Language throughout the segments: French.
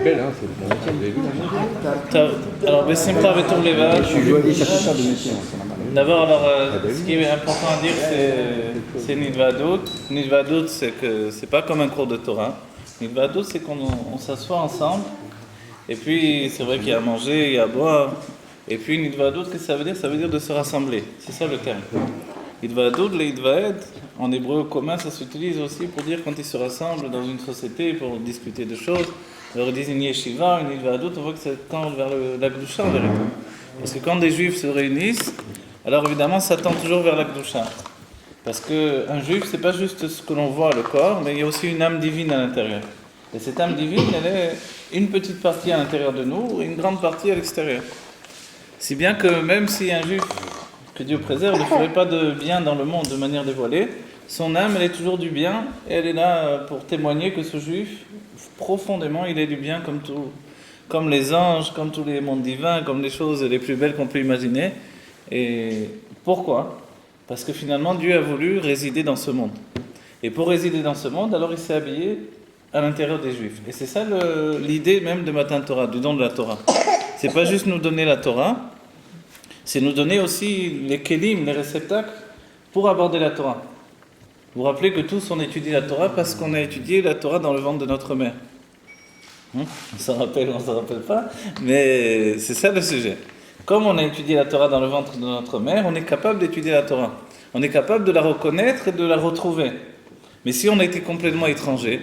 belle, hein, c'est la métier, vous avez vu la Alors, Bessimcha Vetour Leva. Je suis joaillier, ça fait ça de métier, c'est normal. D'abord, ce qui est important à dire, c'est Nidvadut. Nidvadut, c'est que c'est pas comme un cours de Torah. Nidvadut, c'est qu'on s'assoit ensemble. Et puis, c'est vrai qu'il y a à manger, il y a à boire. Et puis, Nidvadut, qu'est-ce que ça veut dire? Ça veut dire de se rassembler. C'est ça le terme. Nidvadut, l'Idvaed, en hébreu commun, ça s'utilise aussi pour dire quand ils se rassemblent dans une société pour discuter de choses. Alors, ils disent une yeshiva, une Nidvadut, on voit que ça tend vers la Gdusha en vérité. Parce que quand des juifs se réunissent, alors évidemment, ça tend toujours vers la Gdusha. Parce qu'un juif, c'est pas juste ce que l'on voit, le corps, mais il y a aussi une âme divine à l'intérieur. Et cette âme divine, elle est une petite partie à l'intérieur de nous et une grande partie à l'extérieur. Si bien que même si un juif, que Dieu préserve, ne ferait pas de bien dans le monde de manière dévoilée, son âme, elle est toujours du bien, et elle est là pour témoigner que ce juif, profondément, il est du bien comme les anges, comme tous les mondes divins, comme les choses les plus belles qu'on peut imaginer. Et pourquoi ? Parce que finalement, Dieu a voulu résider dans ce monde. Et pour résider dans ce monde, alors il s'est habillé à l'intérieur des Juifs. Et c'est ça l'idée même de Matan Torah, du don de la Torah. C'est pas juste nous donner la Torah, c'est nous donner aussi les kélim, les réceptacles, pour aborder la Torah. Vous vous rappelez que tous on étudie la Torah parce qu'on a étudié la Torah dans le ventre de notre mère. On s'en rappelle ou on s'en rappelle pas, mais c'est ça le sujet. Comme on a étudié la Torah dans le ventre de notre mère, on est capable d'étudier la Torah. On est capable de la reconnaître et de la retrouver. Mais si on a été complètement étranger,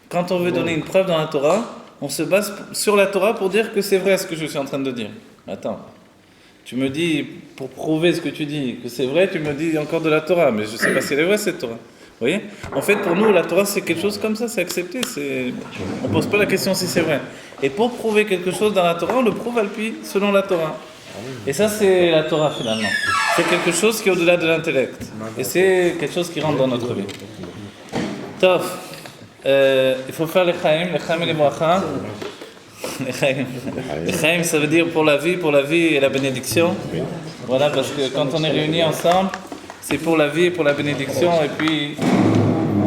quand on veut donner une preuve dans la Torah, on se base sur la Torah pour dire que c'est vrai ce que je suis en train de dire. Attends, tu me dis, pour prouver ce que tu dis, que c'est vrai, tu me dis encore de la Torah, mais je ne sais pas si elle est vraie cette Torah. Vous voyez ? En fait, pour nous, la Torah, c'est quelque chose comme ça, c'est accepté. On ne pose pas la question si c'est vrai. Et pour prouver quelque chose dans la Torah, on le prouve selon la Torah. Et ça, c'est la Torah, finalement. C'est quelque chose qui est au-delà de l'intellect. Et c'est quelque chose qui rentre dans notre vie. Tof. Il faut faire les chaim et les bracha. Les chaim, ça veut dire pour la vie et la bénédiction. Voilà, parce que quand on est réunis ensemble, c'est pour la vie et pour la bénédiction. Et puis,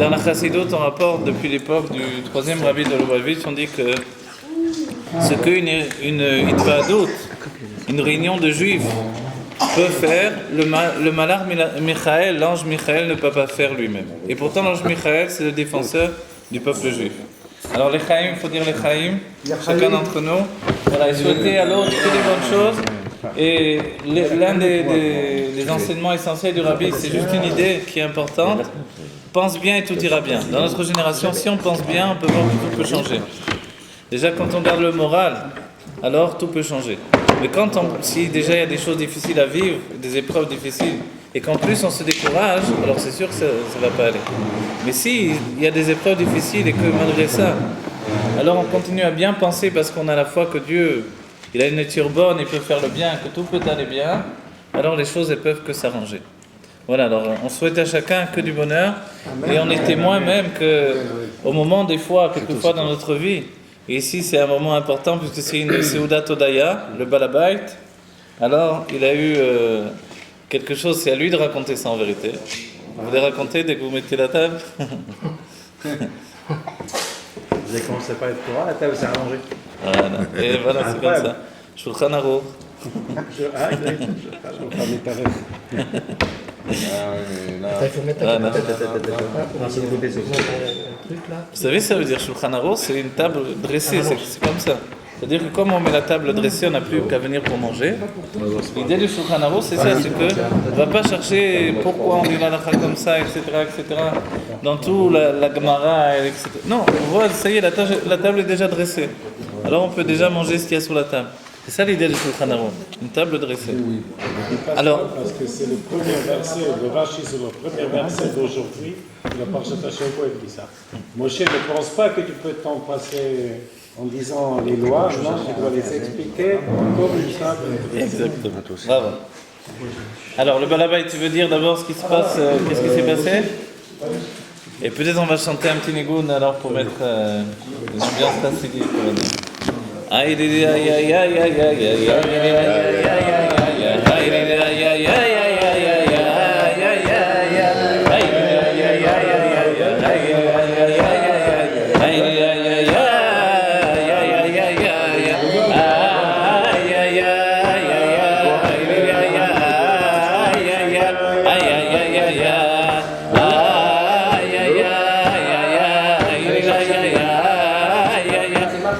dans la Chassidut, on rapporte depuis l'époque du troisième rabbi de Lubavitch, on dit que ce qu'une Hitvadut, une réunion de juifs, peut faire, le malach Michael, l'ange Michael ne peut pas faire lui-même. Et pourtant, l'ange Michael, c'est le défenseur du peuple juif. Alors les chaim, il faut dire les chaim, chacun d'entre nous, voilà, et souhaiter à l'autre que des bonnes choses. Et l'un des enseignements essentiels du rabbi, c'est juste une idée qui est importante. Pense bien et tout ira bien. Dans notre génération, si on pense bien, on peut voir que tout peut changer. Déjà, quand on garde le moral, alors tout peut changer. Mais si déjà il y a des choses difficiles à vivre, des épreuves difficiles, et qu'en plus on se décourage, alors c'est sûr que ça ne va pas aller. Mais si il y a des épreuves difficiles et que malgré ça, alors on continue à bien penser parce qu'on a la foi que Dieu, il a une nature bonne, il peut faire le bien, que tout peut aller bien, alors les choses elles peuvent que s'arranger. Voilà, alors on souhaite à chacun que du bonheur, et on est témoin même qu'au moment quelquefois dans notre vie, et ici c'est un moment important puisque c'est une Seudat Odaya, le Balabait, alors il a eu quelque chose, c'est à lui de raconter ça en vérité. Vous voulez raconter dès que vous mettez la table? Vous avez commencé par être Torah, la table s'est rallongée. Voilà, et voilà, c'est comme ça. Shulchan Aruch. Vous savez, ça veut dire Shulchan Aruch, c'est une table dressée, c'est comme ça. C'est-à-dire que comme on met la table dressée, on n'a plus qu'à venir pour manger. L'idée du Shulchan Aruch, c'est ça, c'est qu'on ne va pas chercher pourquoi on dit l'halakha comme ça, etc., dans tout la Gemara, etc. Non, on voit, ça y est, la table est déjà dressée. Alors on peut déjà manger ce qu'il y a sur la table. C'est ça l'idée du Shulchan Aruch, une table dressée. Oui. Alors, parce que c'est le premier verset, le Rashi, c'est le premier verset d'aujourd'hui, le Parshat Hashavua, il dit ça. Moshe ne pense pas que tu peux t'en passer en disant les lois, non, tu dois les expliquer comme une table. Exactement. Bravo. Alors, le balabay, tu veux dire d'abord ce qui se passe, qu'est-ce qui s'est passé? Et peut-être on va chanter un petit nigoun alors pour mettre l'ambiance chassidique. Aïe, aïe, aïe, aïe, aïe, aïe, aïe, aïe, aïe, aïe,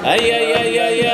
Aïe aïe aïe aïe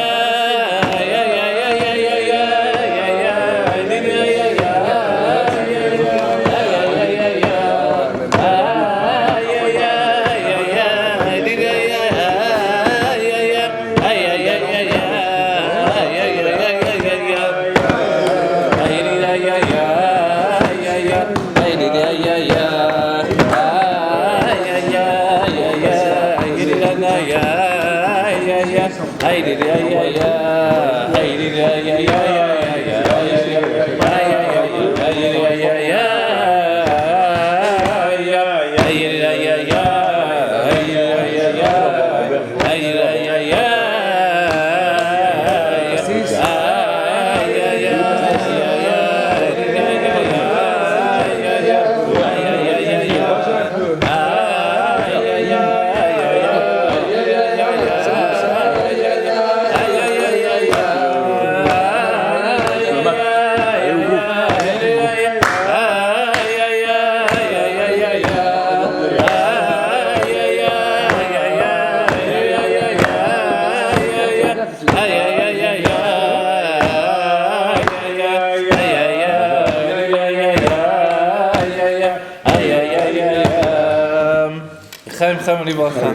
Chaim Libracha.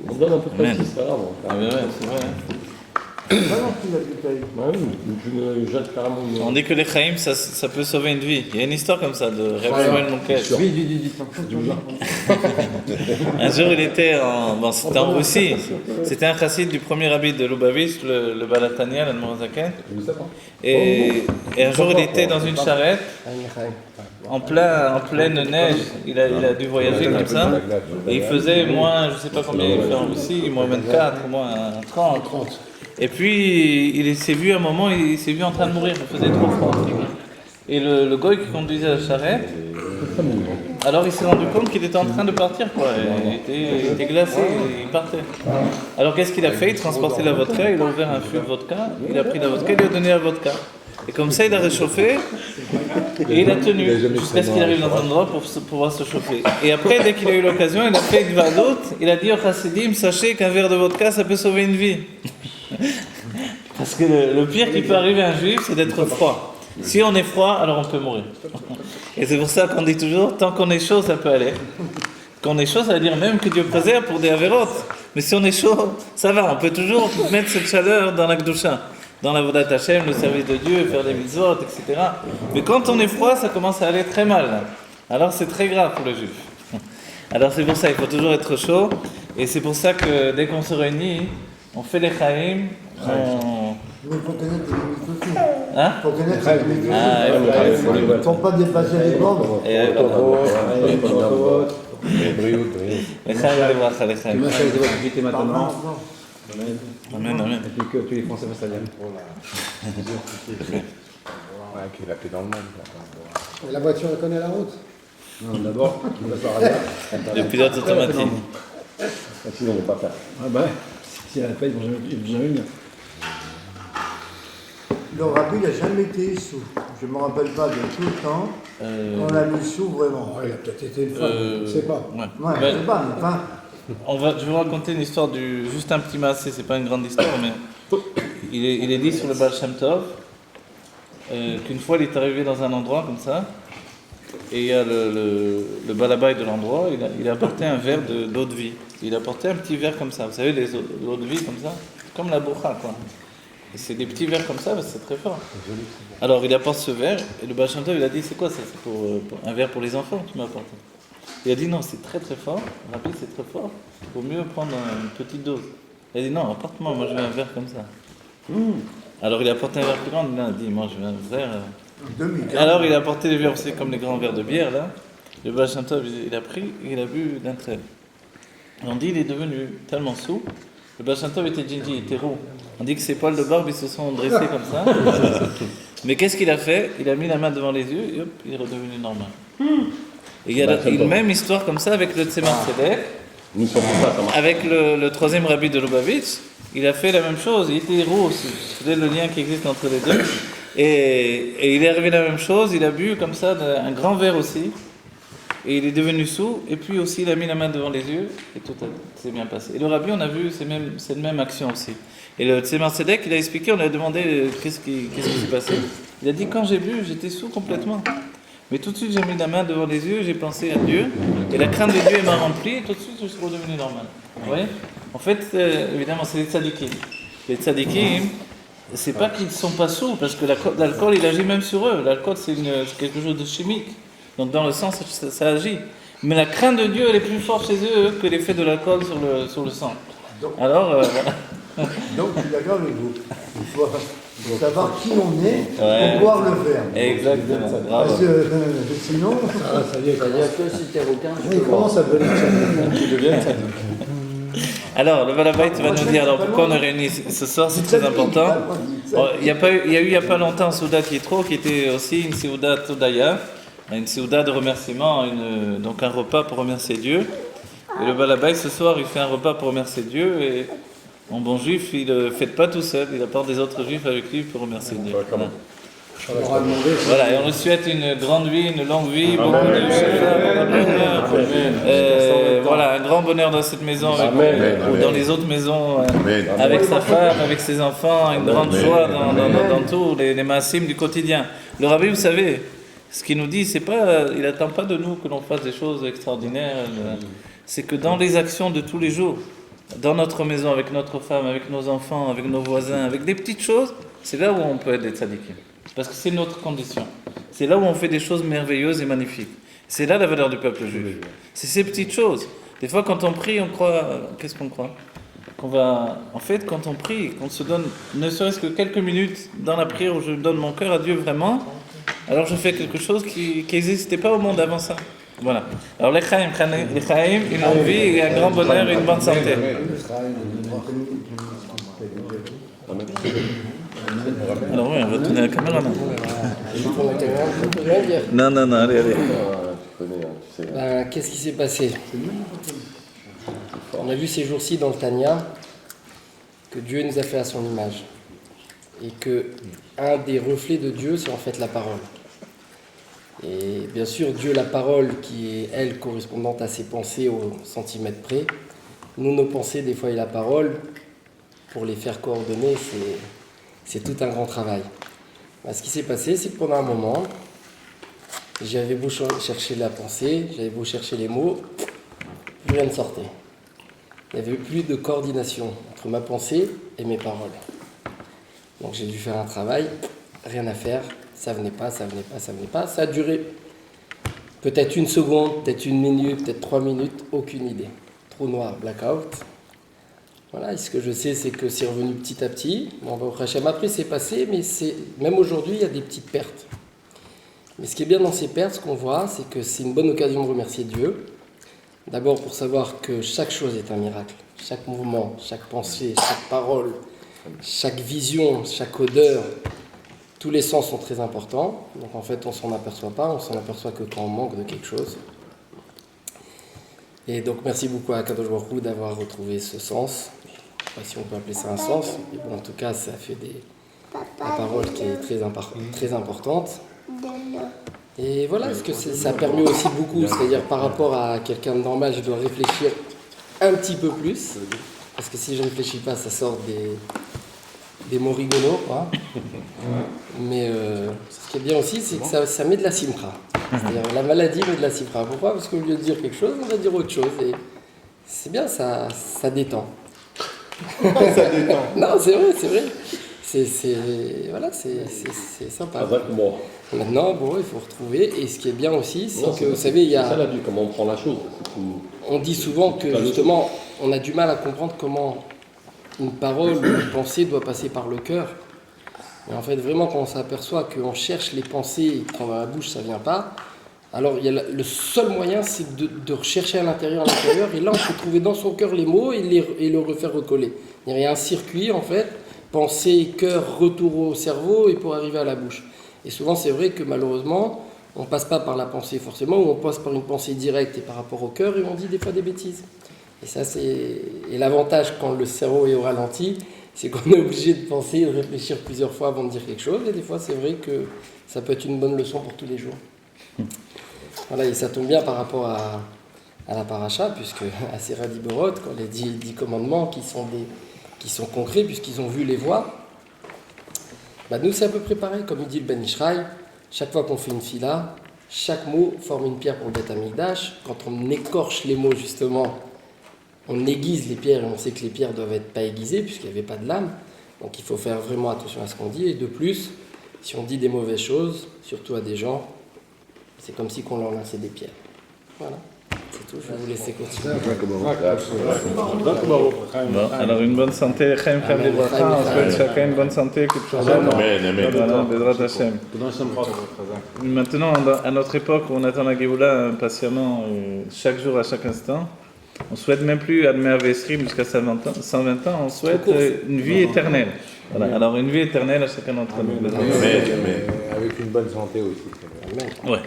On donne un peu de Amen. c'est pas grave. Ah ouais, c'est vrai. Je jette carrément une... On dit que les Chaim, ça peut sauver une vie. Il y a une histoire comme ça de Reb Shmuel Monkes. Un jour, il était c'était en Russie. C'était un chassid du premier rabbi de Lubavitch, le Balatania, l'Admorazaken. Et un jour, il était dans une charrette, en pleine neige. Il a dû voyager comme ça. Et il faisait moins, je ne sais pas combien il fait en Russie, moins 24, moins 30. Et puis, il s'est vu à un moment, il s'est vu en train de mourir, il faisait trop froid. Et le goy qui conduisait la charrette, alors il s'est rendu compte qu'il était en train de partir, quoi. Il était glacé, il partait. Alors qu'est-ce qu'il a fait? Il transportait la vodka, il a ouvert un fût de vodka, il a pris la vodka, il lui a donné la vodka. Et comme ça, il a réchauffé et il a tenu jusqu'à ce qu'il arrive dans un endroit pour pouvoir se chauffer. Et après, dès qu'il a eu l'occasion, il a fait une vadout, il a dit au chassidim, sachez qu'un verre de vodka, ça peut sauver une vie. Parce que le pire qui peut arriver à un juif, c'est d'être froid. Si on est froid, alors on peut mourir. Et c'est pour ça qu'on dit toujours, tant qu'on est chaud, ça peut aller. Quand on est chaud, ça veut dire même que Dieu préserve pour des avérotes. Mais si on est chaud, ça va, on peut toujours mettre cette chaleur dans la Kedusha, dans la Vodat Hashem, le service de Dieu, faire des mitzvot, etc. Mais quand on est froid, ça commence à aller très mal. Alors c'est très grave pour le juif. Alors c'est pour ça, il faut toujours être chaud. Et c'est pour ça que dès qu'on se réunit, on fait les chaim, Il faut connaître les limites aussi. Hein? Il faut connaître les limites aussi. Il Il ne faut pas dépasser les bornes. les chaim, les bracha, les chaim. Tu m'as choisi votre activité maintenant. Amen, amen. Et puis que tous les Français fassent la gamme. Ouais, qu'il a plus dans le monde. La voiture, elle connaît la route. Non, d'abord, il va faire Le pilote automatique. Sinon, on ne va pas faire. Ah bah, si elle paye, ils vont jamais venir. Le rabbi, il n'a jamais été sous. Je ne me rappelle pas de tout le temps. On l'a mis sous vraiment. Il a peut-être été une fois, je ne sais pas. Ouais. Ouais, je ne sais pas, mais enfin. Je vais vous raconter une histoire juste un petit massé, c'est pas une grande histoire, mais il est dit sur le Baal Shem Tov qu'une fois il est arrivé dans un endroit comme ça, et il y a le balabay de l'endroit, il a apporté un verre d'eau de vie. Il a apporté un petit verre comme ça, vous savez, l'eau de vie comme ça, comme la bourra quoi. Et c'est des petits verres comme ça, mais c'est très fort. Alors il apporte ce verre, et le Baal Shem Tov il a dit c'est quoi ça? C'est pour un verre pour les enfants que tu m'as apporté. Il a dit non, c'est très très fort, rapide, c'est très fort, il vaut mieux prendre une petite dose. Il a dit non, apporte-moi, moi je veux un verre comme ça. Alors il a apporté un verre plus grand, il a dit moi je veux un verre. Alors il a apporté des verres, c'est comme les grands verres de bière là. Le Baal Shem Tov, il a pris, il a bu d'un trait. On dit il est devenu tellement saoul. Le Baal Shem Tov était gingy, il était roux. On dit que ses poils de barbe ils se sont dressés comme ça. Mais qu'est-ce qu'il a fait? Il a mis la main devant les yeux et hop, il est redevenu normal. Et il y a la même histoire comme ça avec le Tzemar Tzedek, avec le troisième rabbi de Lubavitch. Il a fait la même chose, il était roux, c'est le lien qui existe entre les deux. Et il est arrivé la même chose, il a bu comme ça un grand verre aussi. et il est devenu sourd, et puis aussi il a mis la main devant les yeux, et tout s'est bien passé. Et le rabbi, on a vu cette même action aussi. Et le Tzemar Tzedek, il a expliqué, on a demandé qu'est-ce qui s'est passé. Il a dit, quand j'ai vu, j'étais sourd complètement. Mais tout de suite, j'ai mis la main devant les yeux, j'ai pensé à Dieu, et la crainte de Dieu m'a rempli, et tout de suite, je suis redevenu normal. Vous voyez ? En fait, évidemment, c'est les tzadikim. Les tzadikim, c'est pas qu'ils ne sont pas sourds, parce que l'alcool, il agit même sur eux. L'alcool, c'est quelque chose de chimique. Donc, dans le sang, ça agit. Mais la crainte de Dieu, elle est plus forte chez eux que l'effet de l'alcool sur le sang. Alors, voilà. Donc, je suis d'accord avec vous. Il faut savoir qui on est pour pouvoir le faire. Exactement. Bravo. Parce que sinon, Ça y est, C'est-à-dire que si t'es requin, tu il peux commence à devenir tzadik. Il devient tzadik. Alors, le Balabait va nous dire alors pourquoi on est réunis ce soir, c'est très important. Il y a eu il n'y a pas longtemps un Souda qui était aussi une Souda Todaya, une Souda de remerciement, donc un repas pour remercier Dieu. Et le Balabait ce soir, il fait un repas pour remercier Dieu et en bon juif, il ne le fait pas tout seul, il apporte des autres juifs avec lui pour remercier Dieu. Voilà, et on lui souhaite une grande vie, une longue vie, beaucoup de voilà, un grand bonheur dans cette maison, ou dans les autres maisons, avec sa femme, avec ses enfants, une grande joie dans tous les maasim du quotidien. Le rabbi, vous savez, ce qu'il nous dit, c'est pas, il n'attend pas de nous que l'on fasse des choses extraordinaires, c'est que dans les actions de tous les jours, dans notre maison, avec notre femme, avec nos enfants, avec nos voisins, avec des petites choses, c'est là où on peut être des tzadikim. Parce que c'est notre condition. C'est là où on fait des choses merveilleuses et magnifiques. C'est là la valeur du peuple juif. C'est ces petites choses. Des fois, quand on prie, on croit... Qu'est-ce qu'on croit ? En fait, quand on prie, qu'on se donne ne serait-ce que quelques minutes dans la prière où je donne mon cœur à Dieu vraiment, alors je fais quelque chose qui n'existait pas au monde avant ça. Voilà. Alors les Chaim, une longue vie et un grand bonheur et une bonne santé. Alors oui, on va tourner la caméra là. Non, allez. Qu'est-ce qui s'est passé? On a vu ces jours-ci dans le Tanya que Dieu nous a fait à son image. Et que un des reflets de Dieu, c'est en fait la parole. Et bien sûr, Dieu, la parole, qui est, elle, correspondante à ses pensées au centimètre près. Nous, nos pensées, des fois, et la parole, pour les faire coordonner, c'est tout un grand travail. Ce qui s'est passé, c'est que pendant un moment, j'avais beau chercher la pensée, j'avais beau chercher les mots, plus rien ne sortait. Il n'y avait plus de coordination entre ma pensée et mes paroles. Donc j'ai dû faire un travail, rien à faire, ça venait pas. Ça a duré peut-être une seconde, peut-être une minute, peut-être 3 minutes, aucune idée. Trou noir, blackout. Voilà, et ce que je sais, c'est que c'est revenu petit à petit. Bon, au Hachem, après, c'est passé, mais même aujourd'hui, il y a des petites pertes. Mais ce qui est bien dans ces pertes, ce qu'on voit, c'est que c'est une bonne occasion de remercier Dieu. D'abord pour savoir que chaque chose est un miracle. Chaque mouvement, chaque pensée, chaque parole, chaque vision, chaque odeur, tous les sens sont très importants. Donc en fait, on ne s'en aperçoit pas, on s'en aperçoit que quand on manque de quelque chose. Et donc merci beaucoup à Kadosh Baruch Hu d'avoir retrouvé ce sens. Je ne sais pas si on peut appeler ça un sens, mais bon, en tout cas, ça fait la parole qui est très importante. Et voilà, parce que ça permet aussi beaucoup, c'est-à-dire par rapport à quelqu'un de normal, je dois réfléchir un petit peu plus, parce que si je ne réfléchis pas, ça sort des mots rigolos, quoi. Mais ce qui est bien aussi, c'est que ça met de la simcha. C'est-à-dire la maladie met de la simcha. Pourquoi ? Parce qu'au lieu de dire quelque chose, on va dire autre chose. Et c'est bien, ça détend. Ça détend. Non, c'est vrai. Voilà, c'est sympa. Maintenant, bon, il faut retrouver. Et ce qui est bien aussi, c'est que, vous savez, il y a... C'est ça la vie, comment on prend la chose. On dit souvent que, justement, on a du mal à comprendre comment une parole ou une pensée doit passer par le cœur. Et en fait, vraiment, quand on s'aperçoit qu'on cherche les pensées et quand dans la bouche, ça ne vient pas, alors il y a le seul moyen, c'est de rechercher à l'intérieur, et là, on peut trouver dans son cœur les mots et le refaire recoller. Il y a un circuit, en fait, pensée, cœur, retour au cerveau et pour arriver à la bouche. Et souvent, c'est vrai que malheureusement, on ne passe pas par la pensée forcément, ou on passe par une pensée directe et par rapport au cœur, et on dit des fois des bêtises. Et ça, et l'avantage quand le cerveau est au ralenti, c'est qu'on est obligé de penser et de réfléchir plusieurs fois avant de dire quelque chose, et des fois, c'est vrai que ça peut être une bonne leçon pour tous les jours. Voilà, et ça tombe bien par rapport à la paracha, puisque à Sira Diborot, quand les 10 commandements qui sont concrets, puisqu'ils ont vu les voies, nous c'est à peu près pareil, comme il dit le Ben Ishraï, chaque fois qu'on fait une fila, chaque mot forme une pierre pour le Beth Amikdash. Quand on écorche les mots justement, on aiguise les pierres et on sait que les pierres doivent être pas aiguisées puisqu'il n'y avait pas de lame. Donc il faut faire vraiment attention à ce qu'on dit. Et de plus, si on dit des mauvaises choses, surtout à des gens, c'est comme si on leur lançait des pierres. Voilà, c'est tout. Je vais vous laisser continuer. Bon, alors une bonne santé, Chaim Chaim des Bracha, on souhaite chacun une bonne santé, que tout soit bon. Voilà, Bezrat Hashem. Maintenant, à notre époque où on attend la Géoula impatiemment, chaque jour, à chaque instant, on souhaite même plus Admer Vesrim jusqu'à 120 ans, on souhaite une vie éternelle. Voilà, alors une vie éternelle à chacun d'entre nous. Mais avec une bonne santé aussi. Ouais.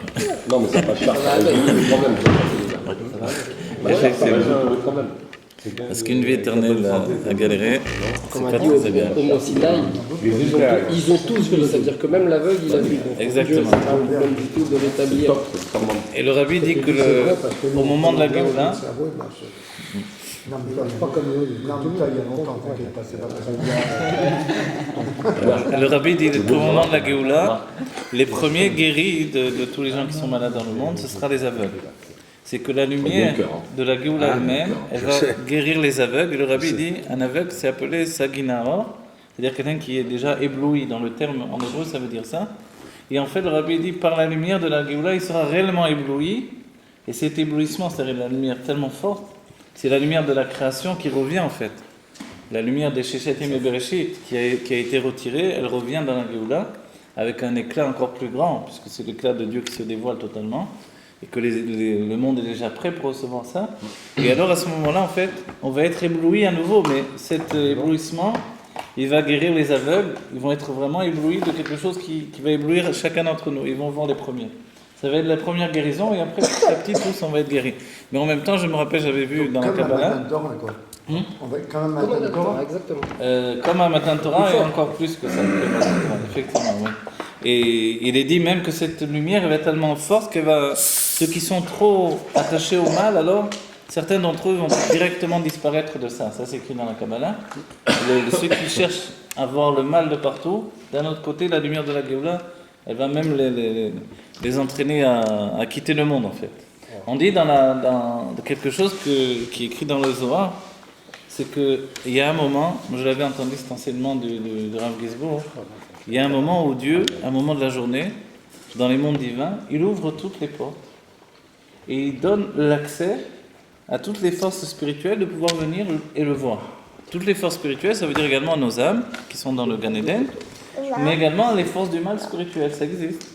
Non, mais ça va pas le problème. Effectivement. Parce qu'une vie éternelle à galérer, c'est Comme pas a dit très bien. au Mont Sinaï, ils ont tous vu, c'est-à-dire que même l'aveugle, il a vu. Donc, Exactement. Dieu, c'est pas un problème du tout de rétablir. Et le rabbi dit que au moment de la Géoula, Non, mais pas comme nous. Non, mais ça, il y a longtemps, t'inquiète pas, c'est pas très bien. le rabbi dit qu'au moment de la Géoula, les premiers guéris de tous les gens qui sont malades dans le monde, ce sera les aveugles. C'est que la lumière de la Géoula elle-même, elle va guérir les aveugles. Et le rabbi dit, un aveugle, c'est appelé Saginaor, c'est-à-dire quelqu'un qui est déjà ébloui. Dans le terme en hébreu, ça veut dire ça. Et en fait, le rabbi dit, par la lumière de la Géoula, il sera réellement ébloui. Et cet éblouissement, c'est-à-dire la lumière tellement forte, c'est la lumière de la création qui revient en fait. La lumière des Sheshetim et Bereshit qui a été retirée, elle revient dans la Géoula avec un éclat encore plus grand, puisque c'est l'éclat de Dieu qui se dévoile totalement, et que le monde est déjà prêt pour recevoir ça. Et alors à ce moment-là, en fait, on va être ébloui à nouveau, mais cet éblouissement, il va guérir les aveugles, ils vont être vraiment éblouis de quelque chose qui va éblouir chacun d'entre nous, ils vont voir les premiers. Ça va être la première guérison et après petit à petit tous on va être guéris. Mais en même temps je me rappelle j'avais vu dans la Kabbalah. On va quand même matin de Torah, exactement. Comme un matin de Torah et encore plus que ça. Effectivement, oui. Et il est dit même que cette lumière elle va être tellement forte que ceux qui sont trop attachés au mal alors certains d'entre eux vont directement disparaître de ça. Ça c'est écrit dans la Kabbalah. Ceux qui cherchent à voir le mal de partout, d'un autre côté la lumière de la Géoula elle va même les entraîner à quitter le monde en fait. On dit dans quelque chose qui est écrit dans le Zohar, c'est qu'il y a un moment, je l'avais entendu cet enseignement de Rav Gizbour, il y a un moment où Dieu, un moment de la journée, dans les mondes divins, il ouvre toutes les portes et il donne l'accès à toutes les forces spirituelles de pouvoir venir et le voir. Toutes les forces spirituelles, ça veut dire également nos âmes qui sont dans le Gan Eden, mais également les forces du mal spirituel, ça existe.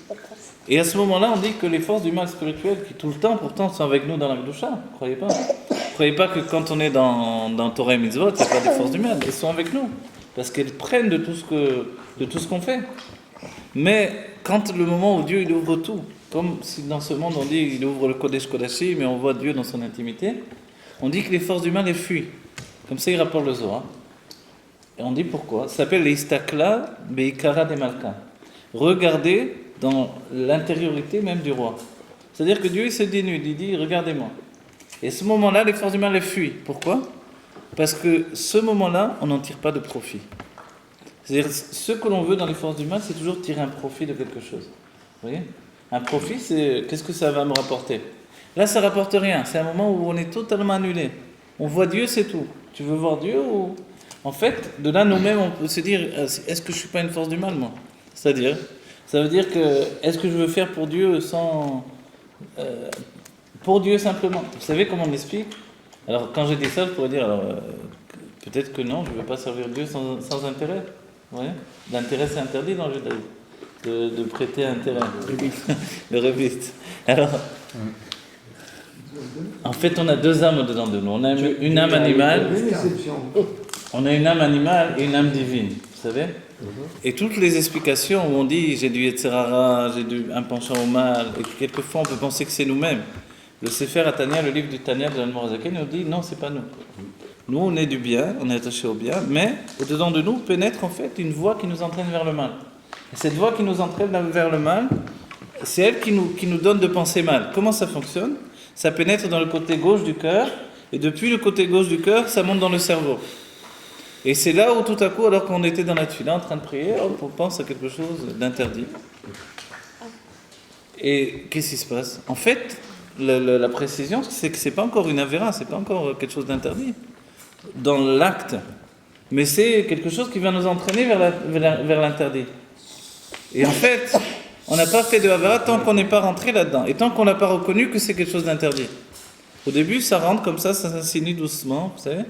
Et à ce moment-là, on dit que les forces du mal spirituel, qui tout le temps, pourtant, sont avec nous dans la Gdusha, croyez pas. Croyez pas que quand on est dans Torah et Mitzvot, il n'y a pas des forces du mal, elles sont avec nous, parce qu'elles prennent de tout ce qu'on fait. Mais quand le moment où Dieu il ouvre tout, comme si dans ce monde on dit il ouvre le Kodesh Kodashi, mais on voit Dieu dans son intimité, on dit que les forces du mal elles fuient. Comme ça il rapporte le Zohar. Et on dit pourquoi. Ça s'appelle l'Istakla Beikara de Malka. Regardez dans l'intériorité même du roi. C'est-à-dire que Dieu il se dénude, il dit regardez-moi. Et à ce moment-là, les forces du mal les fuient. Pourquoi ? Parce que ce moment-là, on n'en tire pas de profit. C'est-à-dire ce que l'on veut dans les forces du mal, c'est toujours tirer un profit de quelque chose. Vous voyez ? Un profit, c'est qu'est-ce que ça va me rapporter ? Là, ça ne rapporte rien. C'est un moment où on est totalement annulé. On voit Dieu, c'est tout. Tu veux voir Dieu ou... En fait, de là, nous-mêmes, on peut se dire, est-ce que je ne suis pas une force du mal, moi ? C'est-à-dire, ça veut dire que, est-ce que je veux faire pour Dieu sans... pour Dieu simplement. Vous savez comment on l'explique ? Alors, quand j'ai dit ça, je pourrais dire, alors, peut-être que non, je ne veux pas servir Dieu sans intérêt. Vous voyez ? L'intérêt, c'est interdit dans le judaïsme, de prêter intérêt. Le rébiste. Alors... En fait, on a deux âmes au-dedans de nous. On a une âme animale. On a une âme animale et une âme divine. Vous savez ? Et toutes les explications où on dit j'ai du Yetzirara, j'ai un penchant au mal, et quelquefois on peut penser que c'est nous-mêmes. Le Sefer Atania, le livre du Tania de l'Admorazaken, nous dit non, c'est pas nous. Nous, on est du bien, on est attaché au bien, mais au-dedans de nous pénètre en fait une voie qui nous entraîne vers le mal. Et cette voie qui nous entraîne vers le mal, c'est elle qui nous donne de penser mal. Comment ça fonctionne? Ça pénètre dans le côté gauche du cœur, et depuis le côté gauche du cœur, ça monte dans le cerveau. Et c'est là où tout à coup, alors qu'on était dans la tefila en train de prier, hop, on pense à quelque chose d'interdit. Et qu'est-ce qui se passe? En fait, la précision, c'est que c'est pas encore une avéra, c'est pas encore quelque chose d'interdit dans l'acte, mais c'est quelque chose qui va nous entraîner vers l'interdit. Et en fait, on n'a pas fait de avéra tant qu'on n'est pas rentré là-dedans, et tant qu'on n'a pas reconnu que c'est quelque chose d'interdit. Au début, ça rentre comme ça s'insinue doucement, vous savez.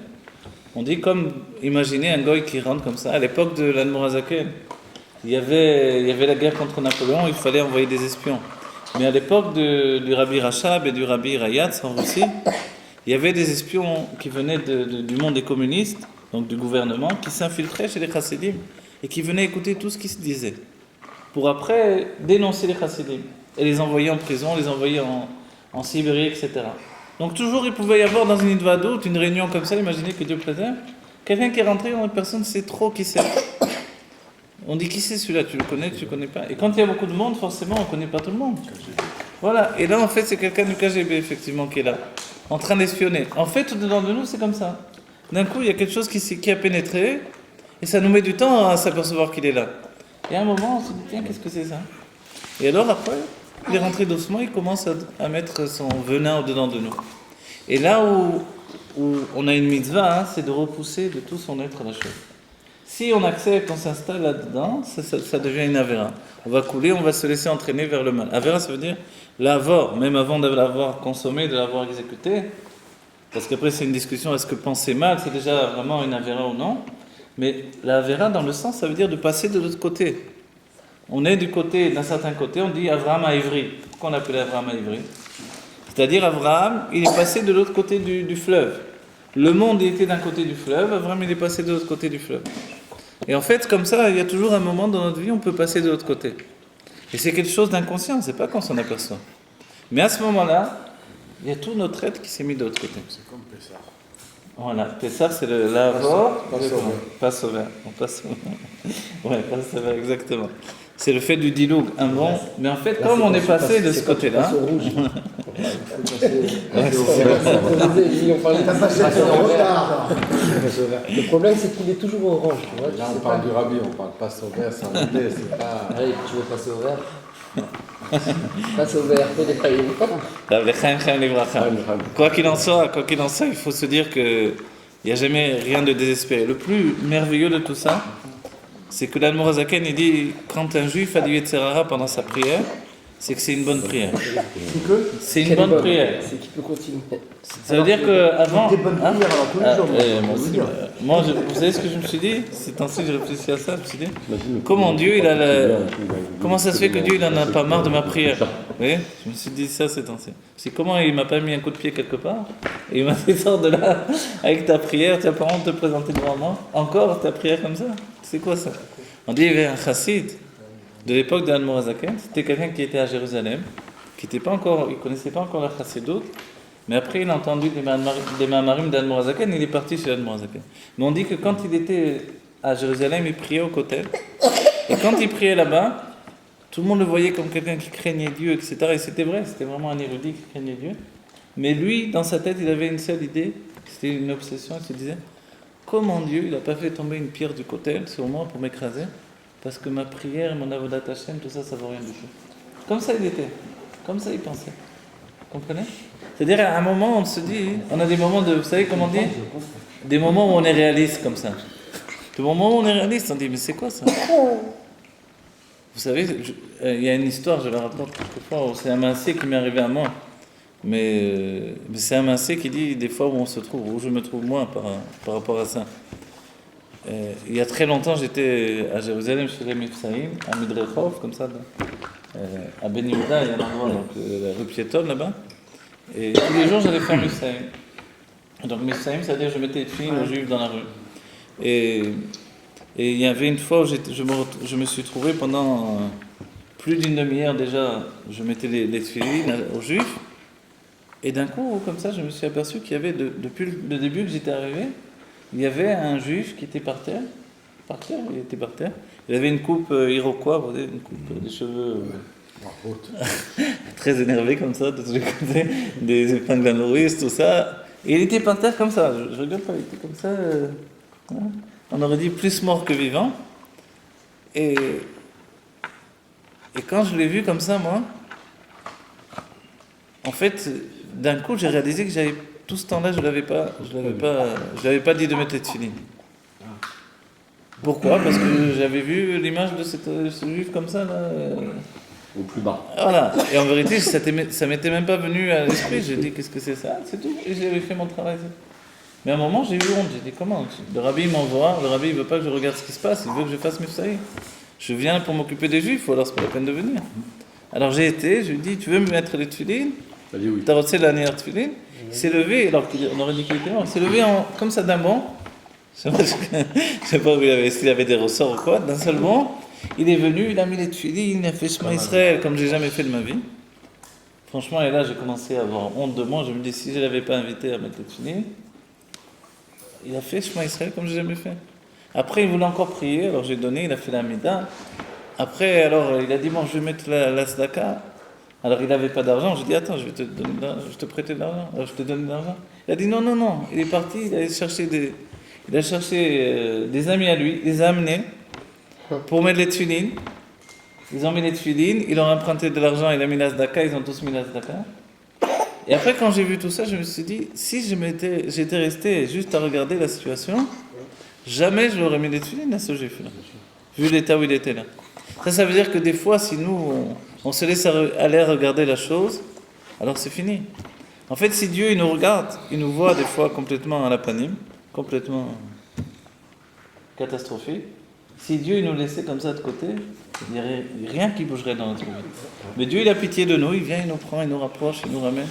On dit comme, imaginez un goy qui rentre comme ça. À l'époque de l'Admorazaken, il y avait la guerre contre Napoléon, il fallait envoyer des espions. Mais à l'époque du Rabbi Rachab et du Rabbi Rayatz en Russie, il y avait des espions qui venaient du monde des communistes, donc du gouvernement, qui s'infiltraient chez les chassidim et qui venaient écouter tout ce qui se disait, pour après dénoncer les chassidim et les envoyer en prison, les envoyer en Sibérie, etc. Donc toujours il pouvait y avoir dans une Idvadout, une réunion comme ça, imaginez que Dieu préserve, quelqu'un qui est rentré, personne ne sait trop qui c'est. On dit qui c'est celui-là, tu le connais, tu le connais pas. Et quand il y a beaucoup de monde, forcément on ne connaît pas tout le monde. Voilà, et là en fait c'est quelqu'un du KGB effectivement qui est là, en train d'espionner. En fait au-dedans de nous c'est comme ça. D'un coup il y a quelque chose qui a pénétré, et ça nous met du temps à s'apercevoir qu'il est là. Et à un moment on se dit tiens qu'est-ce que c'est ça? Et alors après, il est rentré doucement, il commence à mettre son venin au-dedans de nous. Et là où on a une mitzvah, c'est de repousser de tout son être la chose. Si on accepte, on s'installe là-dedans, ça devient une avéra. On va couler, on va se laisser entraîner vers le mal. Avéra, ça veut dire l'avoir, même avant de l'avoir consommé, de l'avoir exécuté. Parce qu'après, c'est une discussion, est-ce que penser mal, c'est déjà vraiment une avéra ou non? Mais l'avéra, dans le sens, ça veut dire de passer de l'autre côté. On est du côté, d'un certain côté, on dit Avraham à Ivry. Pourquoi on l'appelait Avraham à Ivry? C'est-à-dire, Avraham, il est passé de l'autre côté du fleuve. Le monde était d'un côté du fleuve, Avraham, il est passé de l'autre côté du fleuve. Et en fait, comme ça, il y a toujours un moment dans notre vie où on peut passer de l'autre côté. Et c'est quelque chose d'inconscient, c'est pas qu'on s'en aperçoit. Mais à ce moment-là, il y a tout notre être qui s'est mis de l'autre côté. C'est comme Pessah. Voilà, Pessah, c'est l'avor, passe au vert. On passe au vert. Ouais, passe au vert, exactement. C'est le fait du diloug, un bon. Mais en fait, comme on est passé de ce côté-là. Le problème, c'est qu'il est toujours orange. Tu vois, Là, on parle du rabbi, on parle passe au vert, c'est un idée, c'est pas. Allez, tu veux passer au vert? Passe au vert, fais des Quoi qu'il en soit, il faut se dire qu'il n'y a jamais rien de désespéré. Le plus merveilleux de tout ça, c'est que l'Admorazaken, il dit, quand un juif a du Yetzerara pendant sa prière, c'est que c'est une bonne prière. C'est une bonne prière. C'est qu'il peut continuer. Ça veut dire qu'avant... Des bonnes prières, alors tous les jours. Moi, vous savez ce que je me suis dit? C'est temps-ci que je réfléchis à ça, je me suis dit, comment Dieu, comment ça se fait que Dieu, il n'en a pas marre de ma prière? Vous voyez? Je me suis dit ça ces temps-ci. C'est comment il m'a pas mis un coup de pied quelque part, et il m'a fait sortir de là, avec ta prière, tu n'as pas honte de te présenter devant moi? Encore ta prière comme ça? C'est quoi ça? On dit, il y avait un chassid de l'époque de l'Admorazaken, c'était quelqu'un qui était à Jérusalem, qui ne connaissait pas encore la chassidoute, mais après il a entendu des mamarim d'Admorazaken, il est parti chez l'Admorazaken. Mais on dit que quand il était à Jérusalem, il priait au kotel, et quand il priait là-bas, tout le monde le voyait comme quelqu'un qui craignait Dieu, etc. Et c'était vrai, c'était vraiment un érudit qui craignait Dieu. Mais lui, dans sa tête, il avait une seule idée, c'était une obsession, il se disait, comment Dieu, il n'a pas fait tomber une pierre du kotel sur moi pour m'écraser? Parce que ma prière, mon avodat Hashem, tout ça, ça vaut rien du tout. Comme ça il était, comme ça il pensait. Vous comprenez? C'est-à-dire, à un moment, on se dit, on a des moments de, vous savez comment on dit? Des moments où on est réaliste comme ça. Des moments où on est réaliste, on dit, mais c'est quoi ça? Vous savez, il y a une histoire, je la raconte quelquefois, où c'est un mincé qui m'est arrivé à moi. Mais c'est un mincé qui dit des fois où on se trouve, où je me trouve moi par rapport à ça. Il y a très longtemps, j'étais à Jérusalem chez les Mifsaïm, à Midrechov, comme ça, à Ben Yehuda, il y a un endroit, donc, la rue piétonne là-bas. Et tous les jours, j'allais faire Mifsaïm. Donc Mifsaïm, c'est-à-dire je mettais les filles aux juifs dans la rue. Et il y avait une fois où je me suis trouvé pendant plus d'une demi-heure déjà, je mettais les filles aux juifs. Et d'un coup, comme ça, je me suis aperçu qu'il y avait, depuis le début que j'étais arrivé, il y avait un juif qui était par terre, il était par terre. Il avait une coupe iroquois, vous voyez, une coupe des cheveux Très énervé comme ça, de tous les côtés, des épingles à nourrice, tout ça. Et il était par terre comme ça, je rigole pas, il était comme ça. Voilà. On aurait dit plus mort que vivant. Et quand je l'ai vu comme ça, moi, en fait, d'un coup, j'ai réalisé que j'avais tout ce temps-là, je l'avais pas dit de mettre les tefilines. Pourquoi? Parce que j'avais vu l'image de ce juif comme ça, là. Au plus bas. Voilà. Et en vérité, ça m'était même pas venu à l'esprit. J'ai dit, qu'est-ce que c'est ça? C'est tout. Et j'avais fait mon travail. Mais à un moment, j'ai eu honte. J'ai dit, comment? Le rabbi m'envoie. Le rabbi, il veut pas que je regarde ce qui se passe. Il veut que je fasse Mifsaï. Je viens pour m'occuper des juifs, ou alors c'est pas la peine de venir. Alors j'ai été, je lui ai dit, tu veux me mettre les tefilines? Il a dit oui. T'as reçu la dernière tefilines? Il s'est levé, alors qu'on aurait dit qu'il était mort. Il s'est levé comme ça d'un bond. Je sais pas où est-ce qu'il avait des ressorts ou quoi. D'un seul bond, il est venu, il a mis les tefilines, il a fait Shema Israël comme j'ai jamais fait de ma vie. Franchement, et là j'ai commencé à avoir honte de moi. Je me dis, si je l'avais pas invité à mettre les tefilines, il a fait Shema Israël comme j'ai jamais fait. Après, il voulait encore prier, alors j'ai donné, il a fait la Mida. Après, alors, il a dit, bon, je vais mettre la tzedaka. Alors, il n'avait pas d'argent. J'ai dit, attends, je vais te prêter de l'argent. Alors, je te donne de l'argent. Il a dit, non. Il est parti, il a cherché des amis à lui, il les a amenés pour mettre les tefilines. Ils ont mis les tefilines, ils ont emprunté de l'argent, il a mis la tzedaka, ils ont tous mis la tzedaka. Et après, quand j'ai vu tout ça, je me suis dit, si j'étais resté juste à regarder la situation, jamais je l'aurais mis les tefilines à ce juif-là, vu l'état où il était là. Ça veut dire que des fois, si nous, on se laisse aller regarder la chose, alors c'est fini. En fait, si Dieu il nous regarde, il nous voit des fois complètement à la panime, complètement catastrophique. Si Dieu il nous laissait comme ça de côté, il n'y aurait rien qui bougerait dans notre vie. Mais Dieu il a pitié de nous, il vient, il nous prend, il nous rapproche, il nous ramène.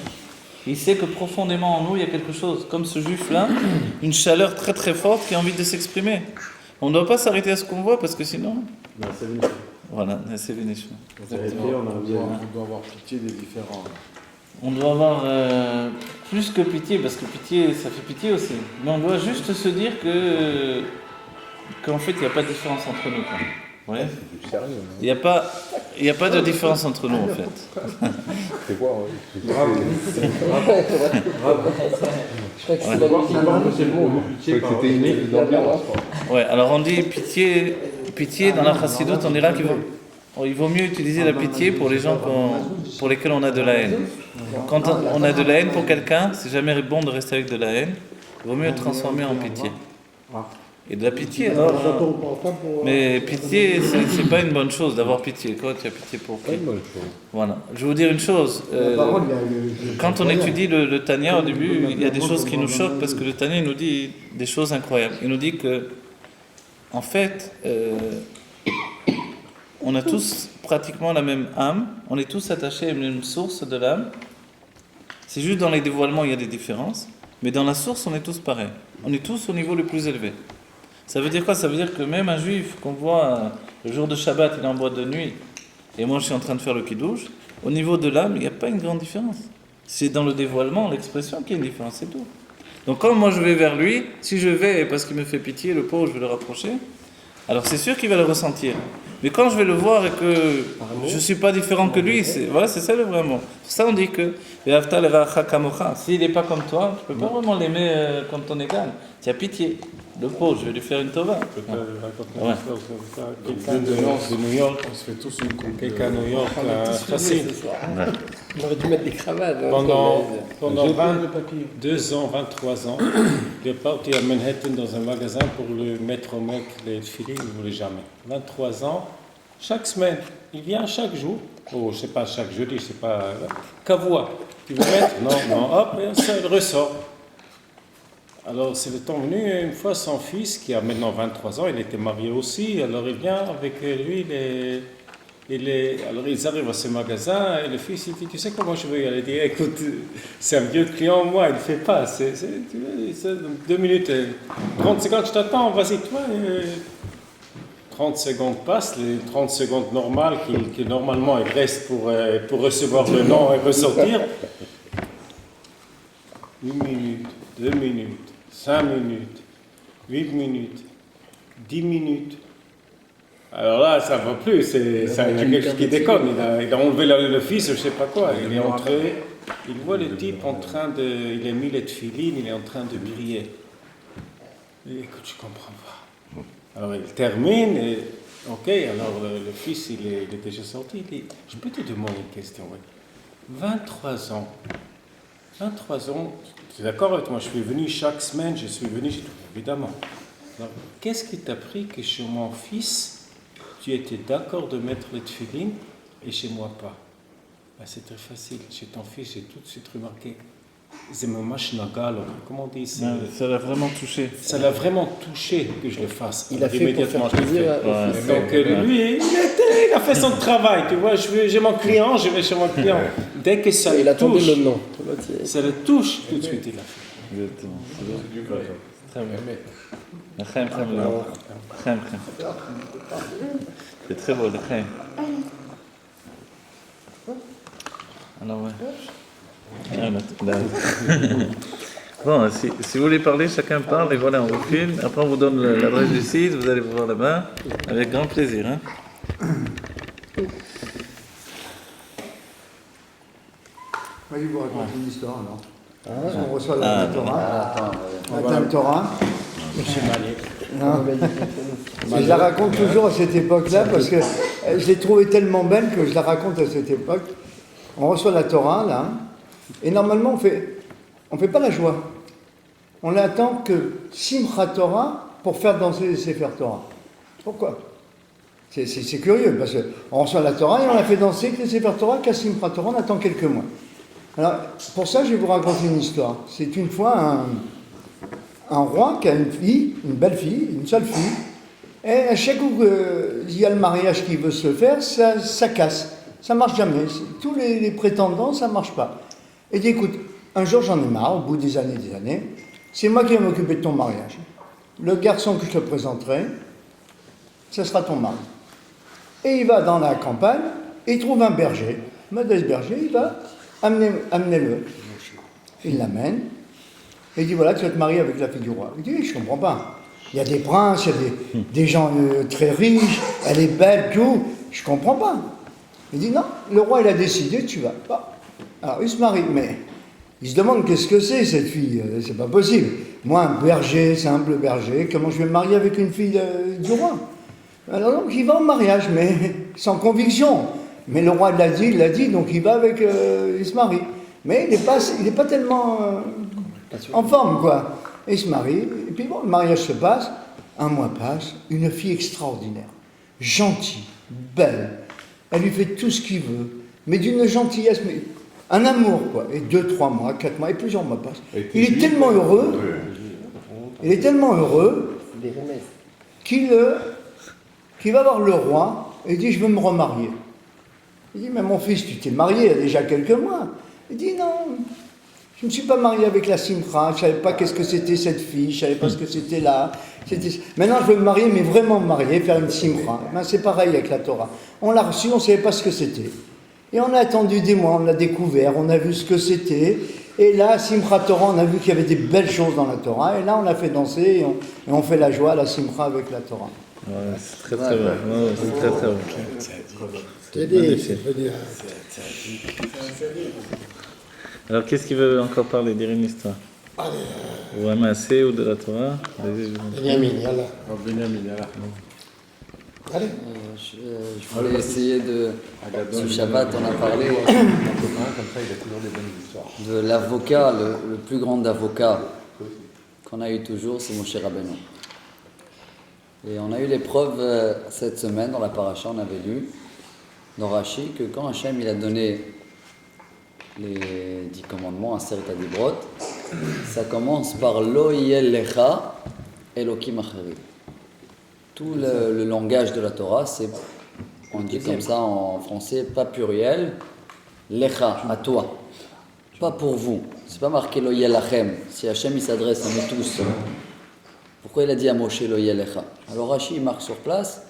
Il sait que profondément en nous, il y a quelque chose, comme ce juif-là, une chaleur très très forte qui a envie de s'exprimer. On ne doit pas s'arrêter à ce qu'on voit parce que sinon... Voilà, c'est Vénéchon. On doit avoir pitié des différents. On doit avoir plus que pitié, parce que pitié, ça fait pitié aussi. Mais on doit juste se dire qu'en fait, il n'y a pas de différence entre nous. Quoi. Ouais. C'est sérieux. Il n'y a pas de différence entre nous, en fait. C'est quoi Je crois que c'est la musique. C'est bon, pitié. C'était une évidence. Ouais, alors on dit pitié dans la chassidoute, on dira qu'il vaut mieux utiliser la pitié pour les gens pour lesquels on a de la haine. Quand on a de la haine pour quelqu'un, c'est jamais bon de rester avec de la haine. Il vaut mieux le transformer en pitié. Et de la pitié, alors, mais pitié, c'est pas une bonne chose d'avoir pitié. Quoi, tu as pitié pour qui? Voilà. Je vais vous dire une chose. Quand on étudie le Tanya, au début, il y a des choses qui nous choquent parce que le Tanya nous dit des choses incroyables. Il nous dit que, en fait, on a tous pratiquement la même âme, on est tous attachés à une même source de l'âme. C'est juste dans les dévoilements il y a des différences, mais dans la source on est tous pareils. On est tous au niveau le plus élevé. Ça veut dire quoi? Ça veut dire que même un juif qu'on voit le jour de Shabbat, il est en boîte de nuit, et moi je suis en train de faire le kiddush, au niveau de l'âme, il n'y a pas une grande différence. C'est dans le dévoilement, l'expression qu'il y a une différence, c'est tout. Donc quand moi je vais vers lui, si je vais parce qu'il me fait pitié, le pauvre, je vais le rapprocher, alors c'est sûr qu'il va le ressentir. Mais quand je vais le voir et que je ne suis pas différent que lui, c'est ça le vrai mot. C'est ça on dit que s'il n'est pas comme toi, tu ne peux pas vraiment l'aimer comme ton égal. Tu as pitié. Le pauvre, je vais lui faire une tova. Je peux te raconter une histoire comme ça. Quelqu'un de New York, On se fait tous une coupe. quelqu'un de New York, facile. On aurait dû mettre des cravates. Hein, Pendant 22 ans, 23 ans, il est parti à Manhattan dans un magasin pour le mettre au mec les filets, il ne voulait jamais. 23 ans, chaque semaine, il vient chaque jour, je ne sais pas, chaque jeudi, je ne sais pas, Kavoua, tu veux mettre? Non, hop, et ça, il ressort. Alors, c'est le temps venu, une fois, son fils, qui a maintenant 23 ans, il était marié aussi, alors il vient avec lui, alors ils arrivent à ce magasin, et le fils, il dit, tu sais comment je veux y aller? Il dit, écoute, c'est un vieux client, moi, il ne fait pas, c'est 2 minutes, 30 secondes, je t'attends, vas-y, toi. 30 secondes passent, les 30 secondes normales, qui normalement, il reste pour recevoir le nom et ressortir. 1 minute, 2 minutes. 5 minutes, 8 minutes, 10 minutes. Alors là, ça ne va plus, il y a quelque chose qui déconne. Il a enlevé le fils, je ne sais pas quoi. Il est entré, il voit le type en train de. Il a mis les tefilines, il est en train de prier. Et écoute, je ne comprends pas. Alors il termine, et ok, alors le fils, il est déjà sorti. Il dit, je peux te demander une question, oui. 23 ans. 23 ans, tu es d'accord avec moi, je suis venu chaque semaine, je suis venu, évidemment. Alors, qu'est-ce qui t'a pris que chez mon fils, tu étais d'accord de mettre les tefilines et chez moi pas? Ben, c'est très facile. Chez ton fils, j'ai tout de suite remarqué. C'est mon machnagal, comment on dit ça? Ça l'a vraiment touché. Ça l'a vraiment touché que je le fasse. Il a fait pour faire Immédiatement, je le plaisir fais. au fils. Donc lui, il a fait son travail, tu vois. J'ai mon client, je vais chez mon client. Dès que ça Il le a tombé touche, le nom. ça le touche, tout de suite il a fait. Exactement. C'est très bien. L'chaim, très bien. L'chaim. C'est très beau, l'chaim. Alors, ouais. Ah, là. Bon, si vous voulez parler, chacun parle et voilà, on vous filme. Après, on vous donne l'adresse du site, vous allez vous voir là-bas, avec grand plaisir. Hein. Moi, je vais vous raconter une histoire, alors. On reçoit la Torah. La Torah. Non. Et je la raconte toujours à cette époque-là parce que je l'ai trouvée tellement belle que je la raconte à cette époque. On reçoit la Torah, là, et normalement, on fait pas la joie. On n'attend que Simchat Torah pour faire danser les Sefer Torah. Pourquoi? C'est curieux, parce qu'on reçoit la Torah et on la fait danser que les Sefer Torah, qu'à Simchat Torah, on attend quelques mois. Alors, pour ça, je vais vous raconter une histoire. C'est une fois un roi qui a une fille, une belle fille, une seule fille, et à chaque coup qu'il y a le mariage qui veut se faire, ça casse. Ça ne marche jamais. Tous les prétendants, ça ne marche pas. Et dit, écoute, un jour j'en ai marre, au bout des années, c'est moi qui vais m'occuper de ton mariage. Le garçon que je te présenterai, ce sera ton mari. Et il va dans la campagne, et il trouve un berger, modeste berger, il va amenez-le. Il l'amène, et il dit, voilà, tu vas te marier avec la fille du roi. Il dit, je ne comprends pas. Il y a des princes, il y a des gens très riches, elle est belle, tout. Je ne comprends pas. Il dit, non, le roi, il a décidé, tu vas pas. Alors, il se marie, mais il se demande qu'est-ce que c'est, cette fille. C'est pas possible. Moi, un berger, simple berger, comment je vais me marier avec une fille du roi? Alors, donc, il va au mariage, mais sans conviction. Mais le roi l'a dit, donc il va avec, il se marie. Mais il n'est pas tellement en forme, quoi. Et il se marie, et puis bon, le mariage se passe, un mois passe, une fille extraordinaire, gentille, belle. Elle lui fait tout ce qu'il veut, mais d'une gentillesse, mais un amour, quoi. Et 2, 3 mois, 4 mois, et plusieurs mois passent. Il est tellement heureux, qu'il va voir le roi et dit, je veux me remarier. Il dit, mais mon fils, tu t'es marié il y a déjà quelques mois. Il dit, non, je ne me suis pas marié avec la Simcha, je ne savais pas qu'est-ce que c'était cette fille, je ne savais pas ce que c'était là. Maintenant, je veux me marier, mais vraiment me marier, faire une Simcha. Ben, c'est pareil avec la Torah. On l'a reçue, on ne savait pas ce que c'était. Et on a attendu des mois, on l'a découvert, on a vu ce que c'était. Et là, Simcha Torah, on a vu qu'il y avait des belles choses dans la Torah. Et là, on l'a fait danser et on fait la joie, la Simcha avec la Torah. Ouais, c'est très très bon. Ouais, c'est très très bon. Alors, qu'est-ce qu'il veut encore parler? Dire une histoire? Ou un massé ou de la Torah? Benjamin, yallah. Benjamin, là. Allez. Je voulais essayer de. Ce Shabbat, on a parlé Comme ça, il a toujours des bonnes histoires. de l'avocat, le plus grand avocat qu'on a eu toujours, c'est Moshe Rabbeinu. Et on a eu l'épreuve cette semaine dans la paracha, on avait lu dans Rashi que quand Hachem il a donné les 10 commandements à Seret Adibrot, ça commence par Lo yel lecha Elokim acheri. Tout le langage de la Torah, c'est, on dit comme ça en français, pas pluriel, lecha, à toi, pas pour vous. C'est pas marqué Lo yel lachem. Si Hachem il s'adresse à nous tous, pourquoi il a dit à Moshe Lo yel lecha? Alors Rashi il marque sur place,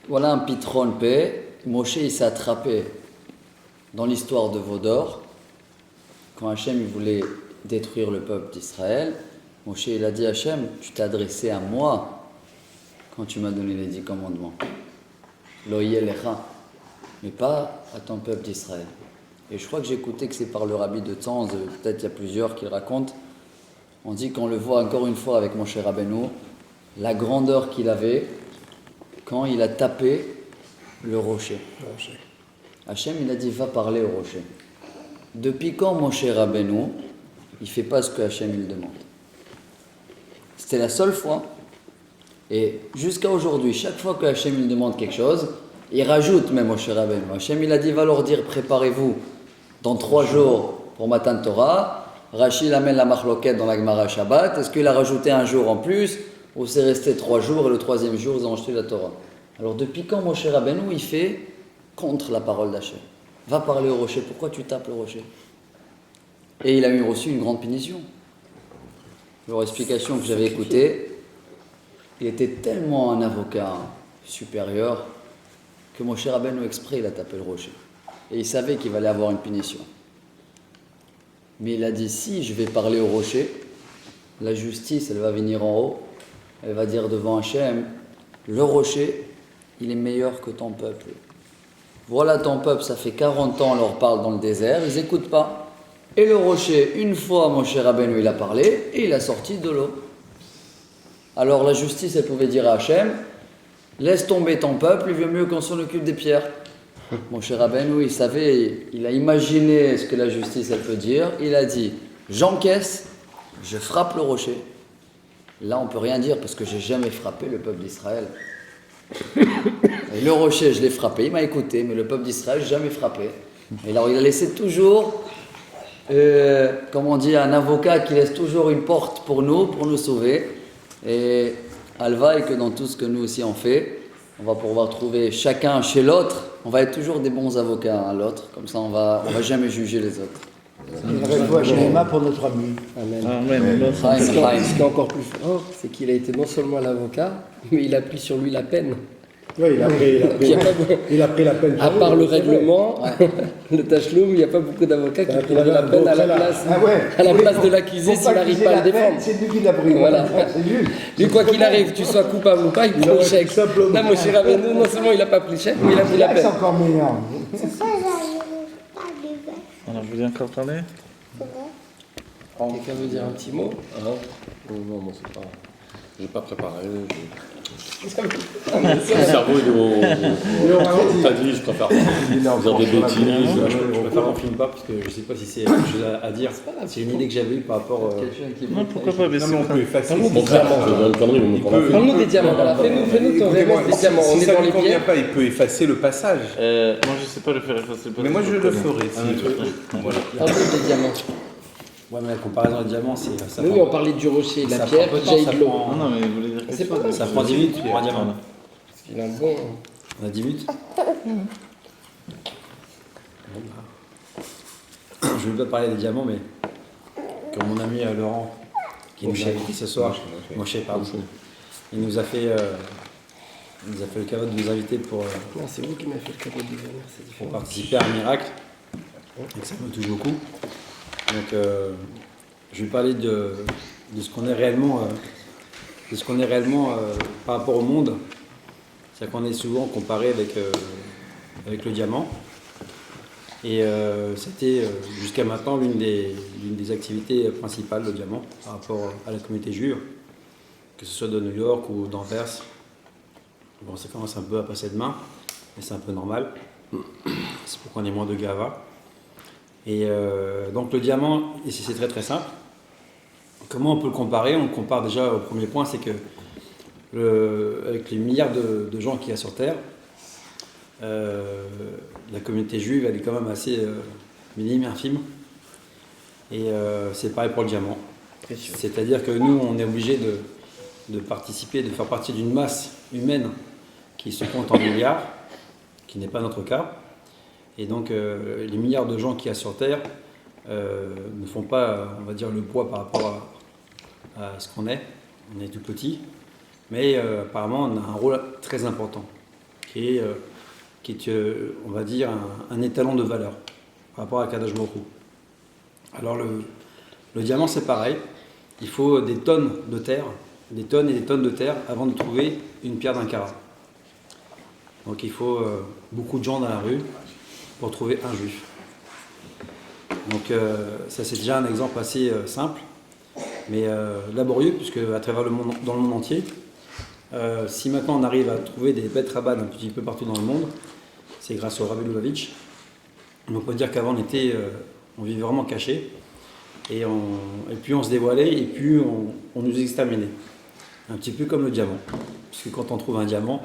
voilà un pitron P. Moshe il s'est attrapé dans l'histoire de Vaudor, quand Hachem il voulait détruire le peuple d'Israël. Moshe il a dit à Hachem, tu t'es adressé à moi quand tu m'as donné les 10 commandements. Loïe lecha, mais pas à ton peuple d'Israël. Et je crois que j'ai écouté que c'est par le rabbi de Tzanz, peut-être il y a plusieurs qui le racontent. On dit qu'on le voit encore une fois avec Moshe Rabbeinu, la grandeur qu'il avait quand il a tapé le rocher. Hachem, il a dit, va parler au rocher. Depuis quand Moshe Rabbeinu, il ne fait pas ce que Hachem il demande? C'était la seule fois. Et jusqu'à aujourd'hui, chaque fois que Hachem il demande quelque chose, il rajoute même Moshe Rabbeinu. Hachem il a dit, va leur dire, préparez-vous dans 3 jours pour Matan Torah. Rachid amène la marloquette dans la Gemara Shabbat. Est-ce qu'il a rajouté un jour en plus ou c'est resté 3 jours et le 3e jour ils ont acheté la Torah? Alors depuis quand Moshe Rabbeinu il fait contre la parole d'Hachem? Va parler au rocher, pourquoi tu tapes le rocher? Et il a eu reçu une grande punition. Leur explication que j'avais écoutée, il était tellement un avocat supérieur que Moshe Rabbeinu exprès il a tapé le rocher. Et il savait qu'il allait avoir une punition. Mais il a dit, si je vais parler au rocher, la justice, elle va venir en haut, elle va dire devant Hachem, le rocher, il est meilleur que ton peuple. Voilà ton peuple, ça fait 40 ans, on leur parle dans le désert, ils n'écoutent pas. Et le rocher, une fois, Moshe Rabbeinu, il a parlé, et il a sorti de l'eau. Alors la justice, elle pouvait dire à Hachem, laisse tomber ton peuple, il vaut mieux qu'on s'en occupe des pierres. Moshe Rabbeinu, il savait, il a imaginé ce que la justice, elle peut dire. Il a dit, j'encaisse, je frappe le rocher. Là, on ne peut rien dire parce que j'ai jamais frappé le peuple d'Israël. Et le rocher, je l'ai frappé, il m'a écouté, mais le peuple d'Israël, jamais frappé. Et alors, il a laissé toujours, comme on dit, un avocat qui laisse toujours une porte pour nous sauver. Et Alva, et que dans tout ce que nous aussi on fait, on va pouvoir trouver chacun chez l'autre. On va être toujours des bons avocats à l'autre, comme ça on va jamais juger les autres. Pour notre ami. Amen. Ce qui est encore plus fort, c'est qu'il a été non seulement l'avocat, mais il a pris sur lui la peine. Oui, il a pris la peine. À part le règlement, le tachloum, il n'y a pas beaucoup d'avocats qui prennent la peine à la place de l'accusé s'il n'arrive pas à le défendre. C'est lui qui l'a pris. Voilà. Lui, quoi qu'il arrive, tu sois coupable ou pas, il prend le chèque. Là, Moshe Rabbeinu, non seulement il n'a pas pris le chèque, mais il a pris la peine. C'est encore meilleur. Alors, vous voulez encore parler? Quelqu'un veut dire un petit mot? Non, moi c'est pas. J'ai pas préparé. Le Mon cerveau il est au. T'as dit, je préfère dire des bêtises. Je préfère qu'on filme pas parce que je sais pas si c'est quelque chose à dire. C'est une idée que j'avais eue par rapport. Non, pourquoi pas? Mais Non, mais on peut effacer. Mon frère, c'est une connerie, mais qu'on a fait. Parle-nous des diamants, voilà. Fais-nous ton rêve des diamants. On Si est ça dans ne les convient pieds. pas, il peut effacer le passage. moi, je sais pas le faire effacer. Mais moi je le ferai. Voilà. Parle-nous des diamants. Ouais, mais la comparaison des diamants, c'est ça. Nous, on parlait du rocher et de la pierre qui jaillit de l'eau. Non, mais vous voulez dire C'est quelque pas chose? mal. Ça prend 10 minutes pour un diamant. Parce qu'il a un bon. On a 10 minutes. Je ne veux pas parler des diamants, mais comme mon ami Laurent, qui nous a invité ce soir, Moshe, pardon, il nous a fait le cadeau de nous inviter pour Non, c'est vous qui m'avez fait le cadeau de venir, c'est différent. participer à un miracle. Donc ça me touche beaucoup. Donc je vais parler de ce qu'on est réellement, par rapport au monde. C'est-à-dire qu'on est souvent comparé avec le diamant. Et c'était jusqu'à maintenant l'une des activités principales, le diamant, par rapport à la communauté juive, que ce soit de New York ou d'Anvers. Bon, ça commence un peu à passer de main, mais c'est un peu normal. C'est pour qu'on ait moins de gava. Et donc le diamant, et c'est très très simple. Comment on peut le comparer? On le compare déjà au premier point, c'est que avec les milliards de gens qu'il y a sur Terre, la communauté juive, elle est quand même assez minime, infime. Et c'est pareil pour le diamant. C'est-à-dire que nous, on est obligé de participer, de faire partie d'une masse humaine qui se compte en milliards, qui n'est pas notre cas. Et donc, les milliards de gens qu'il y a sur Terre ne font pas, on va dire, le poids par rapport à ce qu'on est. On est tout petit. Mais apparemment, on a un rôle très important, qui est on va dire, un étalon de valeur par rapport à Kadosh Baruch Hu. Alors, le diamant, c'est pareil. Il faut des tonnes de terre des tonnes et des tonnes de terre avant de trouver une pierre d'un carat. Donc il faut beaucoup de gens dans la rue pour trouver un juif. Donc ça c'est déjà un exemple assez simple, mais laborieux, puisque à travers le monde, dans le monde entier, si maintenant on arrive à trouver des bêtes rabbin un petit peu partout dans le monde, c'est grâce au Rabbi Lubavitch. On peut dire qu'avant on vivait vraiment caché, et puis on se dévoilait, et puis on nous exterminait. Un petit peu comme le diamant, parce que quand on trouve un diamant,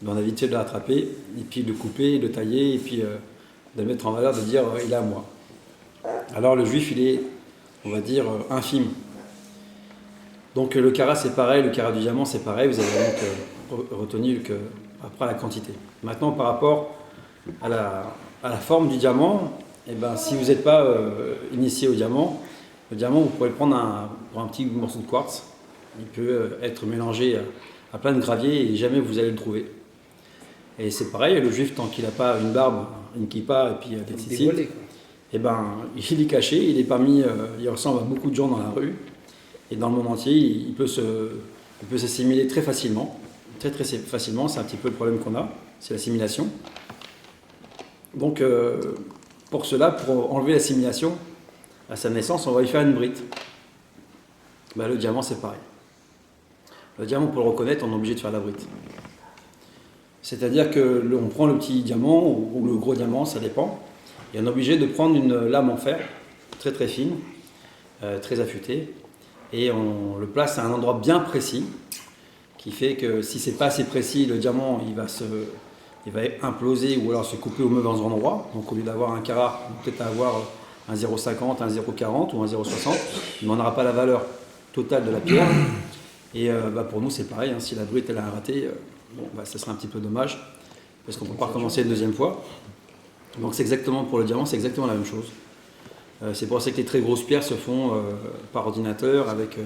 on a vite fait de le rattraper, et puis de le couper, de le tailler, et puis de le mettre en valeur, de dire il est à moi. Alors le juif, il est, on va dire, infime. Donc le carat c'est pareil, le carat du diamant c'est pareil, vous avez donc retenu après la quantité. Maintenant par rapport à la forme du diamant, eh ben, si vous n'êtes pas initié au diamant, le diamant vous pourrez le prendre pour un petit morceau de quartz. Il peut être mélangé à plein de graviers et jamais vous allez le trouver. Et c'est pareil, le juif tant qu'il n'a pas une barbe, une kippa et puis des tzitzit, eh ben, il est caché, il ressemble à beaucoup de gens dans la rue. Et dans le monde entier, il peut s'assimiler très facilement. Très très facilement, c'est un petit peu le problème qu'on a, c'est l'assimilation. Donc pour cela, pour enlever l'assimilation, à sa naissance, on va lui faire une brite. Ben, le diamant c'est pareil. Le diamant, pour le reconnaître, on est obligé de faire la brite. C'est-à-dire qu'on prend le petit diamant ou le gros diamant, ça dépend, et on est obligé de prendre une lame en fer, très très fine, très affûtée, et on le place à un endroit bien précis, qui fait que si c'est pas assez précis, le diamant il va imploser ou alors se couper au mauvais endroit. Donc au lieu d'avoir un carat, on peut peut-être avoir un 0,50, un 0,40 ou un 0,60, mais on n'aura pas la valeur totale de la pierre. Et pour nous c'est pareil, hein, si la brite elle a un raté, ça serait un petit peu dommage, parce qu'on ne peut pas recommencer une deuxième fois. Donc c'est exactement pour le diamant, c'est exactement la même chose. C'est pour ça que les très grosses pierres se font par ordinateur, avec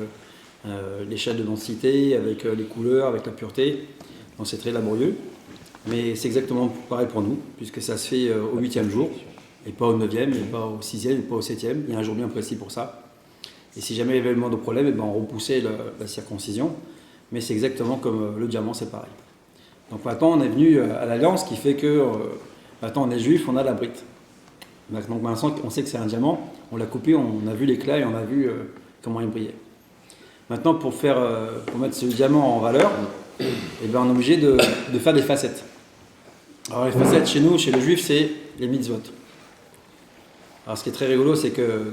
l'échelle de densité, avec les couleurs, avec la pureté. Donc c'est très laborieux. Mais c'est exactement pareil pour nous, puisque ça se fait au 8e jour, et pas au 9e, et pas au 6e, et pas au 7e. Il y a un jour bien précis pour ça. Et si jamais il y avait le moindre problème, on repoussait la circoncision. Mais c'est exactement comme le diamant, c'est pareil. Donc maintenant, on est venu à l'alliance, qui fait que maintenant on est juif, on a la brite. Donc maintenant, on sait que c'est un diamant, on l'a coupé, on a vu l'éclat et on a vu comment il brillait. Maintenant, pour mettre ce diamant en valeur, on est obligé de faire des facettes. Alors les facettes chez nous, chez le juif, c'est les mitzvot. Alors ce qui est très rigolo, c'est que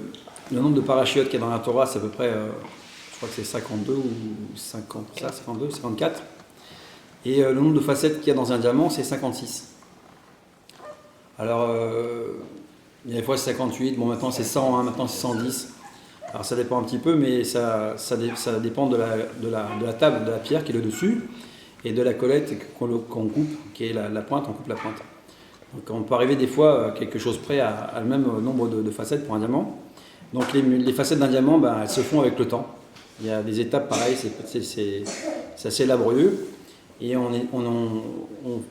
le nombre de parachiotes qu'il y a dans la Torah, c'est à peu près, je crois que c'est 52 ou 50, 52, 54. Et le nombre de facettes qu'il y a dans un diamant, c'est 56. Alors, il y a des fois c'est 58, bon maintenant c'est 100, hein, maintenant c'est 110. Alors ça dépend un petit peu, mais ça dépend de la table, de la pierre qui est le dessus, et de la colette qu'on coupe, qui est la pointe, on coupe la pointe. Donc on peut arriver des fois à quelque chose près à le même nombre de facettes pour un diamant. Donc les facettes d'un diamant, elles se font avec le temps. Il y a des étapes pareilles, c'est assez laborieux. Et on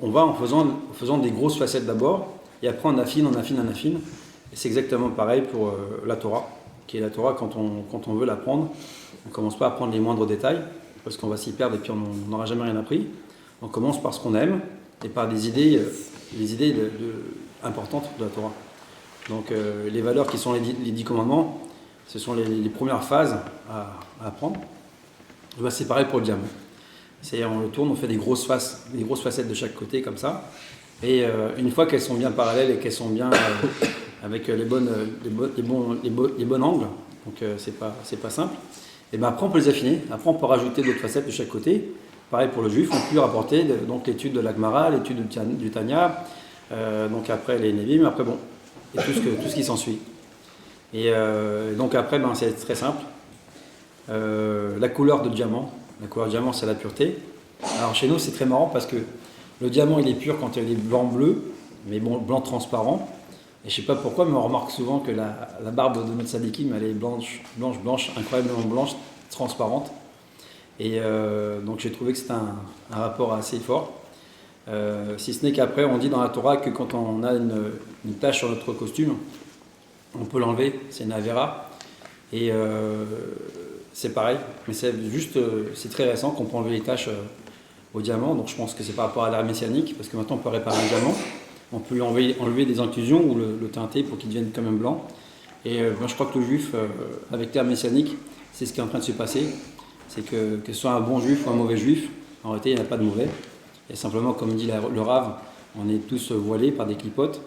va en faisant des grosses facettes d'abord, et après on affine. Et c'est exactement pareil pour la Torah, qui est la Torah quand on veut l'apprendre. On ne commence pas à prendre les moindres détails, parce qu'on va s'y perdre et puis on n'aura jamais rien appris. On commence par ce qu'on aime et par des idées importantes de la Torah. Donc les valeurs qui sont les 10 commandements, ce sont les premières phases à apprendre. C'est pareil pour le diamant. C'est-à-dire on le tourne, on fait des grosses facettes de chaque côté comme ça. Et une fois qu'elles sont bien parallèles et qu'elles sont bien avec les bons angles, donc c'est pas simple, et après on peut les affiner. Après on peut rajouter d'autres facettes de chaque côté. Pareil pour le juif, on peut rapporter donc l'étude de la Gemara, l'étude du Tanya, donc après les Nevi'im, après et tout ce qui s'ensuit. Et donc après c'est très simple. La couleur de diamant. La couleur du diamant, c'est la pureté. Alors chez nous, c'est très marrant parce que le diamant, il est pur quand il est blanc-bleu, mais blanc transparent. Et je ne sais pas pourquoi, mais on remarque souvent que la barbe de notre sadikim, elle est blanche, incroyablement blanche, transparente. Et donc j'ai trouvé que c'était un rapport assez fort. Si ce n'est qu'après, on dit dans la Torah que quand on a une tache sur notre costume, on peut l'enlever, c'est une avéra. Et c'est pareil, mais c'est juste, c'est très récent qu'on peut enlever les taches au diamant, donc je pense que c'est par rapport à l'ère messianique, parce que maintenant on peut réparer un diamant, on peut lui enlever des inclusions ou le teinter pour qu'il devienne quand même blanc. Et moi je crois que le juif, avec l'ère messianique, c'est ce qui est en train de se passer, c'est que ce soit un bon juif ou un mauvais juif, en réalité il n'y en a pas de mauvais, et simplement comme dit le Rav, on est tous voilés par des clipotes,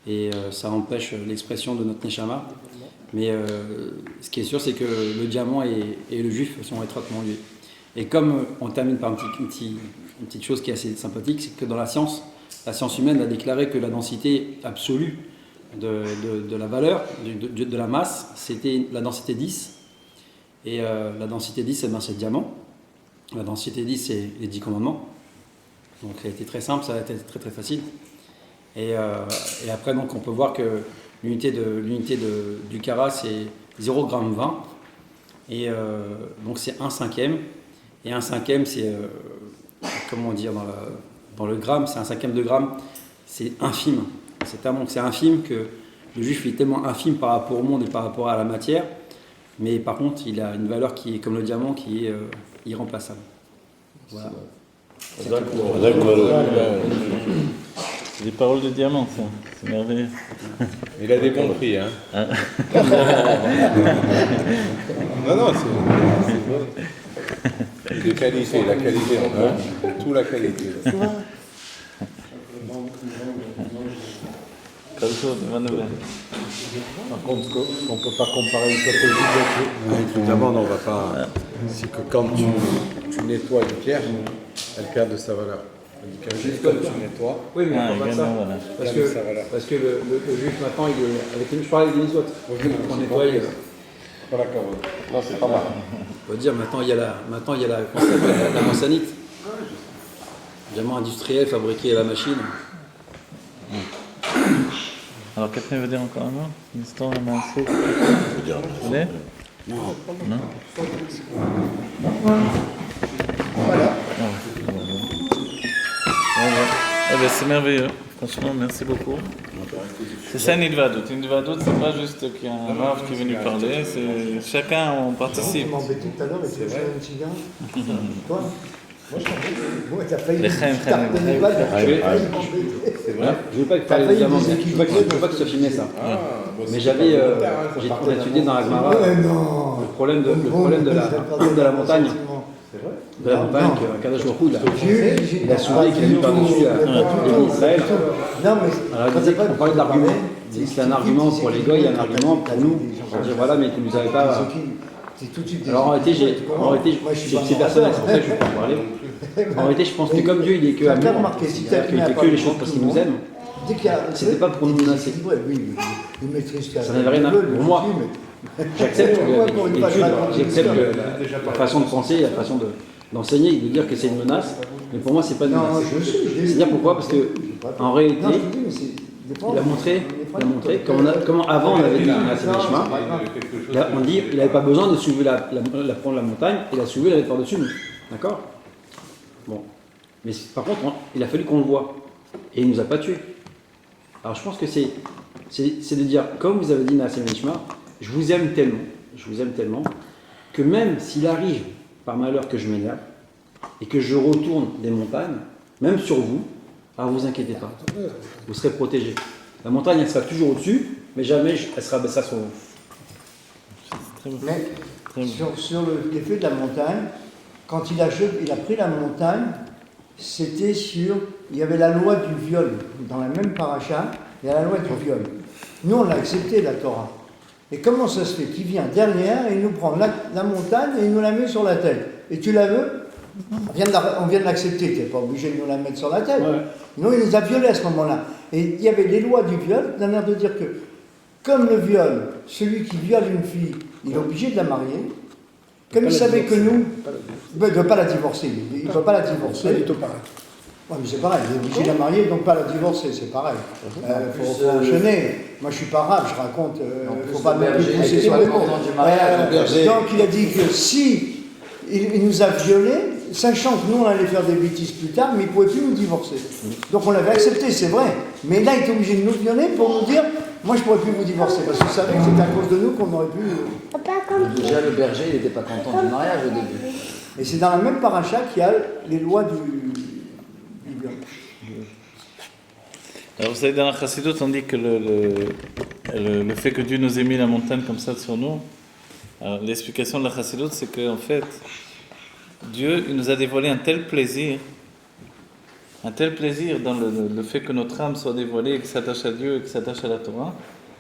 et ça empêche l'expression de notre Neshama. Mais ce qui est sûr, c'est que le diamant et le juif sont étroitement liés. Et comme on termine par une petite chose qui est assez sympathique, c'est que dans la science humaine a déclaré que la densité absolue de la valeur, de la masse, c'était la densité 10. Et la densité 10, c'est le diamant. La densité 10, c'est les 10 commandements. Donc ça a été très simple, ça a été très très facile. Et après, donc, on peut voir que l'unité du carat, c'est 0,20 g. Et donc c'est 1/5. Et 1/5, c'est, comment dire, dans le gramme, c'est 1/5 de gramme. C'est infime. C'est infime que le juif est tellement infime par rapport au monde et par rapport à la matière. Mais par contre, il a une valeur qui est comme le diamant, qui est irremplaçable. Voilà. C'est des paroles de diamant, ça. C'est merveilleux. Il a des bons prix, hein. Non, c'est de qualité, la qualité en bas, tout la qualité. Par contre, on ne peut pas comparer une protégie avec le diamant, on va pas. C'est que quand tu nettoies une pierre, elle perd de sa valeur. Juste comme tu nettoies. Oui, mais on va ça. Voilà. Parce que le juif maintenant, il est avec je parlais des autres. On nettoie. Voilà, non, c'est pas mal. On peut dire maintenant il y a la monsanite. Diamant industriel fabriqué à la machine. Alors, quelqu'un veut dire encore un mot? Une histoire à masser? Vous voulez? Non. Voilà. Eh bien, c'est merveilleux. Franchement, merci beaucoup. C'est ça une Nidvadout. Une Nidvadout, c'est pas juste qu'il y a un Rav qui est venu parler, c'est chacun on participe. Tu m'embêtais tout à l'heure et tu faisais un cigare. Toi? Moi, je t'en prie. Moi, t'as failli. Les Chaim, Chaim. C'est vrai. Je ne veux pas que parler des diamants, je ne veux pas que ce soit filmé ça. Mais j'avais étudié dans la Gemara le problème de la montagne. De la montagne, qu'Akadosh Baruch Hu, il a soulevé qu'il a mis par-dessus les Israël. Alors il disait qu'on parlait de l'argument. Il dit que c'est un argument pour les goy, un argument pour nous. On dit voilà, mais tu ne nous avais pas. Alors en réalité, c'est personnel, c'est pour ça que je ne vais pas en parler. En réalité, je pense que comme Dieu, il est que amour, c'est-à-dire qu'il fait que les choses parce qu'il nous aime, c'était pas pour nous menacer. Ça n'avait rien à voir. Pour moi, j'accepte l'étude, j'accepte la façon de penser, la façon d'enseigner, de dire que c'est une menace, mais pour moi, c'est pas une menace. C'est-à-dire pourquoi? Parce que en réalité, il a montré comment avant on avait dit on dit il n'avait pas besoin de soulever prendre la montagne, il a soulevé, il avait par-dessus nous. D'accord? Bon. Mais par contre, il a fallu qu'on le voie. Et il ne nous a pas tués. Alors je pense que c'est de dire, comme vous avez dit Naasim Nishma, je vous aime tellement, que même s'il arrive par malheur que je m'énerve et que je retourne des montagnes, même sur vous, alors vous inquiétez pas, vous serez protégés. La montagne, elle sera toujours au-dessus, mais jamais elle sera baissée sur vous. Mais sur l'effet de la montagne, quand il a pris la montagne, c'était il y avait la loi du viol. Dans la même paracha, il y a la loi du viol. Nous, on l'a accepté, la Torah. Et comment ça se fait qu'il vient derrière et il nous prend la montagne et il nous la met sur la tête? Et tu la veux? On vient de l'accepter, tu n'es pas obligé de nous la mettre sur la tête. Ouais. Non, il nous a violés à ce moment-là. Et il y avait les lois du viol, d'un air de dire que, comme le viol, celui qui viole une fille, il est obligé de la marier. Comme il savait que nous, il ne peut pas la divorcer. Il ne peut pas la divorcer. C'est tout pareil. Oui, mais c'est pareil, il est obligé de la marier, donc pas la divorcer, c'est pareil. Il faut enchaîner. Moi, je suis pas arabe, je raconte, il ne faut pas me pousser sur les mots. Donc, il a dit que si il nous a violés, sachant que nous, on allait faire des bêtises plus tard, mais il ne pouvait plus nous divorcer. Donc, on l'avait accepté, c'est vrai. Mais là, il est obligé de nous violer pour nous dire, Moi, je pourrais plus vous divorcer parce que vous savez que c'est à cause de nous qu'on aurait pu. Déjà, le berger, il n'était pas content du mariage au début. Et c'est dans la même paracha qu'il y a les lois du viol. Alors vous savez, dans la Chassidut, on dit que le fait que Dieu nous ait mis la montagne comme ça sur nous, alors, l'explication de la Chassidut, c'est qu'en fait, Dieu il nous a dévoilé un tel plaisir dans le fait que notre âme soit dévoilée, et que s'attache à Dieu et que s'attache à la Torah,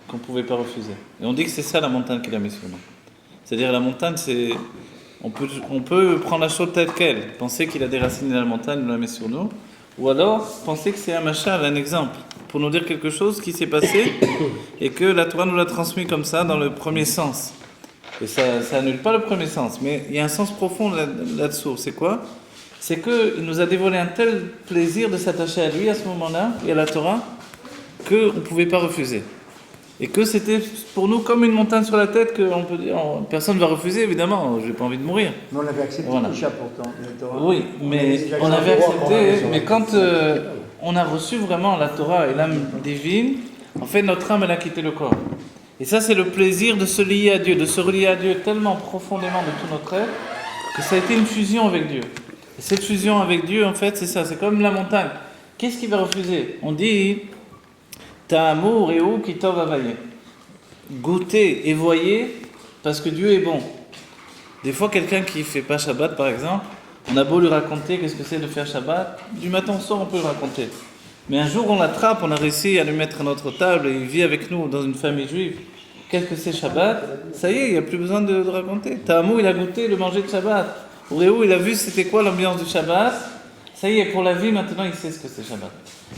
qu'on ne pouvait pas refuser. Et on dit que c'est ça la montagne qu'il a mis sur nous. C'est-à-dire la montagne, c'est... On peut prendre la chose telle qu'elle, penser qu'il a déraciné la montagne, nous la met sur nous, ou alors penser que c'est un machal, un exemple, pour nous dire quelque chose qui s'est passé et que la Torah nous l'a transmis comme ça dans le premier sens. Et ça annule pas le premier sens, mais il y a un sens profond là-dessous. C'est quoi ? C'est qu'il nous a dévoilé un tel plaisir de s'attacher à lui à ce moment-là et à la Torah qu'on ne pouvait pas refuser. Et que c'était pour nous comme une montagne sur la tête que on peut dire, personne ne va refuser, évidemment, j'ai pas envie de mourir. Mais on avait accepté Voilà. Misha pourtant. Oui, mais on avait accepté, mais quand on a reçu vraiment la Torah et l'âme divine, en fait notre âme elle a quitté le corps. Et ça c'est le plaisir de se lier à Dieu, de se relier à Dieu tellement profondément de tout notre être, que ça a été une fusion avec Dieu. Et cette fusion avec Dieu en fait c'est ça, c'est comme la montagne. Qu'est-ce qui va refuser ? On dit... Ta'amour et ou qui tov avaye. Goûtez et voyez parce que Dieu est bon. Des fois, quelqu'un qui ne fait pas Shabbat, par exemple, on a beau lui raconter qu'est-ce que c'est de faire Shabbat, du matin au soir, on peut lui raconter. Mais un jour, on l'attrape, on a réussi à lui mettre à notre table et il vit avec nous dans une famille juive. Qu'est-ce que c'est Shabbat ? Ça y est, il n'y a plus besoin de raconter. Ta'amour, il a goûté le manger de Shabbat. Uréou, il a vu c'était quoi l'ambiance du Shabbat. Ça y est, pour la vie, maintenant, il sait ce que c'est Shabbat.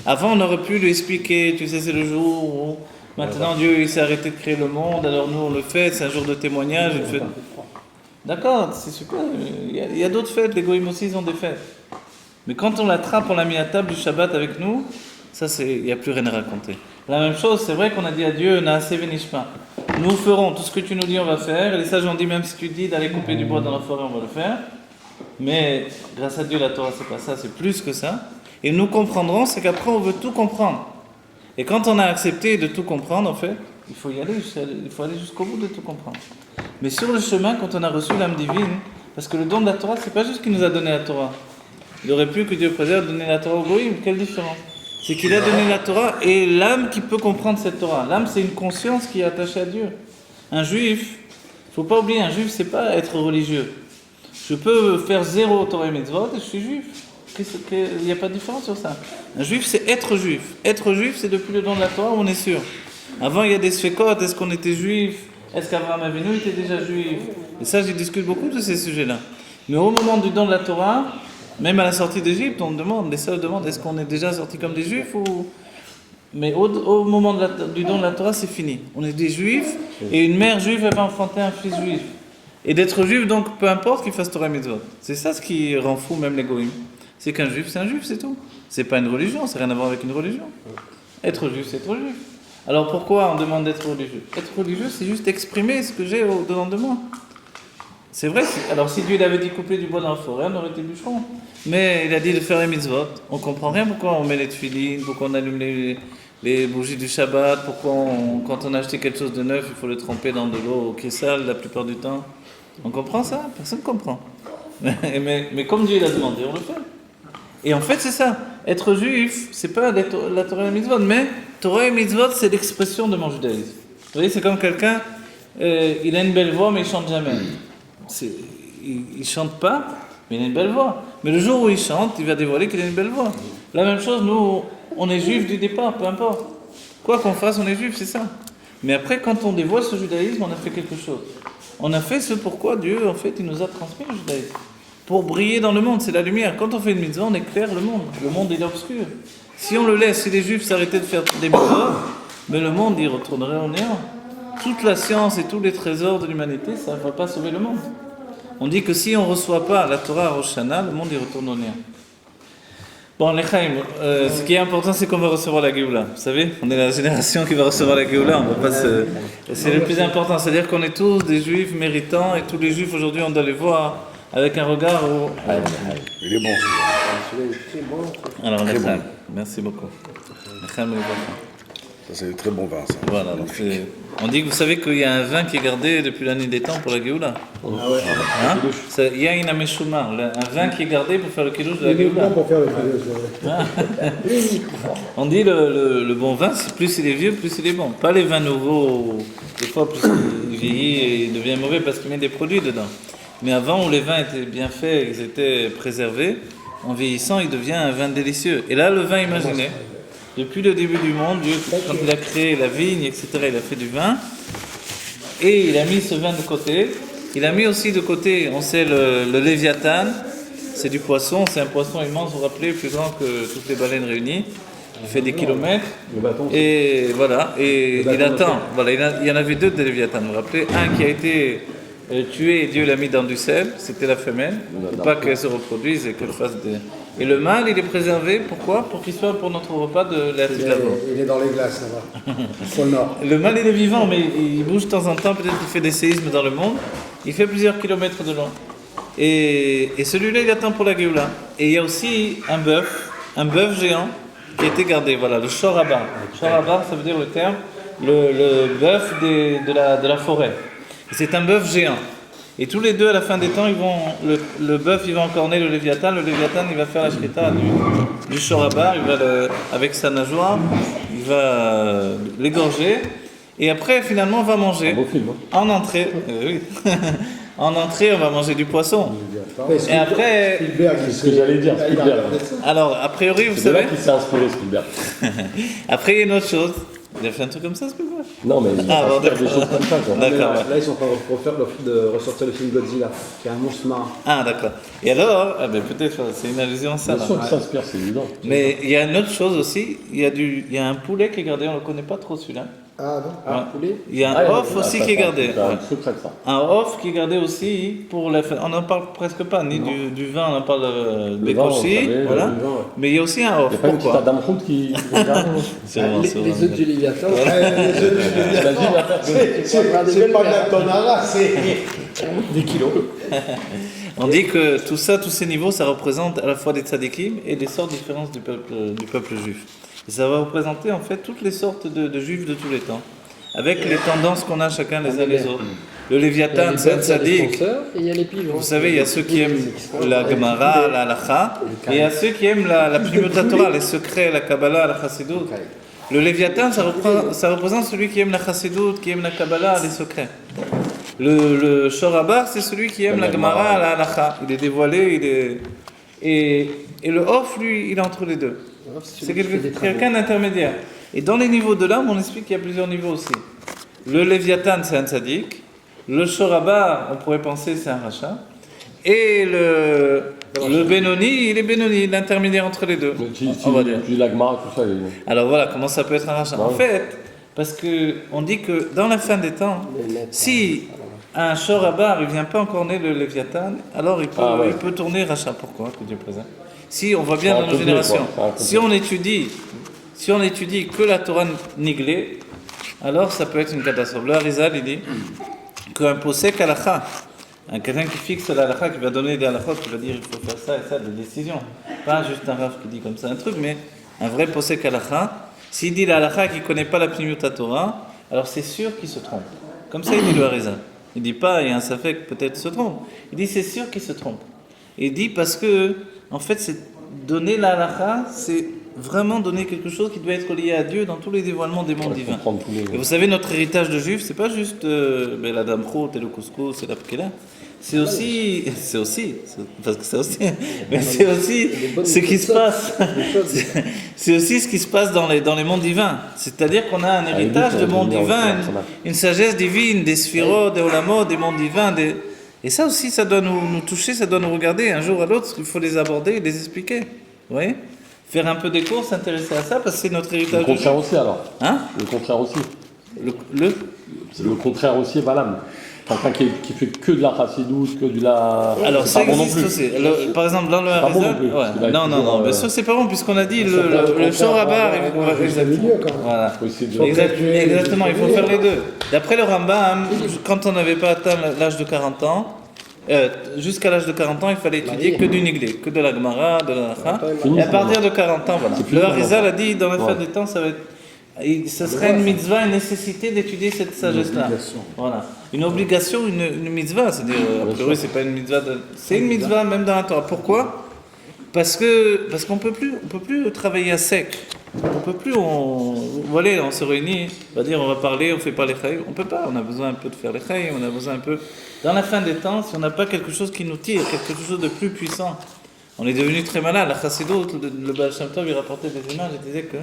Avant, on aurait pu lui expliquer, tu sais, c'est le jour où maintenant Dieu il s'est arrêté de créer le monde, alors nous on le fait, c'est un jour de témoignage. D'accord, c'est super, il y a d'autres fêtes, les goïms aussi ils ont des fêtes. Mais quand on l'attrape, on l'a mis à table du Shabbat avec nous, ça il n'y a plus rien à raconter. La même chose, c'est vrai qu'on a dit à Dieu, Naaseh v'nishma. Nous ferons tout ce que tu nous dis, on va faire. Et les sages ont dit, même si tu dis d'aller couper du bois dans la forêt, on va le faire. Mais grâce à Dieu, la Torah, c'est pas ça, c'est plus que ça. Et nous comprendrons, c'est qu'après, on veut tout comprendre. Et quand on a accepté de tout comprendre, en fait, il faut y aller, il faut aller jusqu'au bout de tout comprendre. Mais sur le chemin, quand on a reçu l'âme divine, parce que le don de la Torah, c'est pas juste qu'il nous a donné la Torah. Il aurait pu, que Dieu préserve, donner la Torah au goïm. Quelle différence ? C'est qu'il a donné la Torah et l'âme qui peut comprendre cette Torah. L'âme, c'est une conscience qui est attachée à Dieu. Un juif, il ne faut pas oublier, un juif, c'est pas être religieux. Je peux faire 0 Torah et mitzvot et je suis juif. Il n'y a pas de différence sur ça. Un juif, c'est être juif. Être juif, c'est depuis le don de la Torah, on est sûr. Avant, il y a des sfekot. Est-ce qu'on était juif ? Est-ce qu'Abraham Avinu était déjà juif ? Et ça, je discute beaucoup de ces sujets-là. Mais au moment du don de la Torah, même à la sortie d'Égypte, on demande, les sages demandent, est-ce qu'on est déjà sorti comme des juifs ou... Mais au moment du don de la Torah, c'est fini. On est des juifs et une mère juive va enfanter un fils juif. Et d'être juif, donc, peu importe qu'il fasse Torah et mitzvot. C'est ça ce qui rend fou même les goïms. C'est qu'un juif, c'est un juif, c'est tout. C'est pas une religion, ça n'a rien à voir avec une religion. Être juif, c'est être juif. Alors pourquoi on demande d'être religieux ? Être religieux, c'est juste exprimer ce que j'ai au-dedans de moi. C'est vrai, alors si Dieu il avait dit couper du bois dans la forêt, on aurait été bûcheron. Mais il a dit de faire les mitzvot. On comprend rien pourquoi on met les tefilines, pourquoi on allume les bougies du Shabbat, pourquoi quand on a acheté quelque chose de neuf, il faut le tremper dans de l'eau qui est sale la plupart du temps. On comprend ça ? Personne ne comprend. Mais comme Dieu l'a demandé, on le fait. Et en fait, c'est ça. Être juif, c'est pas la Torah et la mitzvot, mais Torah et mitzvot, c'est l'expression de mon judaïsme. Vous voyez, c'est comme quelqu'un, il a une belle voix, mais il chante jamais. Il chante pas, mais il a une belle voix. Mais le jour où il chante, il va dévoiler qu'il a une belle voix. La même chose, nous, on est juif du départ, peu importe. Quoi qu'on fasse, on est juif, c'est ça. Mais après, quand on dévoile ce judaïsme, on a fait quelque chose. On a fait ce pourquoi Dieu, en fait, il nous a transmis le judaïsme. Pour briller dans le monde, c'est la lumière. Quand on fait une mitzvah, on éclaire le monde. Le monde, il est obscur. Si on le laisse, si les juifs s'arrêtaient de faire des mitzvahs, mais le monde, il retournerait au néant. Toute la science et tous les trésors de l'humanité, ça ne va pas sauver le monde. On dit que si on ne reçoit pas la Torah à Rosh Hashanah, le monde, il retourne au néant. Bon, les Chaim, ce qui est important, c'est qu'on va recevoir la Géoula. Vous savez, on est la génération qui va recevoir la Géoula. C'est le plus important. C'est-à-dire qu'on est tous des juifs méritants et tous les juifs, aujourd'hui, on doit les voir avec un regard où... Il est bon. Alors, les Chaim, merci beaucoup. Les Chaim, les enfants. Ça, c'est du très bon vin, ça. Voilà, donc on dit que vous savez qu'il y a un vin qui est gardé depuis la nuit des temps pour la Géoula. Ah ouais. Hein? Il y a une ameshuma, un vin qui est gardé pour faire le kiddush de la Géoula. Uniquement pour faire le kiddush. Uniquement. On dit le bon vin, plus il est vieux, plus il est bon. Pas les vins nouveaux, des fois plus il vieillit et il devient mauvais parce qu'il met des produits dedans. Mais avant où les vins étaient bien faits, ils étaient préservés, en vieillissant, il devient un vin délicieux. Et là, le vin, imaginez, depuis le début du monde, Dieu, quand il a créé la vigne, etc., il a fait du vin, et il a mis ce vin de côté. Il a mis aussi de côté, on sait, le léviathan, c'est du poisson, c'est un poisson immense, vous vous rappelez, plus grand que toutes les baleines réunies. Il fait des kilomètres, et voilà, et il attend. Voilà, il y en avait deux de léviathan, vous vous rappelez, un qui a été tué et Dieu l'a mis dans du sel, c'était la femelle, pour pas qu'elle se reproduise et qu'elle fasse des... Et le mâle, il est préservé, pourquoi? Pour qu'il soit pour notre repas de l'air de l'avant. Il est dans les glaces là-bas, au nord. Le mâle, il est vivant, mais il bouge de temps en temps, peut-être qu'il fait des séismes dans le monde, il fait plusieurs kilomètres de long. Et celui-là, il attend pour la Géoula. Et il y a aussi un bœuf géant, qui a été gardé, voilà, le shorabar. Shorabar, ça veut dire le terme, le bœuf de la forêt. C'est un bœuf géant. Et tous les deux, à la fin des temps, le bœuf, il va encorner le léviathan il va faire la shrita du shorabar, avec sa nageoire, il va l'égorger, et après, finalement, on va manger. En entrée, oui. En entrée, on va manger du poisson. Et après... C'est ce que j'allais dire, Spielberg. Alors, a priori, vous C'est de savez... là qu'il s'est inspiré, Spielberg. Après, il y a une autre chose. Il a fait un truc comme ça, Spielberg? Non, mais il bon, va faire des choses comme ça. Quoi. D'accord. Là, ils sont en train de ressortir le film Godzilla, qui est un monstre marin. Ah, d'accord. Et alors, peut-être, c'est une allusion à ça. Bien sûr qu'il s'inspire, c'est évident. Mais il y a une autre chose aussi. Il y a un poulet qui est gardé, on ne le connaît pas trop celui-là. Ah non. Ouais. Poulet. Il y a un off aussi qui est gardé. C'est un secret, ça. Un off qui est gardé aussi pour la fin. On n'en parle presque pas, ni du vin, on en parle de Bécochi, voilà. Mais il y a aussi un off. Il n'y a pas une petite Adam Rout qui regarde. Les œufs du Léviathan. C'est pas de la tonara, c'est Des kilos. On dit que tout ça, tous ces niveaux, ça représente à la fois des tzadikim et des sortes différentes du peuple juif. Et ça va représenter en fait toutes les sortes de juifs de tous les temps, avec les tendances qu'on a chacun les uns les autres. Le Léviathan, c'est un tzadik. Et il y a les pigeons. Vous savez, il y a ceux qui aiment la Gemara, la Halacha, et il y a ceux qui aiment la Pnimut Torah, les secrets, la Kabbalah, la Chassidut. Le Léviathan, ça représente celui qui aime la Chassidut, qui aime la Kabbalah, les secrets. Le Shorabar, c'est celui qui aime la Gemara, la Halacha. Il est dévoilé, et le Off, lui, il est entre les deux. C'est quelqu'un d'intermédiaire. Et dans les niveaux de l'âme, on explique qu'il y a plusieurs niveaux aussi. Le Léviathan, c'est un tzaddik. Le Shorabar, on pourrait penser, c'est un rachat. Et le Benoni, il est Benoni, l'intermédiaire entre les deux. On va dire. Puis l'agma, tout ça. Alors voilà, comment ça peut être un rachat? En fait, parce qu'on dit que dans la fin des temps, si un Shorabar, il ne vient pas encorner le Léviathan, alors il peut tourner rachat. Pourquoi, que Dieu présente? Si on voit bien dans nos générations, si on étudie que la Torah niglée, alors ça peut être une catastrophe. Le Harizal, il dit qu'un posek halakha, quelqu'un qui fixe la halakha, qui va donner des halakhot, qui va dire il faut faire ça et ça, des décisions, pas juste un raf qui dit comme ça un truc, mais un vrai posek halakha, s'il dit la halakha qui ne connaît pas la pnimiut Torah, alors c'est sûr qu'il se trompe. Comme ça, il dit le Harizal. Il ne dit pas, il y a un safek, peut-être se trompe. Il dit c'est sûr qu'il se trompe. Il dit parce que en fait, c'est donner la halakha, c'est vraiment donner quelque chose qui doit être lié à Dieu dans tous les dévoilements des mondes divins. Et vous savez, notre héritage de juif, c'est pas juste la damchot et le couscous et la pkela. C'est aussi ce qui se passe. C'est aussi ce qui se passe dans les mondes divins. C'est-à-dire qu'on a un héritage de mondes divins, une sagesse divine, des sphirotes, des olamot, des mondes divins, Et ça aussi, ça doit nous toucher, ça doit nous regarder. Un jour à l'autre, il faut les aborder et les expliquer. Vous voyez? Faire un peu des cours, s'intéresser à ça, parce que c'est notre héritage. Le contraire aussi, alors. Hein? Le contraire aussi. Le contraire aussi est valable. Quelqu'un qui fait que de la chassidoute, que de la... Alors ça existe aussi. Par exemple, dans le Harizal... Ouais. Non, bien sûr c'est pas bon, puisqu'on a dit le Shorabar... Voilà. Exactement, il faut faire les deux. D'après le Rambam, quand on n'avait pas atteint l'âge de 40 ans, jusqu'à l'âge de 40 ans, il fallait étudier que du Niglé, que de la Gemara, de la Halacha. Et à partir de 40 ans, voilà. Le Harizal a dit, dans la fin des temps, ça va être... ce serait une mitzvah, une nécessité d'étudier cette sagesse-là. Voilà. Une obligation, une mitzvah. C'est-à-dire, a priori, c'est pas une mitzvah. C'est une mitzvah même dans la Torah. Pourquoi ? Parce qu'on peut plus travailler à sec. On peut plus. Voilà, on se réunit. On va dire, on va parler, on fait pas les chayim. On peut pas. On a besoin un peu de faire les chayim. On a besoin un peu. Dans la fin des temps, si on n'a pas quelque chose qui nous tire, quelque chose de plus puissant, on est devenu très malade. La Chassidut, le Baal Shem Tov, il rapportait des images et disait que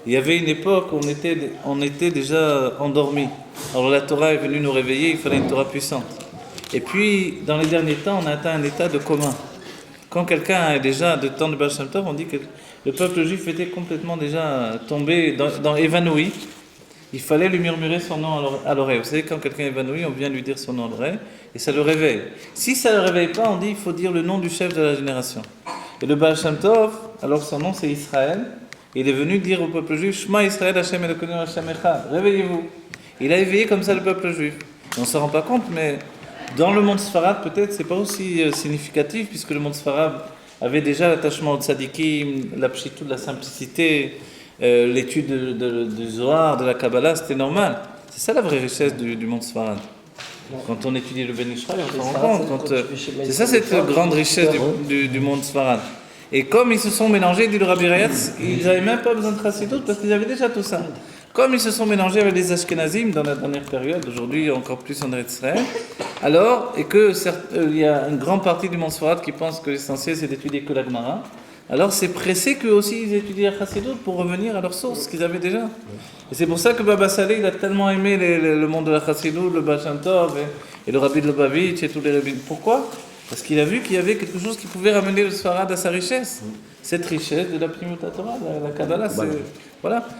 il y avait une époque où on était déjà endormis. Alors la Torah est venue nous réveiller. Il fallait une Torah puissante. Et puis, dans les derniers temps, on a atteint un état de commun. Quand quelqu'un est déjà de temps de Baal Shem Tov, on dit que le peuple juif était complètement déjà tombé, évanoui. Il fallait lui murmurer son nom à l'oreille. Vous savez, quand quelqu'un est évanoui, on vient lui dire son nom à l'oreille et ça le réveille. Si ça ne le réveille pas, on dit qu'il faut dire le nom du chef de la génération. Et le Baal Shem Tov, alors son nom c'est Israël, il est venu dire au peuple juif, Shema Israël Hashem Elokeinu Hashem Echad, réveillez-vous. Il a éveillé comme ça le peuple juif. Et on ne se rend pas compte, mais dans le monde Sfarad, peut-être, c'est pas aussi significatif, puisque le monde Sfarad avait déjà l'attachement au tzadikim, la pshitout, la simplicité, l'étude du Zohar, de la Kabbalah, c'était normal. C'est ça la vraie richesse du monde Sfarad. Quand on étudie le Ben Ishraï, on se rend compte. C'est ça cette grande richesse du monde Sfarad. Et comme ils se sont mélangés, dit le Rabbi Rayatz, ils n'avaient même pas besoin de Chassidut parce qu'ils avaient déjà tout ça. Comme ils se sont mélangés avec les Ashkenazim dans la dernière période, aujourd'hui encore plus en Eretz Israël, alors, et que il y a une grande partie du monde Sfarad qui pense que l'essentiel c'est d'étudier que la Gemara, alors c'est pressé qu'eux aussi ils étudient la Chassidut pour revenir à leur source, qu'ils avaient déjà. Et c'est pour ça que Baba Saleh il a tellement aimé le monde de la Chassidut, le Baal Shem Tov et le Rabbi de Lubavitch et tous les rabbins. Pourquoi ? Parce qu'il a vu qu'il y avait quelque chose qui pouvait ramener le Sfarad à sa richesse. Cette richesse de la Pnimut Torah, la Kabbalah,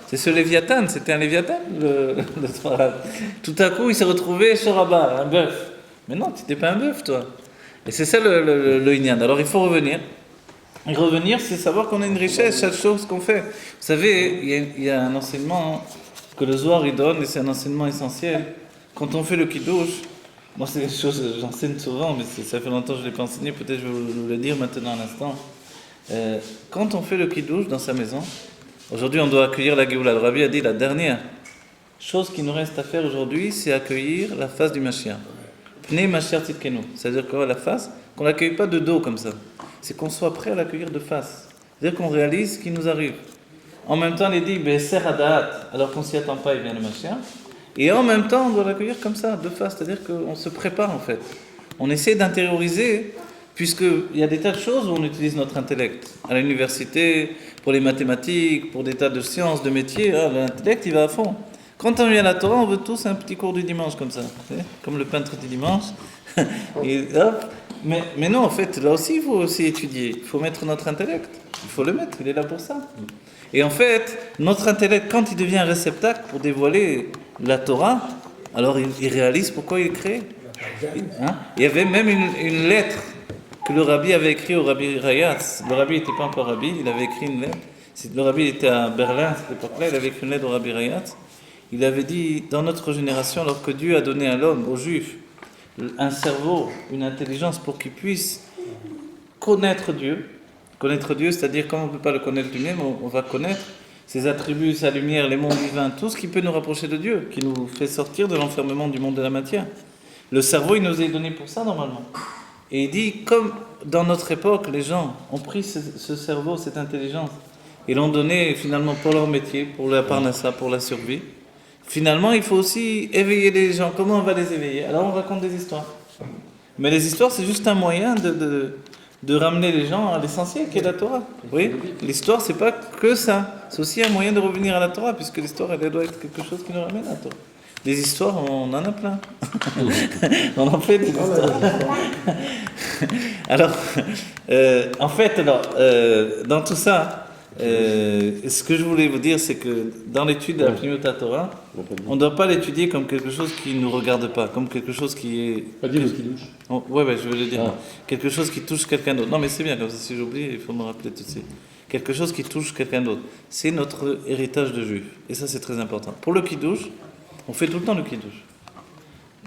c'est ce Léviathan, c'était un Léviathan, le Sfarad. Tout à coup, il s'est retrouvé chez Rabat, un bœuf. Mais non, tu n'étais pas un bœuf, toi. Et c'est ça le Inyan. Alors il faut revenir. Et revenir, c'est savoir qu'on a une richesse, chaque chose qu'on fait. Vous savez, il y a un enseignement que le Zohar il donne, et c'est un enseignement essentiel. Quand on fait le Kiddush, moi c'est quelque chose que j'enseigne souvent, mais ça fait longtemps que je ne l'ai pas enseigné, peut-être je vais vous le dire maintenant à l'instant. Quand on fait le Kiddush dans sa maison, aujourd'hui on doit accueillir la Géoula. Le Rabbi a dit la dernière chose qui nous reste à faire aujourd'hui, c'est accueillir la face du Mashiach. Pnei Mashiach Tzidkenu. C'est-à-dire quoi la face? Qu'on ne l'accueille pas de dos comme ça. C'est qu'on soit prêt à l'accueillir de face. C'est-à-dire qu'on réalise ce qui nous arrive. En même temps, il dit Be'eser Hadaat, alors qu'on ne s'y attend pas, il vient le Mashiach. Et en même temps, on doit l'accueillir comme ça, de face. C'est-à-dire qu'on se prépare en fait. On essaie d'intérioriser, puisqu'il y a des tas de choses où on utilise notre intellect. À l'université, pour les mathématiques, pour des tas de sciences, de métiers, l'intellect il va à fond. Quand on vient à la Torah, on veut tous un petit cours du dimanche comme ça, comme le peintre du dimanche. Et hop. Mais non, en fait, là aussi, il faut aussi étudier. Il faut mettre notre intellect. Il faut le mettre, il est là pour ça. Et en fait, notre intellect, quand il devient un réceptacle pour dévoiler la Torah, alors il réalise pourquoi il est créé. Il y avait même une lettre que le rabbi avait écrite au Rabbi Rayatz. Le rabbi n'était pas encore rabbi, il avait écrit une lettre. Le rabbi était à Berlin à cette époque-là, il avait écrit une lettre au Rabbi Rayatz. Il avait dit, dans notre génération, alors que Dieu a donné à l'homme, aux Juifs, un cerveau, une intelligence pour qu'il puisse connaître Dieu. Connaître Dieu, c'est-à-dire comme on ne peut pas le connaître lui-même, on va connaître ses attributs, sa lumière, les mondes divins, tout ce qui peut nous rapprocher de Dieu, qui nous fait sortir de l'enfermement du monde de la matière. Le cerveau, il nous est donné pour ça normalement. Et il dit, comme dans notre époque, les gens ont pris ce cerveau, cette intelligence, et l'ont donné finalement pour leur métier, pour la parnassa, pour la survie. Finalement, il faut aussi éveiller les gens. Comment on va les éveiller? Alors on raconte des histoires. Mais les histoires, c'est juste un moyen de ramener les gens à l'essentiel qui est la Torah. Oui, l'histoire, c'est pas que ça. C'est aussi un moyen de revenir à la Torah, puisque l'histoire, elle doit être quelque chose qui nous ramène à la Torah. Des histoires, on en a plein. On en fait des histoires. Alors, en fait, dans tout ça, ce que je voulais vous dire, c'est que dans l'étude de la Pnimut Torah, on ne doit pas l'étudier comme quelque chose qui ne nous regarde pas, comme quelque chose qui est... Pas dire ce qui touche. Ouais, je veux le dire. Quelque chose qui touche quelqu'un d'autre. Non, mais c'est bien, comme ça, si j'oublie, il faut me rappeler tout de suite. Quelque chose qui touche quelqu'un d'autre. C'est notre héritage de juif. Et ça, c'est très important. Pour le Kiddush, on fait tout le temps le Kiddush.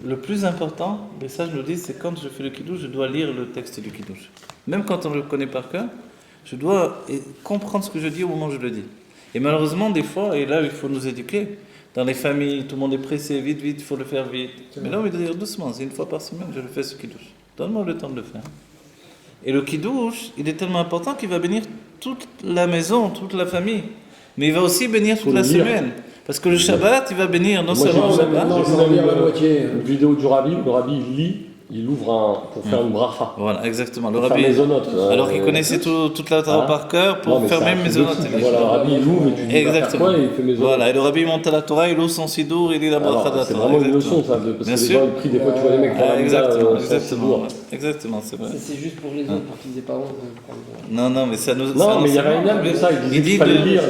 Le plus important, et ça je nous dis, c'est quand je fais le Kiddush, je dois lire le texte du Kiddush. Même quand on le connaît par cœur, je dois comprendre ce que je dis au moment où je le dis. Et malheureusement, des fois, et là, il faut nous éduquer. Dans les familles, tout le monde est pressé, vite, vite, il faut le faire vite. Mais là, on va dire doucement, c'est une fois par semaine, je le fais ce kiddush. Donne-moi le temps de le faire. Et le kiddush, il est tellement important qu'il va bénir toute la maison, toute la famille. Mais il va aussi bénir toute la semaine. Parce que le Shabbat, il va bénir non seulement le Shabbat. Une vidéo du Rabbi, le Rabbi il lit, il ouvre pour faire une bracha. Voilà, exactement. Le Pour faire Rabbi, Mésonote, alors qu'il connaissait toute la Torah par cœur, pour faire même Mésonote. Voilà, le Rabbi il ouvre et tu dis exactement. quoi, et il fait Mésonote. Voilà, et le Rabbi monte à la Torah, il ouvre son sidour, il lit la bracha de la C'est Torah. vraiment une leçon ça, parce que les gens ils prient des fois, tu vois les mecs pour exactement, c'est vrai. C'est juste pour les autres, pour qu'ils aient pas honte de prendre. Non, mais ça nous. Non, mais il y avait un âme de ça, il dit de lire,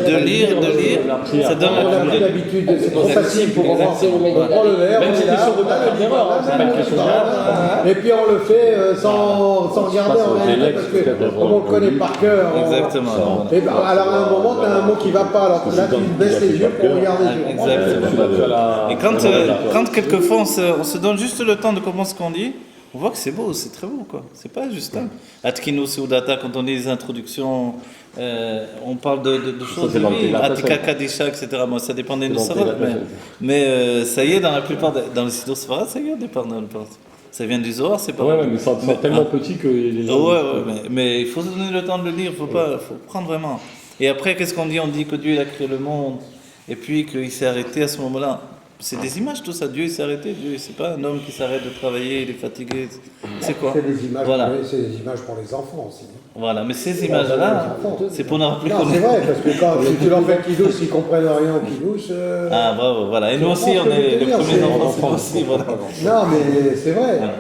ça donne On a l'habitude, c'est trop facile pour on prend le verre, même si c'est sur de pas d'erreur, c'est pas une question d'erreur. et puis on le fait sans regarder en ligne, parce que comme on le connaît par cœur. Exactement. Et ben, alors à un moment, tu as un mot qui va pas, alors là tu baisses les yeux pour regarder. Exactement. Et quand quelquefois on se donne juste le temps de comprendre ce qu'on dit, on voit que c'est beau, c'est très beau, quoi. C'est pas juste un. Atkinu Seudata, quand on dit les introductions, on parle de choses de vie, Atika Kadisha, etc. Moi, ça dépend des Nussarat, mais ça y est, dans la plupart, dans les Siddur Sfarad, ça y est, au départ, ça vient du Zohar, c'est pas vrai. Ouais, mais c'est tellement petit que les gens. Ouais, mais il faut se donner le temps de le lire, faut prendre vraiment. Et après, qu'est-ce qu'on dit? On dit que Dieu il a créé le monde, et puis qu'il s'est arrêté à ce moment-là. C'est des images tout ça, Dieu il s'est arrêté, Dieu c'est pas un homme qui s'arrête de travailler, il est fatigué, c'est quoi? C'est des images, voilà. C'est des images pour les enfants aussi. Voilà, mais ces images-là, c'est pour n'avoir plus Non, c'est vrai, parce que quand si tu leur fais kidouche, ils comprennent rien au kidouche. Ah bravo, voilà, et nous aussi on est les premiers enfants aussi, voilà. Non, mais c'est vrai. Voilà.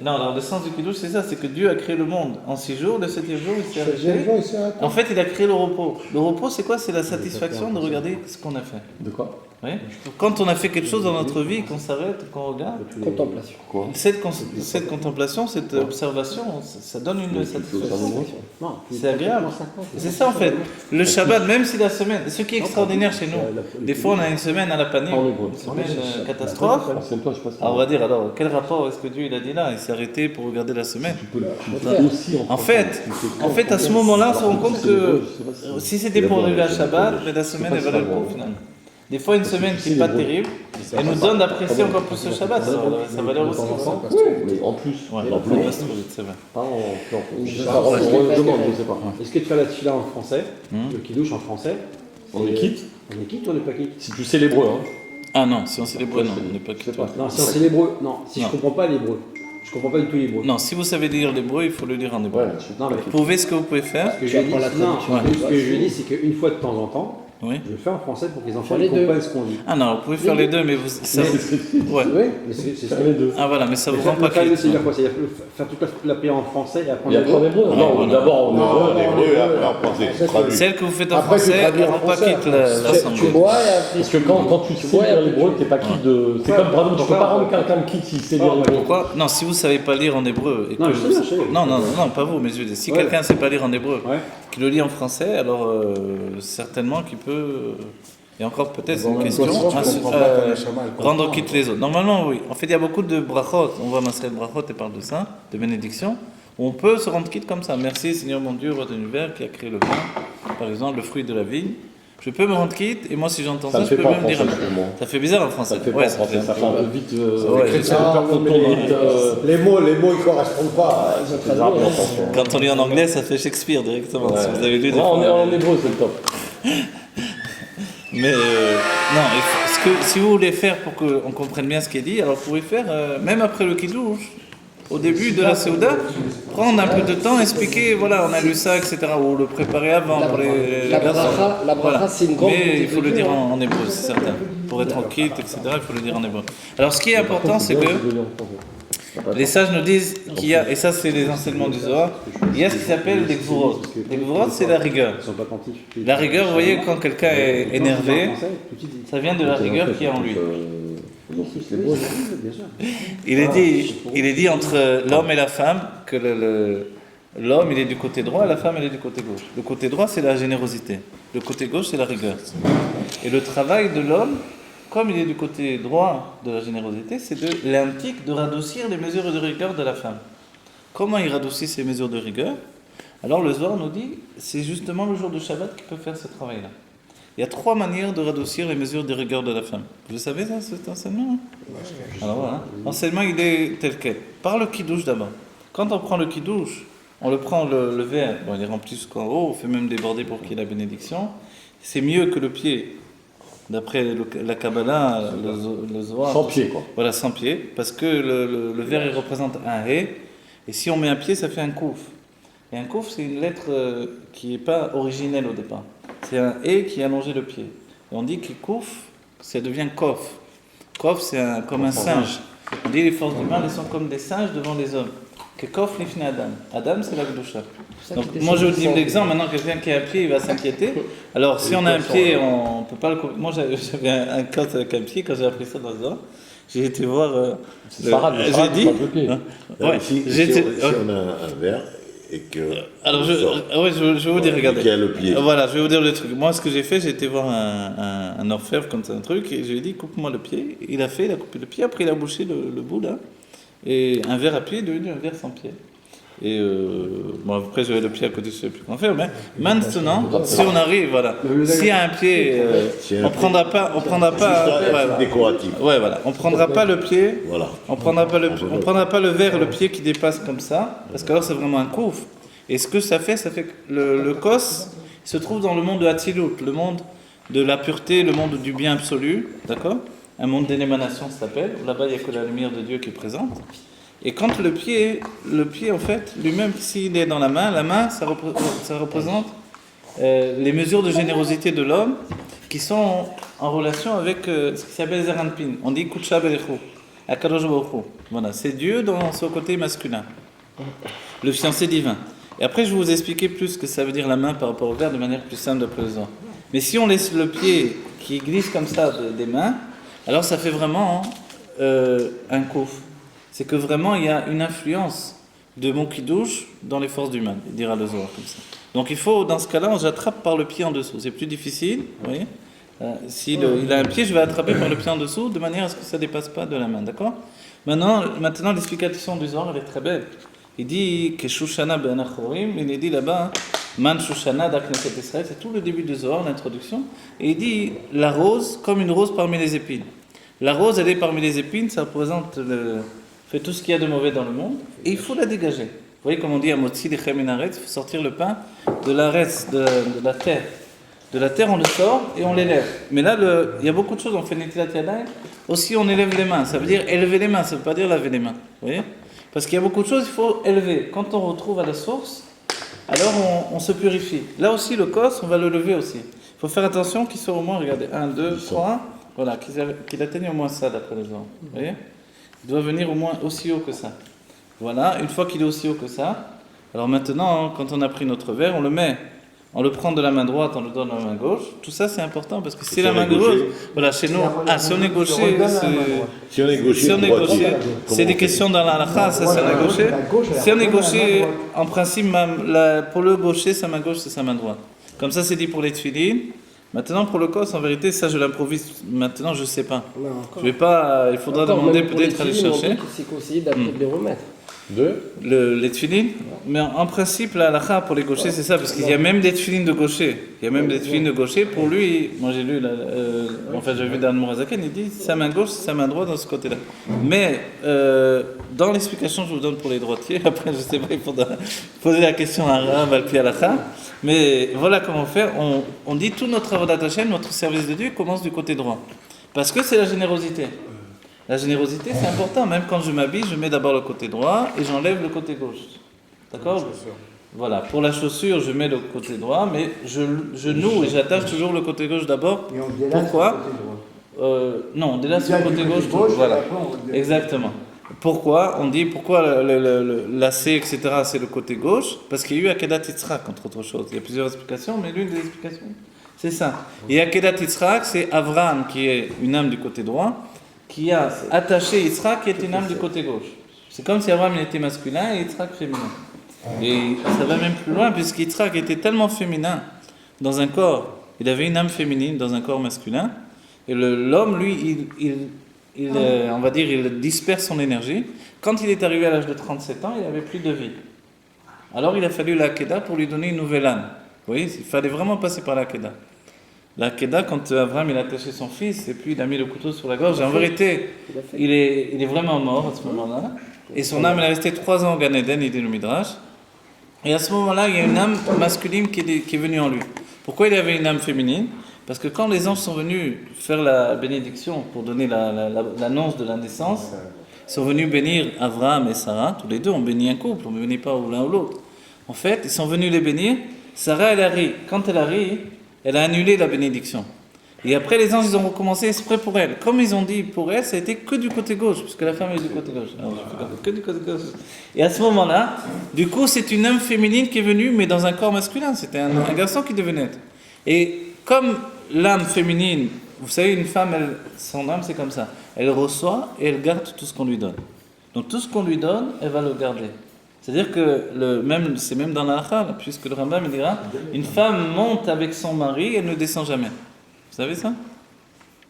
Non, alors le sens du kidouche c'est ça, c'est que Dieu a créé le monde en 6 jours, le 7e jour il s'est arrêté. En fait il a créé le repos. Le repos c'est quoi? C'est la satisfaction de regarder ce qu'on a fait. De quoi? Oui. Quand on a fait quelque chose dans notre vie, qu'on s'arrête, qu'on regarde. Contemplation. Quoi? Cette contemplation, cette observation, ça donne une satisfaction. C'est agréable. C'est ça en fait. Le Shabbat, même si la semaine, ce qui est extraordinaire chez nous, des fois on a une semaine à la panique, une semaine catastrophe. Alors on va dire, alors quel rapport est-ce que Dieu il a dit là? Il s'est arrêté pour regarder la semaine. En fait, à ce moment-là, on se rend compte que si c'était pour arriver à Shabbat, la semaine elle valait le coup finalement. Des fois, une semaine qui n'est pas terrible, elle nous donne d'apprécier encore plus le Shabbat. Ça va l'air aussi. Oui, mais en plus. Ouais, en plus. C'est vrai. Je sais pas. Est-ce que tu fais la tefila en français, le kiddush en français? On est quitte? On est quitte ou on n'est pas quitte? Si tu sais l'hébreu, hein. Ah non, si on sait l'hébreu, non, on n'est pas quitte. Non, si on sait l'hébreu, non. Si je comprends pas l'hébreu. Je comprends pas du tout l'hébreu. Non, si vous savez lire l'hébreu, il faut le lire en hébreu. Non, mais vous pouvez ce que vous pouvez faire. Ce que je lui dis, c'est qu'une fois de temps en temps, oui. Je le fais en français pour que les enfants comprennent ce qu'on dit. Ah non, vous pouvez faire les deux, mais vous. Ça, ouais. Oui, mais c'est ça les deux. Ah voilà, mais ça vous rend pas quitte. C'est faire toute la prière en français et apprendre l'hébreu. Non, d'abord en hébreu et après en français. Celle que vous faites en français, elle rend pas quitte l'assemblée. Parce que quand tu sais lire l'hébreu, t'es pas quitte de. C'est comme bravo, tu peux pas rendre quelqu'un quitte s'il sait lire l'hébreu. Pourquoi? Non, si vous savez pas lire en hébreu. Non, pas vous, mais je veux dire, si quelqu'un ne sait pas lire en hébreu, qui le lit en français, alors certainement qu'il peut. Et encore peut-être une question, rendre quitte les autres. Normalement, oui. En fait, il y a beaucoup de brachot. On voit Maseret Brachot et parle de ça, de bénédiction. Où on peut se rendre quitte comme ça. Merci Seigneur mon Dieu, roi de l'univers, qui a créé le vin, par exemple, le fruit de la vigne. Je peux me rendre quitte, et moi, si j'entends ça, je peux même dire. Ça fait bizarre en français. Ça fait un peu vite. Les mots, ils correspondent pas. Quand on lit en anglais, ça fait Shakespeare directement. Si vous avez lu des fois. En hébreu, c'est le top. Mais non, si vous voulez faire pour qu'on comprenne bien ce qui est dit, alors vous pouvez faire, même après le kidouche, au début de la Seuda, prendre un peu de temps, expliquer, voilà, on a lu ça, etc., ou le préparer avant pour les garçons. La bracha, c'est une grande. Mais il faut le dire en hébreu, c'est certain. Pour être en quitte, etc., il faut le dire en hébreu. Alors ce qui est important, c'est que les sages nous disent qu'il y a, et ça c'est les enseignements du Zohar, il y a ce qui s'appelle les gvurot. Les gvurot, c'est la rigueur. La rigueur, vous voyez, quand quelqu'un est énervé, ça vient de la rigueur qu'il y a en lui. Il est dit entre l'homme et la femme que l'homme il est du côté droit et la femme elle est du côté gauche. Le côté droit c'est la générosité, le côté gauche c'est la rigueur. Et le travail de l'homme, comme il est du côté droit de la générosité, c'est de l'implique de radoucir les mesures de rigueur de la femme. Comment il radoucit ces mesures de rigueur? Alors le Zohar nous dit, c'est justement le jour de Shabbat qu'il peut faire ce travail-là. il y a 3 manières de radoucir les mesures de rigueur de la femme. Vous savez ça, cet enseignement? Alors voilà, l'enseignement il est tel quel. Par le kidouche d'abord. Quand on prend le kidouche, on le prend le verre, bon, il est rempli jusqu'en haut, on fait même déborder pour qu'il y ait la bénédiction. C'est mieux que le pied. D'après la Kabbalah, le Zohar. Sans pied, quoi. Voilà, sans pied, parce que le verre il représente un hé, et si on met un pied, ça fait un kouf. Et un kouf, c'est une lettre qui n'est pas originelle au départ. C'est un hé qui a allongé le pied. Et on dit que kouf, ça devient kof. Kof, c'est comme un singe. On dit les forces du mal, elles sont comme des singes devant les hommes. Que kof l'ifne Adam. Adam, c'est la Kedusha. Donc, moi, je vous dis l'exemple. Maintenant, quelqu'un qui a un pied, il va s'inquiéter. Alors, si on a un pied, on ne peut pas le couper. Moi, j'avais un cote avec un pied. Quand j'ai appris ça dans le Zohar, j'ai été voir. J'ai dit. Ouais, si on a un verre et que. Alors, je vais vous dire, regardez. Qui a le pied. Voilà, je vais vous dire le truc. Moi, ce que j'ai fait, j'ai été voir un orfèvre comme ça, un truc, et je lui ai dit, coupe-moi le pied. Il a coupé le pied, après, il a bouché le bout là. Et un verre à pied est devenu un verre sans pied. Et bon, après j'avais le pied à côté, je ne sais plus comment faire, mais maintenant, si on arrive, voilà, s'il y a un pied, on prendra pas, décoratif. Ouais, voilà, on prendra pas le pied, Voilà. on prendra pas le verre, le pied qui dépasse comme ça, parce que alors c'est vraiment un kouf. Et ce que ça fait que le kos se trouve dans le monde de Hatzilut, le monde de la pureté, le monde du bien absolu, d'accord? Un monde d'émanation, ça s'appelle. Là-bas, il n'y a que la lumière de Dieu qui est présente. Et quand le pied en fait, lui-même, s'il est dans la main, ça représente les mesures de générosité de l'homme qui sont en relation avec ce qui s'appelle Zeranpin. On dit Kutsha Belechu, Akadosh Baruch Hu. Voilà, c'est Dieu dans son côté masculin, le fiancé divin. Et après, je vais vous expliquer plus ce que ça veut dire la main par rapport au verre de manière plus simple d'après les ordres. Mais si on laisse le pied qui glisse comme ça des mains, alors ça fait vraiment un kouf. C'est que vraiment il y a une influence de mon kidouche dans les forces du mal, il dira le Zohar comme ça. Donc il faut, dans ce cas-là, on s'attrape par le pied en dessous. C'est plus difficile, vous voyez. S'il a un pied, je vais attraper par le pied en dessous de manière à ce que ça ne dépasse pas de la main, d'accord? Maintenant l'explication du Zohar, elle est très belle. Il dit que Shushana ben Achorim, il est dit là-bas, Man Shushana d'Akneset Israël, c'est tout le début du Zohar, l'introduction. Et il dit la rose comme une rose parmi les épines. La rose, elle est parmi les épines, ça représente fait tout ce qu'il y a de mauvais dans le monde, et il faut la dégager. Vous voyez comme on dit à Motzi Lechem Minaret, il faut sortir le pain de l'arès, de la terre. De la terre, on le sort et on l'élève. Mais là, il y a beaucoup de choses, on fait Netilat Yadayim, aussi on élève les mains. Ça veut dire élever les mains, ça ne veut pas dire laver les mains. Vous voyez? Parce qu'il y a beaucoup de choses, il faut élever. Quand on retrouve à la source, alors on se purifie. Là aussi, le kos, on va le lever aussi. Il faut faire attention qu'il soit au moins, regardez, 1, 2, 3, voilà, qu'il atteigne au moins ça d'après les ordres. Vous voyez? Il doit venir au moins aussi haut que ça. Voilà, une fois qu'il est aussi haut que ça, alors maintenant, quand on a pris notre verre, on le prend de la main droite, on le donne dans la main gauche. Tout ça, c'est important parce que si la main gauche, voilà, chez nous, si on est gaucher, si on est gaucher, c'est des questions dans la halakha, ça c'est la gaucher. Si on est gaucher, en principe, pour le gaucher, sa main gauche, c'est sa main droite. Comme ça, c'est dit pour les tefilines. Maintenant, pour le kos, en vérité, ça je l'improvise. Maintenant, je ne sais pas. Je vais pas. Il faudra demander peut-être à aller chercher. C'est conseillé d'après de les remettre. Les tefilines. Mais en principe, la halakha pour les gauchers, c'est ça, parce qu'il y a même des tefilines de gaucher. Il y a même des tefilines de gaucher. Pour lui, moi j'ai lu, j'ai vu Dan Mourazaken, il dit sa main gauche, sa main droite dans ce côté-là. Mais dans l'explication que je vous donne pour les droitiers, après je sais pas, il faudra poser la question à Rav al-Pi halakha. Mais voilà comment faire. On dit tout notre avodat Hashem, notre service de Dieu commence du côté droit. Parce que c'est la générosité. La générosité, c'est important. Même quand je m'habille, je mets d'abord le côté droit et j'enlève le côté gauche. D'accord ? Voilà. Pour la chaussure, je mets le côté droit, mais je noue et j'attache toujours le côté gauche d'abord. Pourquoi ? Non, on délaisse le côté gauche. Voilà. Exactement. Pourquoi on dit pourquoi le lacet, etc., c'est le côté gauche? Parce qu'il y a eu Akedat Yitzhak, entre autres choses. Il y a plusieurs explications, mais l'une des explications, c'est ça. Et Akedat Yitzhak, c'est Avraham, qui est une âme du côté droit, qui a attaché Yitzhak, qui est une âme du côté gauche. C'est comme si Avraham était masculin et Yitzhak féminin. Et ça va même plus loin, puisqu'Yitzhak était tellement féminin dans un corps, il avait une âme féminine dans un corps masculin, et l'homme, lui, on va dire, il disperse son énergie. Quand il est arrivé à l'âge de 37 ans, il n'avait plus de vie. Alors il a fallu l'Akedah pour lui donner une nouvelle âme. Vous voyez, il fallait vraiment passer par l'Akedah. La Keda, quand Abraham il a attaché son fils et puis il a mis le couteau sur la gorge, et en vérité, il est vraiment mort à ce moment-là. Et son âme, elle est restée 3 ans au Gan Eden, il dit le Midrash. Et à ce moment-là, il y a une âme masculine qui est venue en lui. Pourquoi il y avait une âme féminine? Parce que quand les anges sont venus faire la bénédiction pour donner l'annonce de la naissance, ils sont venus bénir Abraham et Sarah, tous les deux, on bénit un couple, on ne bénit pas l'un ou l'autre. En fait, ils sont venus les bénir. Sarah, elle a ri. Quand elle a ri, elle a annulé la bénédiction. Et après, les anges, ils ont recommencé exprès pour elle. Comme ils ont dit pour elle, ça a été que du côté gauche, puisque la femme est du côté gauche. Alors, que du côté gauche. Et à ce moment-là, du coup, c'est une âme féminine qui est venue, mais dans un corps masculin. C'était un garçon qui devait naître. Et comme l'âme féminine, vous savez, une femme, son âme, c'est comme ça. Elle reçoit et elle garde tout ce qu'on lui donne. Donc tout ce qu'on lui donne, elle va le garder. C'est-à-dire que, c'est même dans la halakha, puisque le Rambam me dira, une femme monte avec son mari, elle ne descend jamais. Vous savez ça?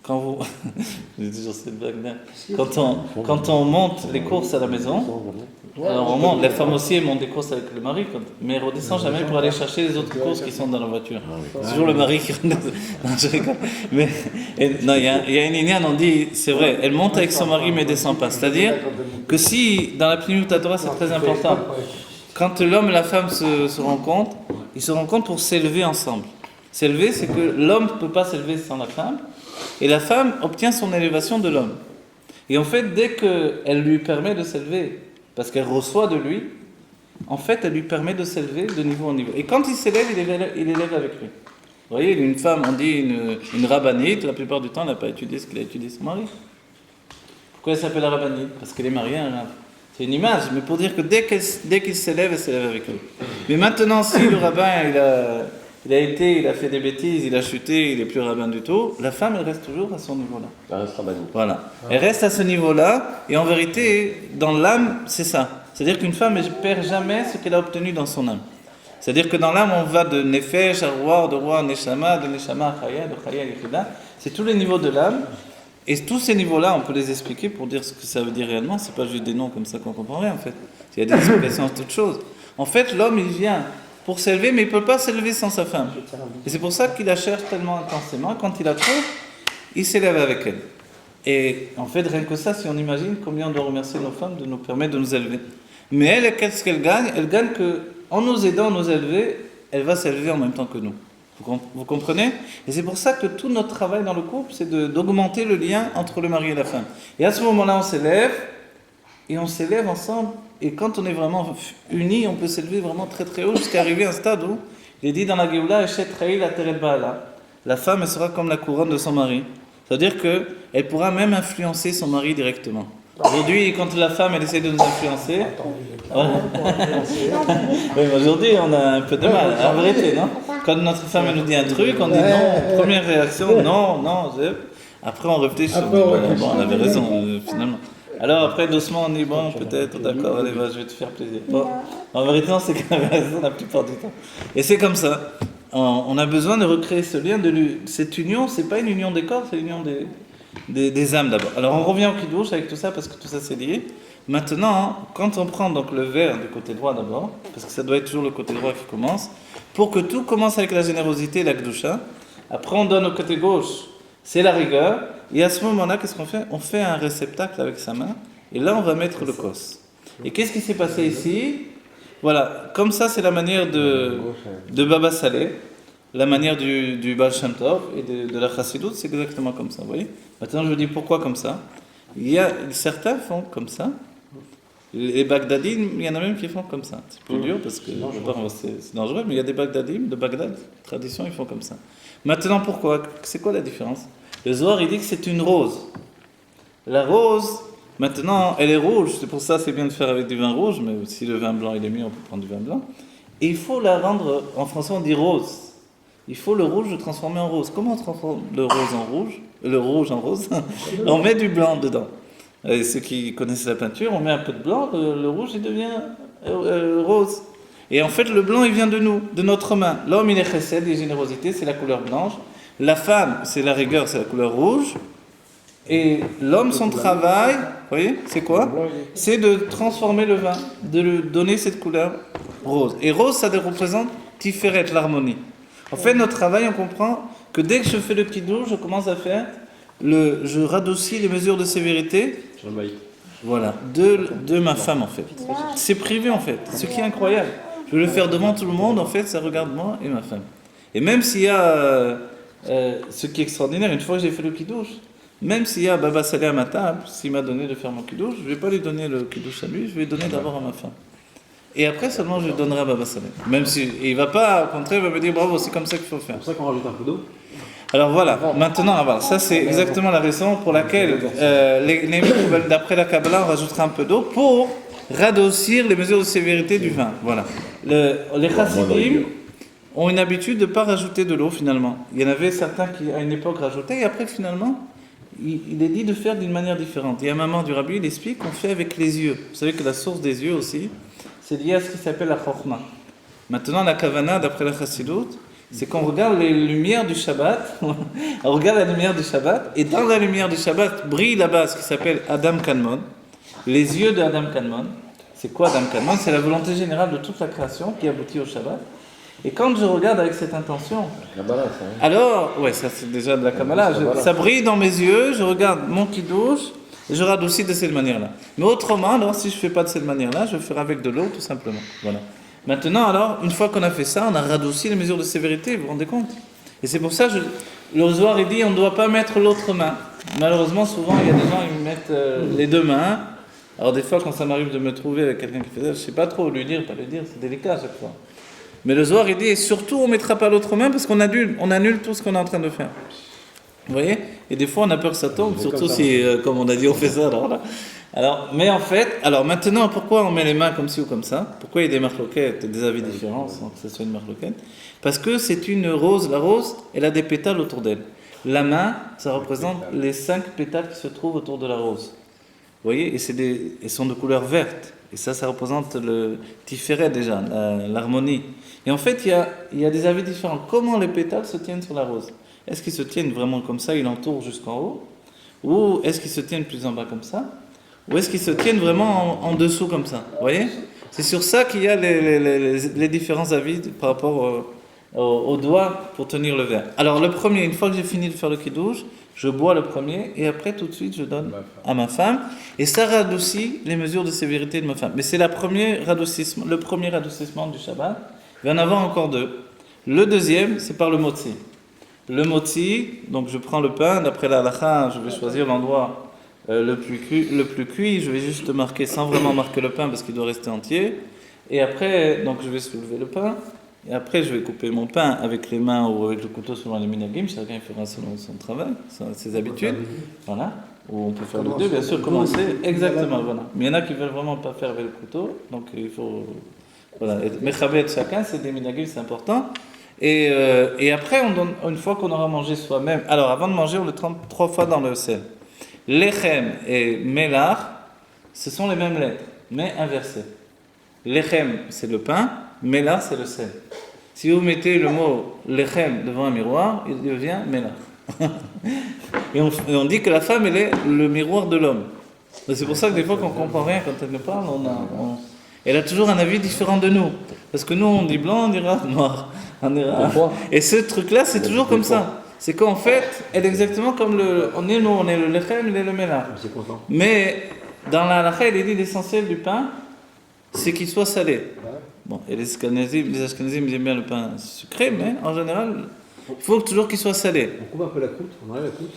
Quand vous... J'ai toujours cette blague-là. Quand on monte les courses à la maison, alors on monte, les femmes aussi elles montent des courses avec le mari, mais elles ne redescendent jamais pour aller chercher les autres courses qui sont dans la voiture. C'est toujours le mari qui... Non, je rigole. Mais, non, il y a une lignane, on dit, c'est vrai, elle monte avec son mari mais ne descend pas. C'est-à-dire que si, dans la Pnimiut Torah, c'est très important, quand l'homme et la femme se rencontrent, ils se rencontrent pour s'élever ensemble. S'élever, c'est que l'homme ne peut pas s'élever sans la femme, et la femme obtient son élévation de l'homme. Et en fait, dès qu'elle lui permet de s'élever, parce qu'elle reçoit de lui, en fait, elle lui permet de s'élever de niveau en niveau. Et quand il s'élève, il élève avec lui. Vous voyez, une femme, on dit une rabbinite, la plupart du temps, elle n'a pas étudié ce qu'il a étudié son mari. Pourquoi elle s'appelle la rabbinite? Parce qu'elle est mariée à un rabbin. C'est une image, mais pour dire que dès qu'il s'élève, elle s'élève avec lui. Mais maintenant, si le rabbin, il a fait des bêtises, il a chuté, il n'est plus rabbin du tout, la femme, elle reste toujours à son niveau-là. Elle reste rabbinite. Voilà. Elle reste à ce niveau-là, et en vérité, dans l'âme, c'est ça. C'est-à-dire qu'une femme, elle ne perd jamais ce qu'elle a obtenu dans son âme. C'est-à-dire que dans l'âme, on va de Nefesh à Roi, de Roi à Neshama, de Neshama à Chaya, de Chaya à Yechida. C'est tous les niveaux de l'âme. Et tous ces niveaux-là, on peut les expliquer pour dire ce que ça veut dire réellement. C'est pas juste des noms comme ça qu'on comprend rien, en fait. Il y a des explications à toutes choses. En fait, l'homme, il vient pour s'élever, mais il ne peut pas s'élever sans sa femme. Et c'est pour ça qu'il la cherche tellement intensément. Quand il la trouve, il s'élève avec elle. Et en fait, rien que ça, si on imagine combien on doit remercier nos femmes de nous permettre de nous élever. Mais elle, qu'est-ce qu'elle gagne? Elle gagne qu'en nous aidant à nous élever, elle va s'élever en même temps que nous. Vous comprenez? Et c'est pour ça que tout notre travail dans le couple, c'est d'augmenter le lien entre le mari et la femme. Et à ce moment-là, on s'élève, et on s'élève ensemble. Et quand on est vraiment unis, on peut s'élever vraiment très très haut, jusqu'à arriver à un stade où il est dit dans la Géoula, la femme, elle sera comme la couronne de son mari. C'est-à-dire qu'elle pourra même influencer son mari directement. Aujourd'hui, quand la femme, elle essaie de nous influencer, oui, aujourd'hui, on a un peu de mal, en vérité, non? Quand notre femme, elle nous dit un truc, on dit non, première réaction, non, après on réfléchit, on avait raison, finalement. Alors après, doucement, on dit, bon, peut-être, d'accord, allez, je vais te faire plaisir. Bon, en vérité, c'est qu'elle avait raison la plupart du temps. Et c'est comme ça. On a besoin de recréer ce lien, cette union, c'est pas une union des corps, c'est l'union des âmes d'abord. Alors on revient au Kiddush avec tout ça, parce que tout ça c'est lié. Maintenant, quand on prend donc le verre du côté droit d'abord, parce que ça doit être toujours le côté droit qui commence, pour que tout commence avec la générosité et la Kedusha, après on donne au côté gauche, c'est la rigueur, et à ce moment-là, qu'est-ce qu'on fait? On fait un réceptacle avec sa main, et là on va mettre le kos. Et qu'est-ce qui s'est passé ici? Voilà, comme ça c'est la manière de Baba Saleh, la manière du Baal Shem Tov et de la Chassidut, c'est exactement comme ça, vous voyez? Maintenant je vous dis pourquoi comme ça. Certains font comme ça. Les Bagdadimes, il y en a même qui font comme ça. C'est plus dur parce que c'est dangereux, mais il y a des Bagdadimes de Bagdad, tradition, ils font comme ça. Maintenant pourquoi? C'est quoi la différence? Le Zohar il dit que c'est une rose. La rose, maintenant, elle est rouge, c'est pour ça c'est bien de faire avec du vin rouge, mais si le vin blanc il est mieux, on peut prendre du vin blanc. Et il faut la rendre, en français on dit rose. Il faut le rouge le transformer en rose. Comment on transforme le rose en rouge? Le rouge en rose? On met du blanc dedans. Et ceux qui connaissent la peinture, on met un peu de blanc, le rouge il devient rose. Et en fait le blanc il vient de nous, de notre main. L'homme il est chesed, il est générosité, c'est la couleur blanche. La femme c'est la rigueur, c'est la couleur rouge. Et l'homme, son travail, vous voyez, c'est quoi? C'est de transformer le vin, de lui donner cette couleur rose. Et rose, ça représente Tiferet, l'harmonie. En fait, notre travail, on comprend que dès que je fais le kiddush, je commence à faire, je radoucis les mesures de sévérité. Voilà, de ma femme en fait. C'est privé en fait, ce qui est incroyable. Je vais le faire devant tout le monde, en fait, ça regarde moi et ma femme. Et même s'il y a, ce qui est extraordinaire, une fois que j'ai fait le kiddush, même s'il y a Baba Saleh à ma table, s'il m'a donné de faire mon kiddush, je ne vais pas lui donner le kiddush à lui, je vais donner d'abord à ma femme. Et après seulement je donnerai à Baba Saleh. Même si il ne va pas, au contraire, il va me dire bravo, c'est comme ça qu'il faut faire. C'est pour ça qu'on rajoute un peu d'eau. Alors voilà, maintenant, voilà, ça c'est exactement la raison pour laquelle les d'après la Kabbalah, on rajoutera un peu d'eau pour radoucir les mesures de sévérité du vin. Voilà. Les chassidim ont une habitude de ne pas rajouter de l'eau finalement. Il y en avait certains qui à une époque rajoutaient et après finalement, il est dit de faire d'une manière différente. Il y a un moment du rabbi, il explique qu'on fait avec les yeux. Vous savez que la source des yeux aussi, c'est lié à ce qui s'appelle la chokhmah. Maintenant, la kavana, d'après la chassidut, c'est qu'on regarde les lumières du Shabbat, on regarde la lumière du Shabbat, et dans la lumière du Shabbat brille là-bas ce qui s'appelle Adam Kanmon, les yeux de Adam Kanmon. C'est quoi Adam Kanmon? C'est la volonté générale de toute la création qui aboutit au Shabbat. Et quand je regarde avec cette intention, Kabbalah, ça, hein. alors, ouais, ça c'est déjà de la Kabbalah, ça brille dans mes yeux, je regarde mon kiddush, et je radoucis de cette manière-là. Mais autrement, alors si je ne fais pas de cette manière-là, je vais faire avec de l'eau tout simplement. Voilà. Maintenant, alors, une fois qu'on a fait ça, on a radouci les mesures de sévérité, vous vous rendez compte? Et c'est pour ça que le Zohar il dit on ne doit pas mettre l'autre main. Malheureusement, souvent, il y a des gens qui mettent les deux mains. Alors des fois, quand ça m'arrive de me trouver avec quelqu'un qui fait ça, je ne sais pas trop lui dire, pas lui dire, c'est délicat à chaque fois. Mais le Zohar il dit, et surtout, on ne mettra pas l'autre main parce qu'on annule tout ce qu'on est en train de faire. Vous voyez? Et des fois, on a peur que ça tombe, surtout si, comme on a dit, on fait ça. Alors, mais en fait, alors maintenant, pourquoi on met les mains comme ci ou comme ça? Pourquoi il y a des marloquettes, des avis différents sans que ce soit une marloquette? Parce que c'est une rose. La rose, elle a des pétales autour d'elle. La main, ça représente les 5 pétales qui se trouvent autour de la rose. Vous voyez? Et elles sont de couleur verte. Et ça représente le tiferet déjà, l'harmonie. Et en fait, il y a des avis différents. Comment les pétales se tiennent sur la rose? Est-ce qu'ils se tiennent vraiment comme ça, ils l'entourent jusqu'en haut? Ou est-ce qu'ils se tiennent plus en bas comme ça? Ou est-ce qu'ils se tiennent vraiment en dessous comme ça? Vous voyez? C'est sur ça qu'il y a les différents avis par rapport au doigt pour tenir le verre. Alors le premier, une fois que j'ai fini de faire le kiddush, je bois le premier et après tout de suite je donne à ma femme. Et ça radoucit les mesures de sévérité de ma femme. Mais c'est le premier radoucissement du Shabbat. Il va y en avoir encore 2. Le deuxième, c'est par le motzi. Le motzi, donc je prends le pain, d'après la halakha, je vais choisir l'endroit le plus cuit, je vais juste marquer sans vraiment marquer le pain parce qu'il doit rester entier. Et après, donc je vais soulever le pain. Et après, je vais couper mon pain avec les mains ou avec le couteau selon les minagim. Chacun fera selon son travail, ses habitudes. Voilà. Ou on peut faire les deux, bien sûr, commencer. Exactement, voilà. Mais il y en a qui ne veulent vraiment pas faire avec le couteau. Donc il faut. Voilà. Mechabet chacun, c'est des minagim, c'est important. Et après, une fois qu'on aura mangé soi-même. Alors avant de manger, on le trempe 3 fois dans le sel. Lechem et melach, ce sont les mêmes lettres, mais inversées. Lechem, c'est le pain, melach, c'est le sel. Si vous mettez le mot lechem devant un miroir, il devient melach. et on dit que la femme, elle est le miroir de l'homme. C'est pour ça que des fois, quand on ne comprend rien, quand elle nous parle, elle a toujours un avis différent de nous. Parce que nous, on dit blanc, on dira noir. Et ce truc-là, c'est toujours comme ça. C'est qu'en fait, elle est exactement comme on est le lechem, il est le melach. Mais dans la halakha, il est dit l'essentiel du pain, c'est qu'il soit salé. Bon, et les Ashkenazim, ils aiment bien le pain sucré, mais en général, il faut toujours qu'il soit salé. On coupe un peu la croûte, on enlève la croûte.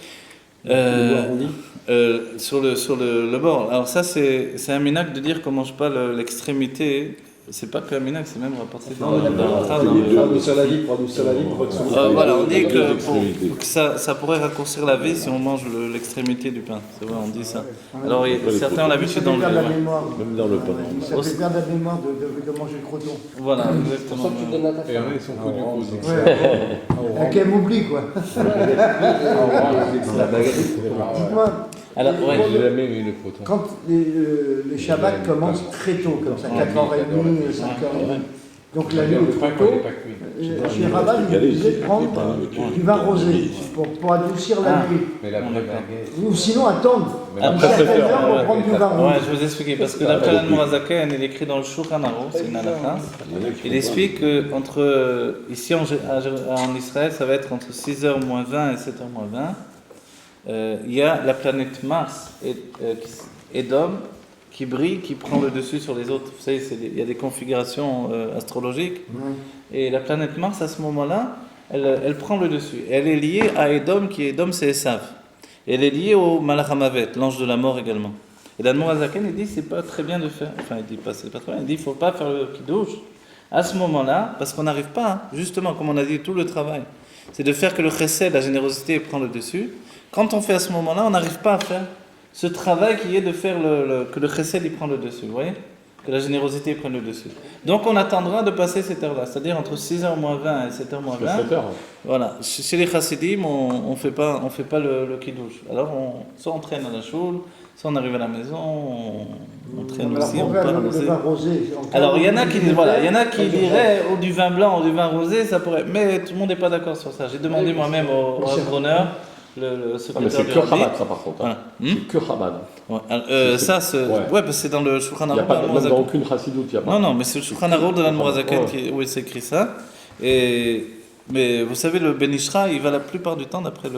Sur le bord. Alors ça, c'est un minac de dire qu'on ne mange pas l'extrémité. C'est pas qu'un minac, c'est même rapporté dans voilà, on dit que ça pourrait raccourcir la vie si on mange l'extrémité du pain. C'est vrai, on dit ça. Alors certains ont l'habitude d'enlever. Même dans le pain. Ça fait perdre la mémoire de manger le croton. Voilà, exactement. Et il y en a, ils sont connus du coup. Un qu'elle m'oublie, quoi. Dites-moi. Alors, ouais. J'ai jamais aimé le croton. Quand les Shabbats commencent très tôt, comme ça, 4h30, 5h30, Donc la nuit, trop tôt, chez Rabat, il disait de prendre du vin rosé pour adoucir la nuit. Mais la baguette. Ou sinon attendre. Une Après, certaine heure pour prendre du vin Ouais, rosé. je vais vous expliquer. Parce que d'après l'Admorazaken, il écrit dans le Shulchan Aruch, c'est une halakha. Il explique qu'entre, ici en Israël, ça va être entre 6h moins 20 et 7h moins 20. Il y a la planète Mars, Edom, qui brille, qui prend le dessus sur les autres. Vous savez, il y a des configurations astrologiques. Et la planète Mars, à ce moment-là, elle prend le dessus. Elle est liée à Edom, qui est Edom, c'est Esav. Elle est liée au Malach HaMavet, l'ange de la mort également. Et l'Admorazaken, il dit, c'est pas très bien de faire, enfin, il dit pas, c'est pas très bien, il dit, il faut pas faire le kiddush à ce moment-là, parce qu'on n'arrive pas, justement, comme on a dit, tout le travail, c'est de faire que le chesed, la générosité, prend le dessus. Quand on fait à ce moment-là, on n'arrive pas à faire ce travail qui est de faire que le chesed, il prend le dessus, vous voyez ? Que la générosité prenne le dessus. Donc on attendra de passer cette heure-là, c'est-à-dire entre 6h moins 20 et 7h moins 20. 7h. Voilà. Chez les chassidim, on fait pas le kiddush. Alors soit on traîne à la choule, soit on arrive à la maison, on traîne aussi, on part le vin rosé. Alors il y en a qui disent, voilà, il y en a qui diraient ou du vin blanc ou du vin rosé, ça pourrait. Mais tout le monde n'est pas d'accord sur ça. J'ai demandé moi-même au Brunner, le secrétaire du C'est que Rabbi. Chabad, ça par contre. Voilà. C'est que Chabad. Ouais. Ça, parce que c'est dans le Shulchan Il n'y a Aruch. pas même dans aucune chassidoute, il n'y a pas. Non, mais c'est le Shulchan Aruch de l'Admorazaken où il s'écrit ça. Mais vous savez, le Ben Ishra, il va la plupart du temps, d'après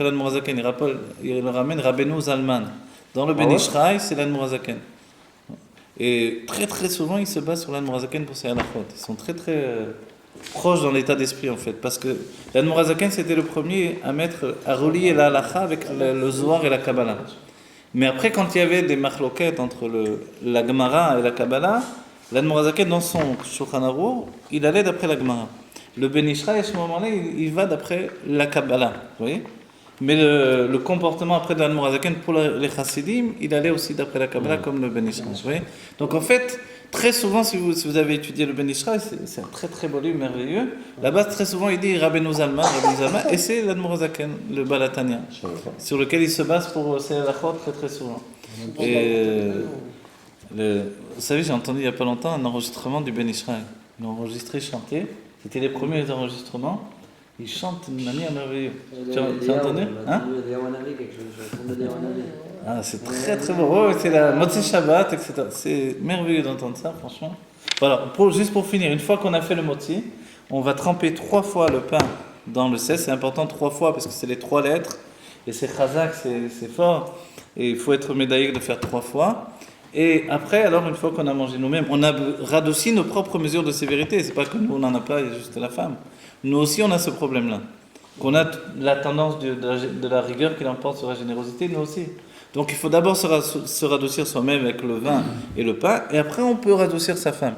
l'Admorazaken, il le ramène Rabbeinu Zalman. Dans le Ben Ishra, c'est l'Admorazaken. Et très très souvent, il se base sur l'Admorazaken pour ses halachot. Ils sont très très proches dans l'état d'esprit en fait. Parce que l'Admorazaken, c'était le premier à relier la halacha avec le Zohar et la Kabbalah. Mais après, quand il y avait des machloquettes entre la Gemara et la Kabbalah, l'Admorazaken, dans son Shulchan Aruch, il allait d'après la Gemara. Le Ben Ishra, à ce moment-là, il va d'après la Kabbalah, vous voyez. Mais le comportement après de l'Admorazaken pour les Chassidim, il allait aussi d'après la Kabbalah comme le Ben Ishra, vous voyez. Donc en fait, très souvent, si vous avez étudié le Ben Ishra, c'est un très très beau livre, merveilleux. Là-bas, très souvent, il dit Rabbeinu Zalman, et c'est l'Admorazaken, le Balatania, sur lequel il se base pour ses halachot très très souvent. Et vous savez, j'ai entendu il n'y a pas longtemps un enregistrement du Ben Ishra. Ils l'ont enregistré, chanté. C'était les premiers enregistrements. Ils chantent d'une manière merveilleuse. Tu as entendu hein? Ah, c'est très très beau. C'est la Motzi Shabbat, etc. C'est merveilleux d'entendre ça, franchement. Voilà, juste pour finir, une fois qu'on a fait le Motzi, on va tremper 3 fois le pain dans le sel. C'est important 3 fois parce que c'est les 3 lettres. Et c'est chazak, c'est fort. Et il faut être médaillé de faire 3 fois. Et après, alors, une fois qu'on a mangé nous-mêmes, on a radouci nos propres mesures de sévérité. C'est pas que nous, on n'en a pas, il y a juste la femme. Nous aussi, on a ce problème-là. Qu'on a la tendance de la rigueur qui l'emporte sur la générosité, nous aussi. Donc, il faut d'abord se radoucir soi-même avec le vin et le pain, et après, on peut radoucir sa femme.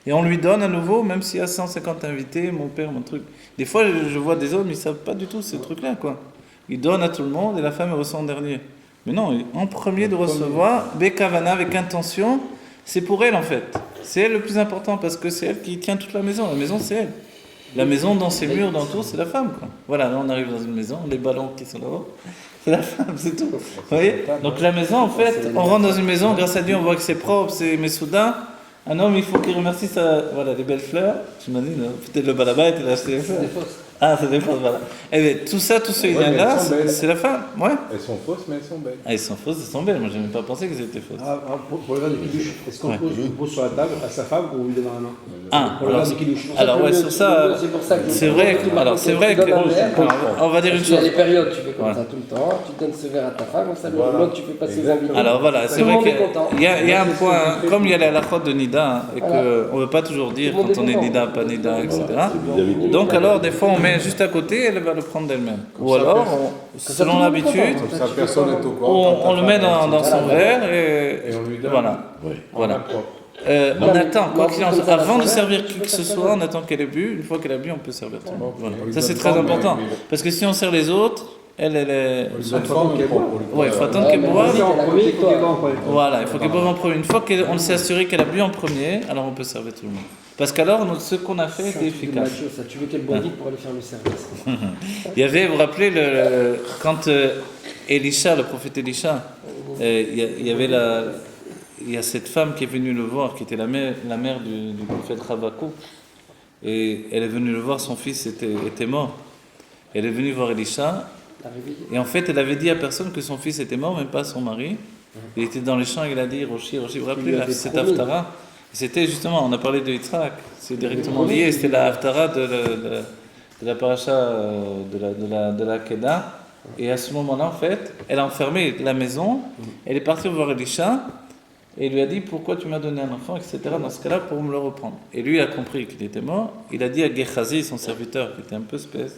Et on lui donne à nouveau, même s'il y a 150 invités, mon père, mon truc. Des fois, je vois des hommes, ils ne savent pas du tout ces trucs-là, quoi. Ils donnent à tout le monde, et la femme, elle reçoit en dernier. Mais non, en premier de recevoir, Bekavana, avec intention, c'est pour elle en fait. C'est elle le plus important parce que c'est elle qui tient toute la maison. La maison, c'est elle. La maison, dans ses murs, dans tout, c'est la femme, quoi. Voilà, là on arrive dans une maison, les ballons qui sont là-haut, c'est la femme, c'est tout. Vous voyez ? Donc la maison, en fait, on rentre dans une maison, grâce à Dieu, on voit que c'est propre, c'est Messouda. Un homme, il faut qu'il remercie voilà, les belles fleurs. Tu m'as dit, peut-être le balaba, il a acheté les fleurs. Ah, c'est des fausses, voilà. Et bien, tout ça, tout ce lien-là, c'est la femme. Ouais. Elles sont fausses, mais elles sont belles. Ah, elles sont fausses, elles sont belles. Moi, je n'ai même pas pensé qu'elles étaient fausses. Pour le verre de kidouche, est-ce qu'on pose sur la table à sa femme ou il est dans la main? Pour le verre de kidouche. Alors, ouais, sur ça, c'est vrai que. On va dire une chose. Il y a des périodes, tu fais comme ça tout le temps, tu donnes ce verre à ta femme, comme ça, l'autre, tu fais passer aux invités. Alors voilà, c'est vrai qu'il y a un point, comme il y a la halachot de Nida, et qu'on ne veut pas toujours dire quand on est Nida, pas Nida, etc. Donc, alors, des fois, on met juste à côté, elle va le prendre d'elle-même. Ou alors, selon l'habitude, on le met dans son verre et on lui donne. Voilà. On attend, quoi qu'il en soit, avant de servir qui que ce soit, on attend qu'elle ait bu. Une fois qu'elle a bu, on peut servir tout le monde. Voilà. Ça, c'est très important. Parce que si on sert les autres, elle est. Il faut attendre qu'elle boive. Voilà, il faut qu'elle boive en premier. Une fois qu'on s'est assuré qu'elle a bu en premier, alors on peut servir tout le monde. Parce qu'alors, ce qu'on a fait était efficace. Tu veux qu'elle bondit pour aller faire le service. Il y avait, vous vous rappelez, quand Elisha, le prophète Elisha, il y a cette femme qui est venue le voir, qui était la mère du prophète Habakkuk, Et elle est venue le voir, son fils était mort. Elle est venue voir Elisha. Et en fait, elle avait dit à personne que son fils était mort, même pas à son mari. Il était dans les champs, il a dit Roshi, vous vous rappelez cette Haftara? C'était justement, on a parlé de Yitzhak, c'est directement lié, c'était la Haftara de la paracha de la Kedah. Et à ce moment-là, en fait, elle a enfermé la maison, elle est partie voir Elisha, et il lui a dit pourquoi tu m'as donné un enfant, etc. Dans ce cas-là, pour me le reprendre. Et lui a compris qu'il était mort. Il a dit à Gehazi, son serviteur, qui était un peu spécial,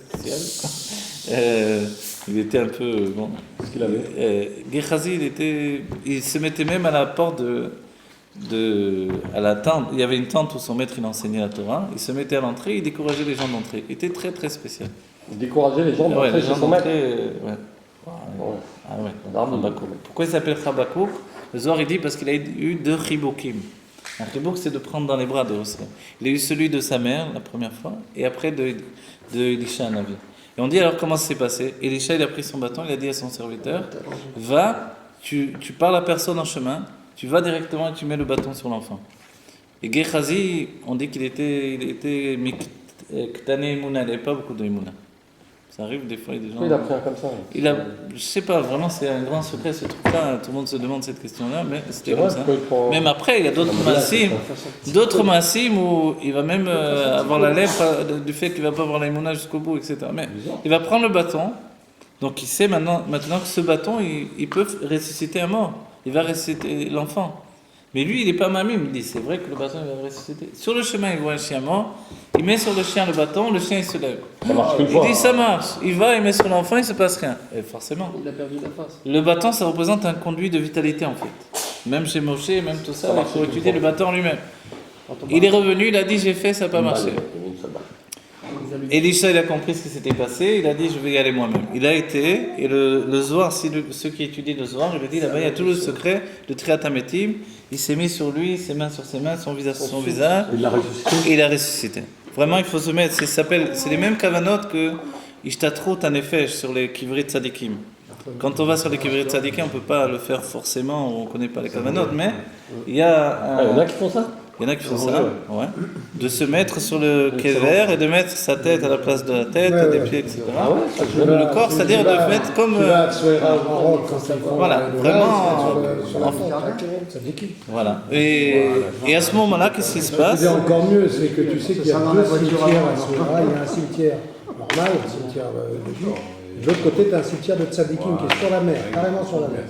il était un peu bon. Qu'est-ce qu'il avait Gehazi, il se mettait même à la porte à la tente. Il y avait une tente où son maître il enseignait la Torah. Il se mettait à l'entrée, il décourageait les gens d'entrer. Il était très très spécial. Il décourageait les gens d'entrer chez son maître. Ah ouais. Pourquoi il s'appelle Chabakouk? Le Zohar il dit parce qu'il a eu 2 chibokim. Un chibouk c'est de prendre dans les bras de Hosea. Il a eu celui de sa mère la première fois et après de Elisha Navi. Et on dit alors comment ça s'est passé? Elisha il a pris son bâton, il a dit à son serviteur va, tu parles à personne en chemin, tu vas directement et tu mets le bâton sur l'enfant. Et Gehazi, on dit qu'il était Ktané Emouna, il n'avait pas beaucoup de Emouna. Ça arrive des fois, il y a des gens. Il a pris un comme ça. Je sais pas, vraiment, c'est un grand secret ce truc-là. Tout le monde se demande cette question-là, mais c'était comme ça. Même après, il y a d'autres massim où il va même avoir la lèvre du fait qu'il va pas avoir l'aïmouna jusqu'au bout, etc. Mais il va prendre le bâton, donc il sait maintenant que ce bâton, il peut ressusciter un mort. Il va ressusciter l'enfant. Mais lui, il n'est pas mamim, il dit c'est vrai que le bâton il va ressusciter. Sur le chemin, il voit un chien mort, il met sur le chien le bâton, le chien il se lève. Ça marche qu'une Il fois. dit ça marche, il va, il met sur l'enfant, il ne se passe rien. Et forcément. Il a perdu la face. Le bâton, ça représente un conduit de vitalité en fait. Même chez Moshe, même tout ça, il faut étudier le bâton lui-même. Il est revenu, il a dit j'ai fait, ça n'a pas marché. Elisha, il a compris ce qui s'était passé, il a dit je vais y aller moi-même. Il a été, et le Zohar, ceux qui étudient le Zohar, il a dit là-bas il y a tout le secret de Triat Hametim. Il s'est mis sur lui, ses mains sur ses mains, son visage sur son visage, et il a ressuscité. Vraiment, il faut se mettre, c'est les mêmes kavanot que Ishtatrut Hanefesh sur les Kivrit Tzadikim. Quand on va sur les Kivrit Tzadikim, on ne peut pas le faire forcément, on ne connaît pas les kavanot, mais il y a... Il y en a qui font ça. Il y en a qui font ça, ouais. De se mettre sur le kever et de mettre sa tête à la place de la tête, des pieds, etc. Le corps, c'est-à-dire de mettre comme... Voilà, vraiment... Voilà. Et à ce moment-là, qu'est-ce qui se passe? C'est encore mieux, c'est que tu sais qu'il y a 2 cimetières à Soura. Il y a un cimetière normal, un cimetière de vie. De l'autre côté, tu as un cimetière de tzadikim qui est sur la mer, carrément sur la mer.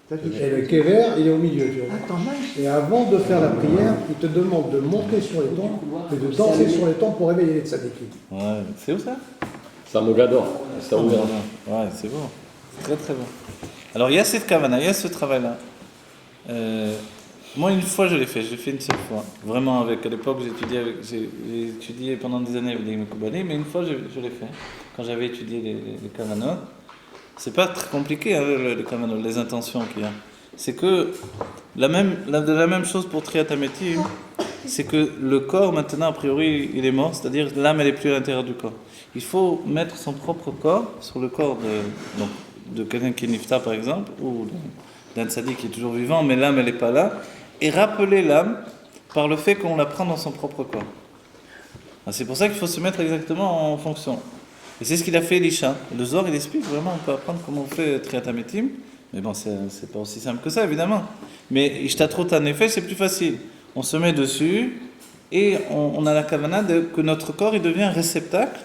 Et le kever, il est au milieu, tu vois. Et avant de faire la prière, il te demande de monter sur les tombes et de danser sur les tombes pour réveiller les tzadikim. Ouais, c'est où ça? C'est à Mogador. C'est à Mogador. Ouais, c'est beau. C'est très très beau. Alors il y a cette kavana, il y a ce travail-là. Moi, une fois, je l'ai fait une seule fois. Vraiment, à l'époque, j'ai étudié pendant des années avec les Mekoubali, mais une fois, je l'ai fait. Quand j'avais étudié les kavanot. C'est pas très compliqué, hein, les kavanot, les intentions qu'il y a. C'est que la même chose pour Triat Hametim, c'est que le corps, maintenant, a priori, il est mort, c'est-à-dire l'âme, elle est plus à l'intérieur du corps. Il faut mettre son propre corps sur le corps de quelqu'un qui est nifta, par exemple, ou d'un tzaddik qui est toujours vivant, mais l'âme, elle n'est pas là, et rappeler l'âme par le fait qu'on la prend dans son propre corps. C'est pour ça qu'il faut se mettre exactement en fonction. Et c'est ce qu'il a fait Elisha. Le Zohar, il explique vraiment, on peut apprendre comment on fait Triat Hametim, mais bon, c'est pas aussi simple que ça, évidemment. Mais Ishtatrut Hanefesh, c'est plus facile. On se met dessus, et on a la kavana que notre corps, il devient un réceptacle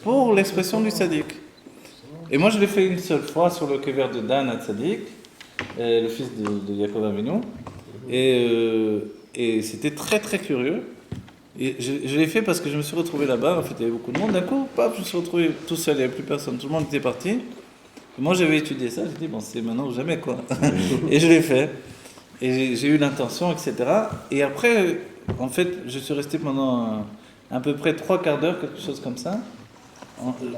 pour l'expression du tzaddik. Et moi, je l'ai fait une seule fois sur le kever de Dan à tzaddik, le fils de Yaakov Avinu, et c'était très très curieux. Et je l'ai fait parce que je me suis retrouvé là-bas, en fait il y avait beaucoup de monde, d'un coup, paf, je me suis retrouvé tout seul, il n'y avait plus personne, tout le monde était parti. Et moi j'avais étudié ça, j'ai dit bon c'est maintenant ou jamais quoi. Et je l'ai fait, et j'ai eu l'intention, etc. Et après, en fait, je suis resté pendant à peu près 3/4 d'heure, quelque chose comme ça.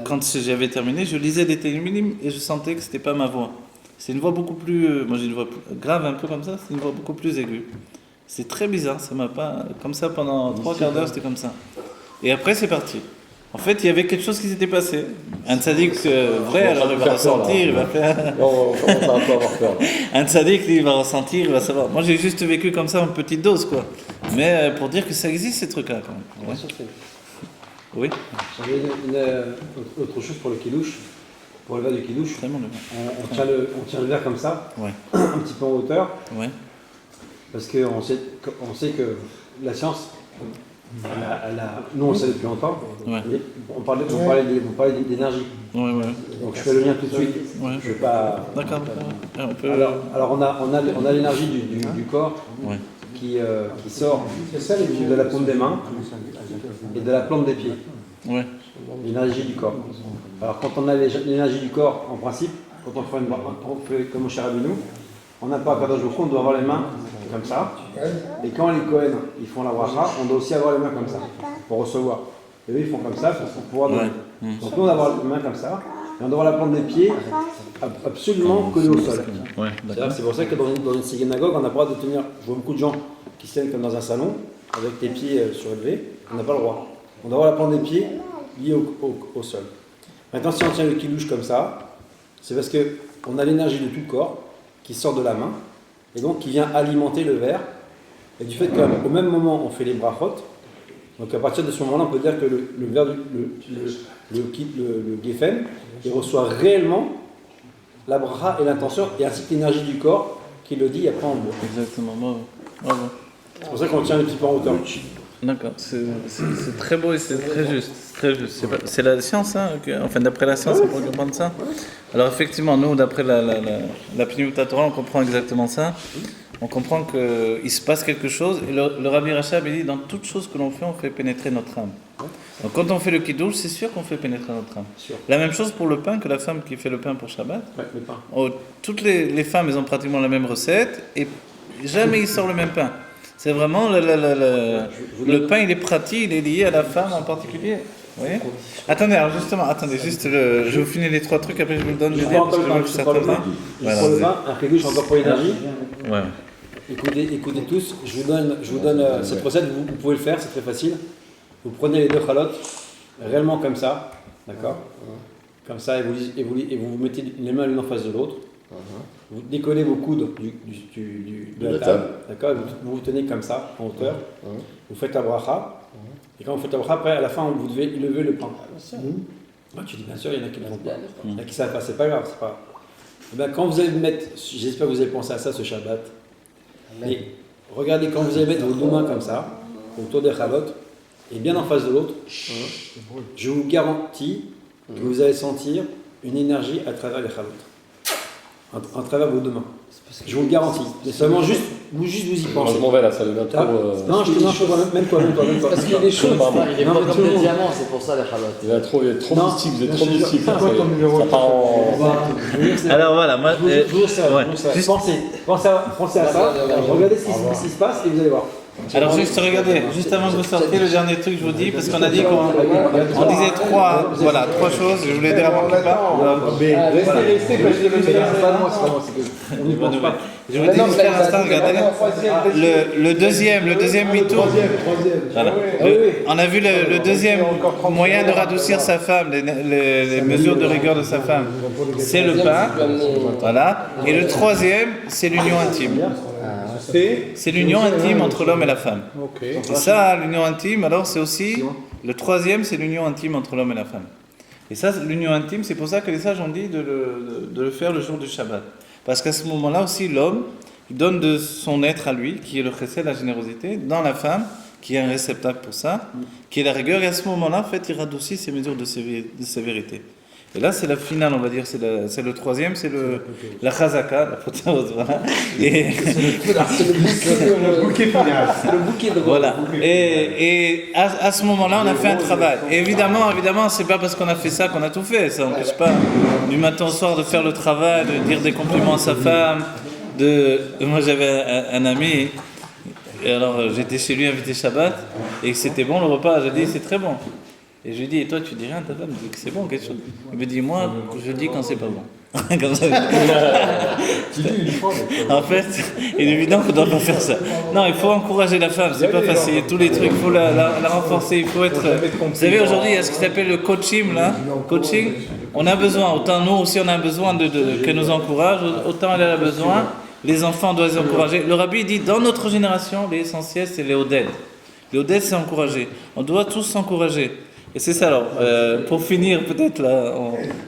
Quand j'avais terminé, je lisais des Télim et je sentais que c'était pas ma voix. C'est une voix beaucoup plus, moi j'ai une voix grave un peu comme ça, c'est une voix beaucoup plus aiguë. C'est très bizarre, ça m'a pas... Comme ça, pendant 3/4 d'heure, c'était comme ça. Et après, c'est parti. En fait, il y avait quelque chose qui s'était passé. Un tzaddik vrai, alors il va ressentir, il va faire... On commence à un peu avoir peur. Un tzaddik, il va ressentir, il va savoir. Moi, j'ai juste vécu comme ça, une petite dose, quoi. Mais pour dire que ça existe, ces trucs-là, quand même. Ouais. Oui. J'avais autre chose pour le kidouche, pour le verre du kidouche. On tient le verre comme ça, un petit peu en hauteur, parce qu'on sait que la science, nous on sait depuis longtemps, on parlait d'énergie. Donc je fais le lien tout de suite. Je vais pas. D'accord. Alors on a l'énergie du corps qui sort de la paume des mains et de la plante des pieds. L'énergie du corps. Alors quand on a l'énergie du corps, en principe, quand on fait comme au cher Rabbeinu, on n'a pas Kadosh Baruch Hu, on doit avoir les mains comme ça. Et quand les Kohen ils font la bracha, on doit aussi avoir les mains comme ça pour recevoir. Et eux ils font comme ça pour pouvoir donner. Donc nous on doit avoir les mains comme ça. Et on doit avoir la plante des pieds absolument collée au sol. C'est pour ça que dans une synagogue, on n'a pas le droit de tenir. Je vois beaucoup de gens qui se tiennent comme dans un salon, avec les pieds surélevés. On n'a pas le droit. On doit avoir la plante des pieds liée au sol. Maintenant, si on tient le kidouche comme ça, c'est parce qu'on a l'énergie de tout le corps qui sort de la main et donc qui vient alimenter le verre. Et du fait qu'au même moment, on fait les brachot, donc à partir de ce moment-là, on peut dire que le verre, le geffen, il reçoit réellement la bracha et l'intention, et ainsi que l'énergie du corps qui le dit après en bois. Exactement, c'est pour ça qu'on tient un petit peu en hauteur. D'accord, c'est très beau et c'est très juste. C'est la science, enfin d'après la science, on peut comprendre ça. Alors effectivement, nous, d'après la Pniut Torah, on comprend exactement ça. On comprend qu'il se passe quelque chose, et le Rabbi Rachab il dit, dans toute chose que l'on fait pénétrer notre âme. Donc quand on fait le kidouche, c'est sûr qu'on fait pénétrer notre âme. La même chose pour le pain, que la femme qui fait le pain pour Shabbat. Le pain. Toutes les femmes, elles ont pratiquement la même recette, et jamais il sort le même pain. C'est vraiment le pain, il est pratique, il est lié à la femme en particulier. Vous voyez ? Attendez, juste, je vais vous finir les 3 trucs, après je vous le donne. Il faut le vin, un kidouche encore pour l'énergie. Écoutez tous, je vous donne cette recette, vous pouvez le faire, c'est très facile. Vous prenez les 2 chalotes, réellement comme ça, d'accord ? Comme ça, et vous mettez les mains l'une en face de l'autre. Vous décollez vos coudes de la table, d'accord ? Vous vous tenez comme ça, en hauteur. Vous faites la bracha. Et quand vous faites la bracha, après, à la fin, vous devez lever le pain. Tu dis, bien sûr, il y en a qui ne le font pas. Il y en a qui ne savent pas, c'est pas grave. Et bien, quand vous allez mettre, j'espère que vous avez pensé à ça ce Shabbat. Et regardez, quand vous allez mettre vos 2 mains comme ça, autour des chalotes, et bien en face de l'autre, je vous garantis que vous allez sentir une énergie à travers les chalotes. À travers vos 2 mains. Je vous le garantis. Mais seulement juste vous y pensez. Je m'en vais là, ça devient trop. Non, je te dis même toi. Parce qu'il y a des choses. Il est pas comme des diamants, c'est pour ça les chalotes. Il est trop mystique, vous êtes trop mystique. Ça part en. Alors voilà, moi. Pensez à ça, regardez ce qui se passe et vous allez voir. Alors juste regardez, juste avant que vous sortiez, le dernier truc je vous dis, parce qu'on a dit qu'on disait 3 choses, je voulais dire avant qu'il parte. Restez, parce que je vous dis juste un instant, regardez. Le deuxième mi-tour. Voilà. On a vu le deuxième moyen de radoucir sa femme, les mesures de rigueur de sa femme, c'est le pain. Voilà. Et le troisième, c'est l'union intime. C'est l'union intime entre l'homme et la femme. Et ça, l'union intime, alors c'est aussi, le troisième, c'est l'union intime entre l'homme et la femme. Et ça, l'union intime, c'est pour ça que les sages ont dit de le faire le jour du Shabbat. Parce qu'à ce moment-là aussi, l'homme, il donne de son être à lui, qui est le chesed, la générosité, dans la femme, qui est un réceptacle pour ça, qui est la rigueur, et à ce moment-là, en fait, il radoucit ses mesures de sévérité. Et là, c'est la finale, on va dire, c'est le troisième, c'est la chazaka, la protéose, voilà. Et le bouquet final. Le bouquet de rose. Voilà. Et à ce moment-là, on a fait un travail. Et évidemment, c'est pas parce qu'on a fait ça qu'on a tout fait. Ça n'empêche pas du matin au soir de faire le travail, de dire des compliments à sa femme. Moi, j'avais un ami, et alors j'étais chez lui invité Shabbat, et c'était bon le repas. J'ai dit, c'est très bon. Et je lui dis, et toi tu dis rien, ta femme dit que c'est bon quelque chose. Il me dit, moi je dis quand c'est pas bon. Comme ça. En fait, il est évident qu'on ne doit pas faire ça. Non, il faut encourager la femme, c'est pas facile. Tous les trucs, il faut la renforcer, il faut être. Vous savez, aujourd'hui, il y a ce qui s'appelle le coaching là. Coaching, on a besoin, autant nous aussi on a besoin qu'elle nous encourage, autant elle a besoin. Les enfants doivent les encourager. Le rabbi dit, dans notre génération, l'essentiel c'est les oded. Les oded, c'est encourager. On doit tous s'encourager. Et c'est ça alors, pour finir peut-être là,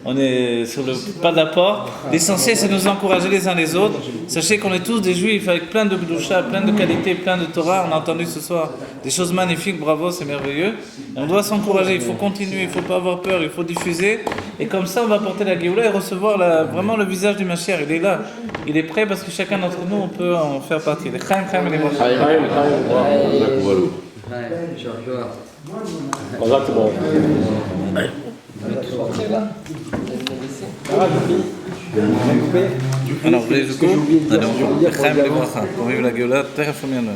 on est sur le pas d'apport. L'essentiel c'est de nous encourager les uns les autres. Sachez qu'on est tous des juifs avec plein de gdoucha, plein de qualités, plein de Torah. On a entendu ce soir des choses magnifiques, bravo, c'est merveilleux. Et on doit s'encourager, il faut continuer, il ne faut pas avoir peur, il faut diffuser. Et comme ça on va porter la Géoula et recevoir vraiment le visage du Mashiach. Il est là, il est prêt parce que chacun d'entre nous on peut en faire partie. Les Chaim, Chaim et les Moshe. Alors, je coupe. Chaim et les Bracha. Pour vivre la Géoula, très familièrement.